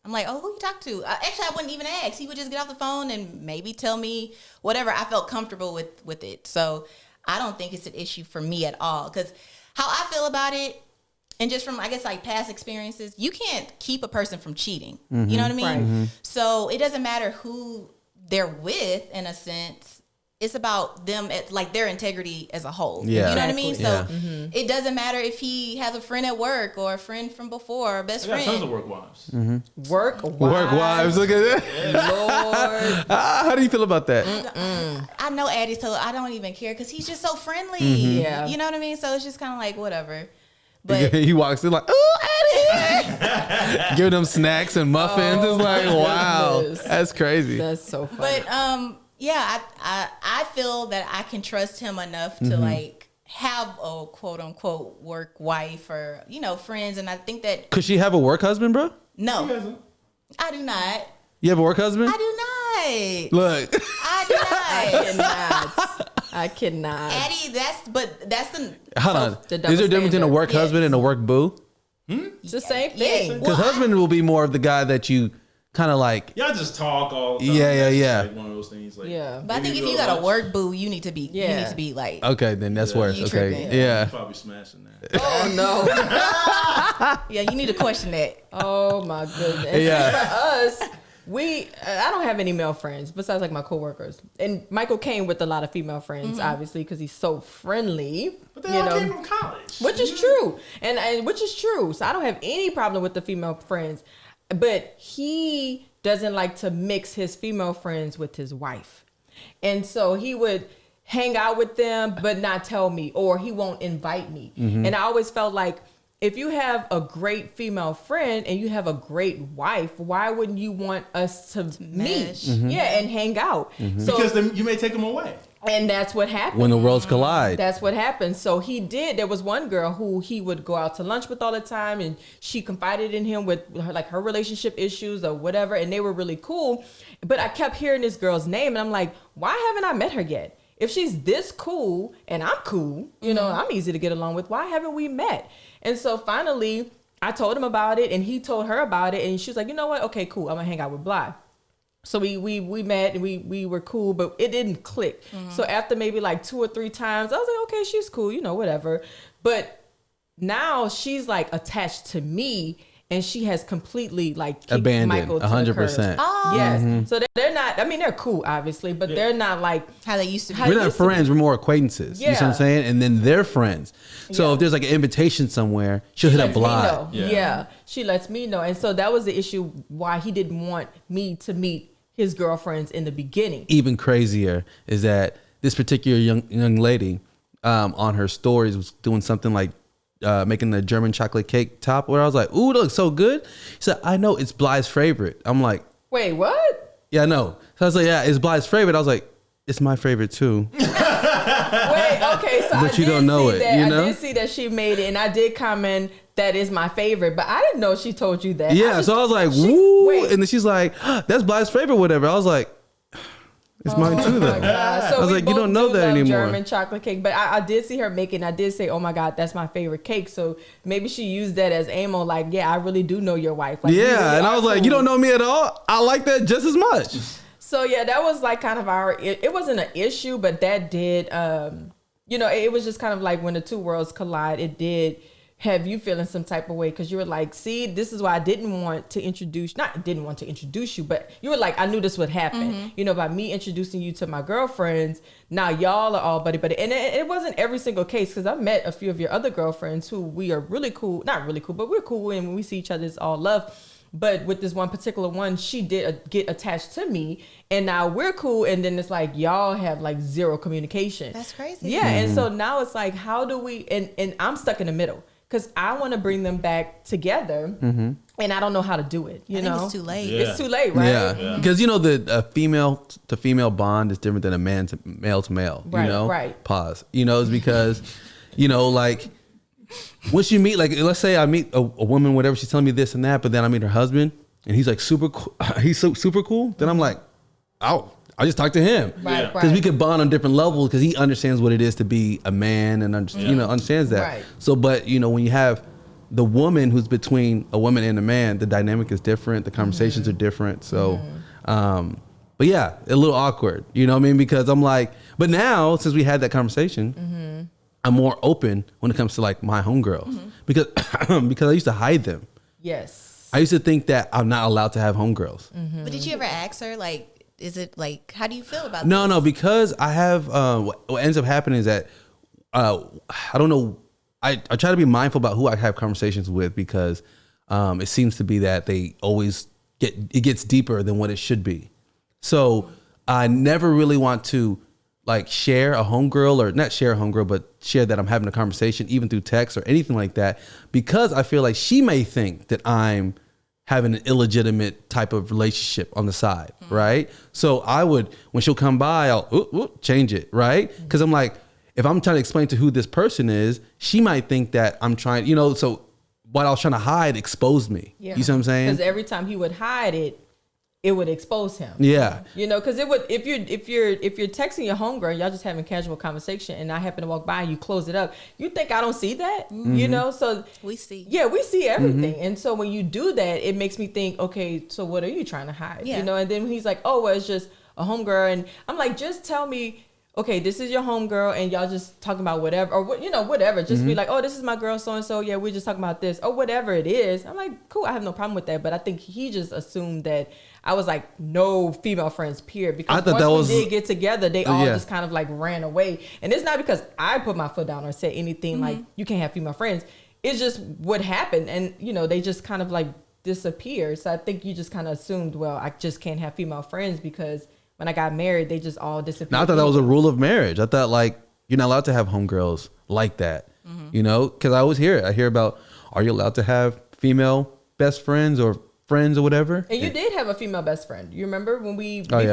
I'm like, oh, who you talk to? Actually, I wouldn't even ask. He would just get off the phone and maybe tell me whatever. I felt comfortable with it. So I don't think it's an issue for me at all. Because how I feel about it, and just from, I guess, like past experiences, you can't keep a person from cheating. You know what I mean? Right. So it doesn't matter who they're with, in a sense. It's about them, like their integrity as a whole. Yeah. You know what I mean? Yeah. So it doesn't matter if he has a friend at work or a friend from before or best I got friend. tons of work wives. Work wives. Look at that. Lord. How do you feel about that? I know Addy, so I don't even care because he's just so friendly. Yeah. You know what I mean? So it's just kind of like whatever. But He walks in like, oh, Addy. Giving them snacks and muffins. It's like, wow. goodness. That's crazy. That's so funny. But yeah, I feel that I can trust him enough to like have a quote unquote work wife or friends, and I think that Could she have a work husband, bro? no, I do not. You have a work husband? I do not. Look. I cannot. Addy, that's the Hold on. the Is double there a difference between a standard. work husband and a work boo? It's the same Yeah. thing. Because husband will be more of the guy that you kind of like y'all just talk all the time. Yeah. Like one of those things. Like, But I think if you got a work boo, you need to be like, okay, then that's worse. Okay, tripping. yeah. You're probably smashing that. Oh no. yeah, you need to question that. Oh my goodness. Yeah. For us, I don't have any male friends besides like my coworkers. And Michael came with a lot of female friends, obviously, because he's so friendly. But they all came from college. Which is true. And which is true. So I don't have any problem with the female friends. But he doesn't like to mix his female friends with his wife. And so he would hang out with them, but not tell me, or he won't invite me. And I always felt like, if you have a great female friend and you have a great wife, why wouldn't you want us to meet? Yeah, and hang out. So, because then you may take them away. And that's what happened. When the worlds collide. That's what happened. So he did. There was one girl who he would go out to lunch with all the time, and she confided in him with her relationship issues or whatever, and they were really cool. But I kept hearing this girl's name, and I'm like, why haven't I met her yet? If she's this cool and I'm cool, I'm easy to get along with, why haven't we met? And so finally, I told him about it, and he told her about it, and she was like, you know what? Okay, cool. I'm gonna hang out with Bly. So we met, and we were cool, but it didn't click. So after maybe like 2 or 3 times, I was like, okay, she's cool, whatever. But now she's like attached to me, and she has completely like kicked abandoned Michael to 100%. Oh, yes. So they're not. I mean, they're cool, obviously, but they're not like how they used to be. How We're it not used to be. friends. We're more acquaintances. You see what I'm Yeah. saying? And then they're friends. So if there's like an invitation somewhere, she'll hit a lets me Bly. know. Yeah, she lets me know. And so that was the issue why he didn't want me to meet his girlfriends in the beginning. Even crazier is that this particular young lady on her stories was doing something like making the German chocolate cake top, where I was like, ooh, that looks so good. She said, I know, it's Bly's favorite. I'm like, Wait, what? yeah, I know. So I was like, yeah, it's Bly's favorite. I was like, it's my favorite too. Wait, okay, so But I you did don't know see it, that. you know? I did see that she made it, and I did comment that is my favorite, but I didn't know she told you that. Yeah, so I was like, woo. Wait. And then she's like, that's Bly's favorite, whatever. I was like, it's mine too, though. God. So I was we like, you both don't know do that love anymore. German chocolate cake, but I did see her making. I did say, "Oh my God, that's my favorite cake." So maybe she used that as ammo. Like, yeah, I really do know your wife. Like, we really Yeah, and I are was like, cool. you don't know me at all? I like that just as much. So yeah, that was like kind of it wasn't an issue, but that did, it was just kind of like when the two worlds collide, it did have you feeling some type of way, because you were like, see, this is why I didn't want to introduce you, but you were like, I knew this would happen, by me introducing you to my girlfriends. Now y'all are all buddy, and it wasn't every single case, because I've met a few of your other girlfriends who we are really cool, not really cool, but we're cool, and when we see each other, it's all love. But with this one particular one, she did get attached to me, and now we're cool. And then it's like, y'all have like zero communication. That's crazy. Yeah. And so now it's like, how do we, and I'm stuck in the middle, because I want to bring them back together, and I don't know how to do it. I think it's too late. Yeah. It's too late, right? Yeah, because the female to female bond is different than a man to male to male. Right, right. Pause. It's because, like once you meet, like let's say I meet a woman, whatever, she's telling me this and that, but then I meet her husband and he's like super cool. He's so super cool. Then I'm like, oh, I just talk to him, Right, because we right. could bond on different levels, because he understands what it is to be a man and understands that. Right. So, but when you have the woman who's between a woman and a man, the dynamic is different. The conversations are different. So, but yeah, a little awkward, you know what I mean? Because I'm like, but now since we had that conversation, I'm more open when it comes to like my homegirls, because I used to hide them. Yes. I used to think that I'm not allowed to have homegirls. But did you ever ask her, like, is it like, how do you feel about No, because I have, what ends up happening is that, I don't know. I try to be mindful about who I have conversations with, because it seems to be that they always it gets deeper than what it should be. So I never really want to like share a homegirl, or not share a homegirl, but share that I'm having a conversation even through text or anything like that, because I feel like she may think that I'm having an illegitimate type of relationship on the side, right? So I would, when she'll come by, I'll change it, right? Because I'm like, if I'm trying to explain to who this person is, she might think that I'm trying, so what I was trying to hide exposed me. Yeah. You see what I'm saying? Because every time he would hide it, it would expose him. Yeah. You know, because it would, if you're texting your homegirl, y'all just having casual conversation, and I happen to walk by and you close it up, you think I don't see that? You know, so we see. Yeah, we see everything. And so when you do that, it makes me think, okay, so what are you trying to hide? Yeah. You know, and then he's like, oh, well, it's just a homegirl, and I'm like, just tell me, okay, this is your homegirl, and y'all just talking about whatever, or what, you know, whatever. Just be like, oh, this is my girl, so and so. Yeah, we're just talking about this, or whatever it is. I'm like, cool, I have no problem with that. But I think he just assumed that I was like, no female friends, period. Because once we did get together, they all just kind of like ran away. And it's not because I put my foot down or said anything like, you can't have female friends. It's just what happened, and you know, they just kind of like disappeared. So I think you just kind of assumed, well, I just can't have female friends because when I got married, they just all disappeared. Now, I thought that was a rule of marriage. I thought like you're not allowed to have homegirls like that, you know, because I always hear it. I hear about, are you allowed to have female best friends or friends or whatever? And you did have a female best friend. You remember when we got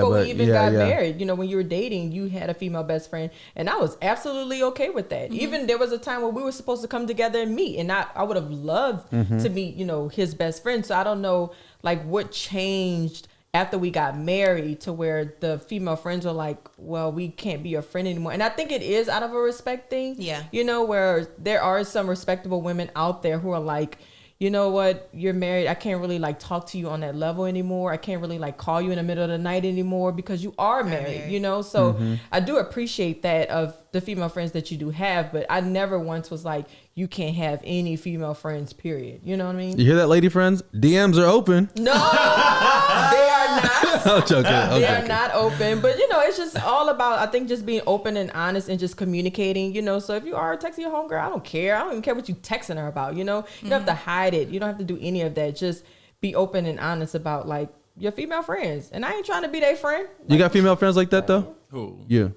married, you know, when you were dating, you had a female best friend, and I was absolutely okay with that. Even there was a time where we were supposed to come together and meet, and I would have loved to meet, you know, his best friend. So I don't know like what changed after we got married to where the female friends were like, well, we can't be your friend anymore. And I think it is out of a respect thing. Yeah. You know, where there are some respectable women out there who are like, you know what, you're married, I can't really like talk to you on that level anymore. I can't really like call you in the middle of the night anymore because you are married, you know? So I do appreciate that of the female friends that you do have, but I never once was like, you can't have any female friends, period. You know what I mean? You hear that, lady friends? DMs are open. No, they are not. I'm joking. They are not open. But, you know, it's just all about, I think, just being open and honest and just communicating, you know. So if you are texting your homegirl, I don't care. I don't even care what you texting her about, you know. You don't have to hide it. You don't have to do any of that. Just be open and honest about, like, your female friends. And I ain't trying to be their friend. Like, you got female friends like that, though? Who? You.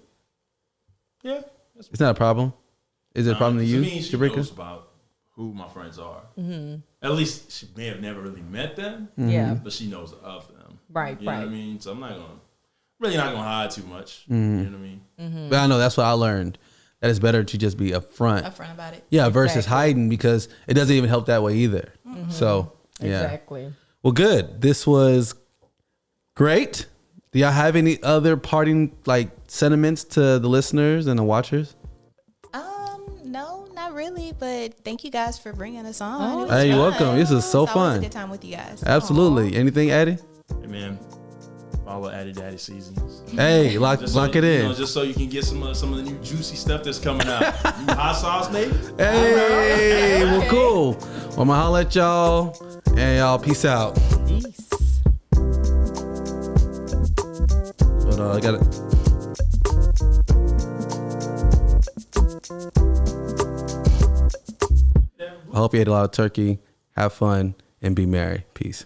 Yeah. It's not a problem. Is it a problem to you, she knows about who my friends are. At least she may have never really met them. Yeah. But she knows of them. Right, you know what I mean? So I'm not going to hide too much. You know what I mean? But I know that's what I learned. That it's better to just be upfront about it. Yeah, versus hiding, because it doesn't even help that way either. So, yeah. Exactly. Well, good. This was great. Do y'all have any other parting like sentiments to the listeners and the watchers? No, not really. But thank you guys for bringing us on. Hey, you're welcome. This is so fun. It was a good time with you guys. Absolutely. Aww. Anything, Addy? Hey, man. Follow Addy Daddy Seasonings. Hey, lock it in. You know, just so you can get some of the new juicy stuff that's coming out. New hot sauce, maybe? Hey, well, cool. Well, I'm going to holler at y'all. And y'all, peace out. Peace. But I got it. I hope you ate a lot of turkey. Have fun and be merry. Peace.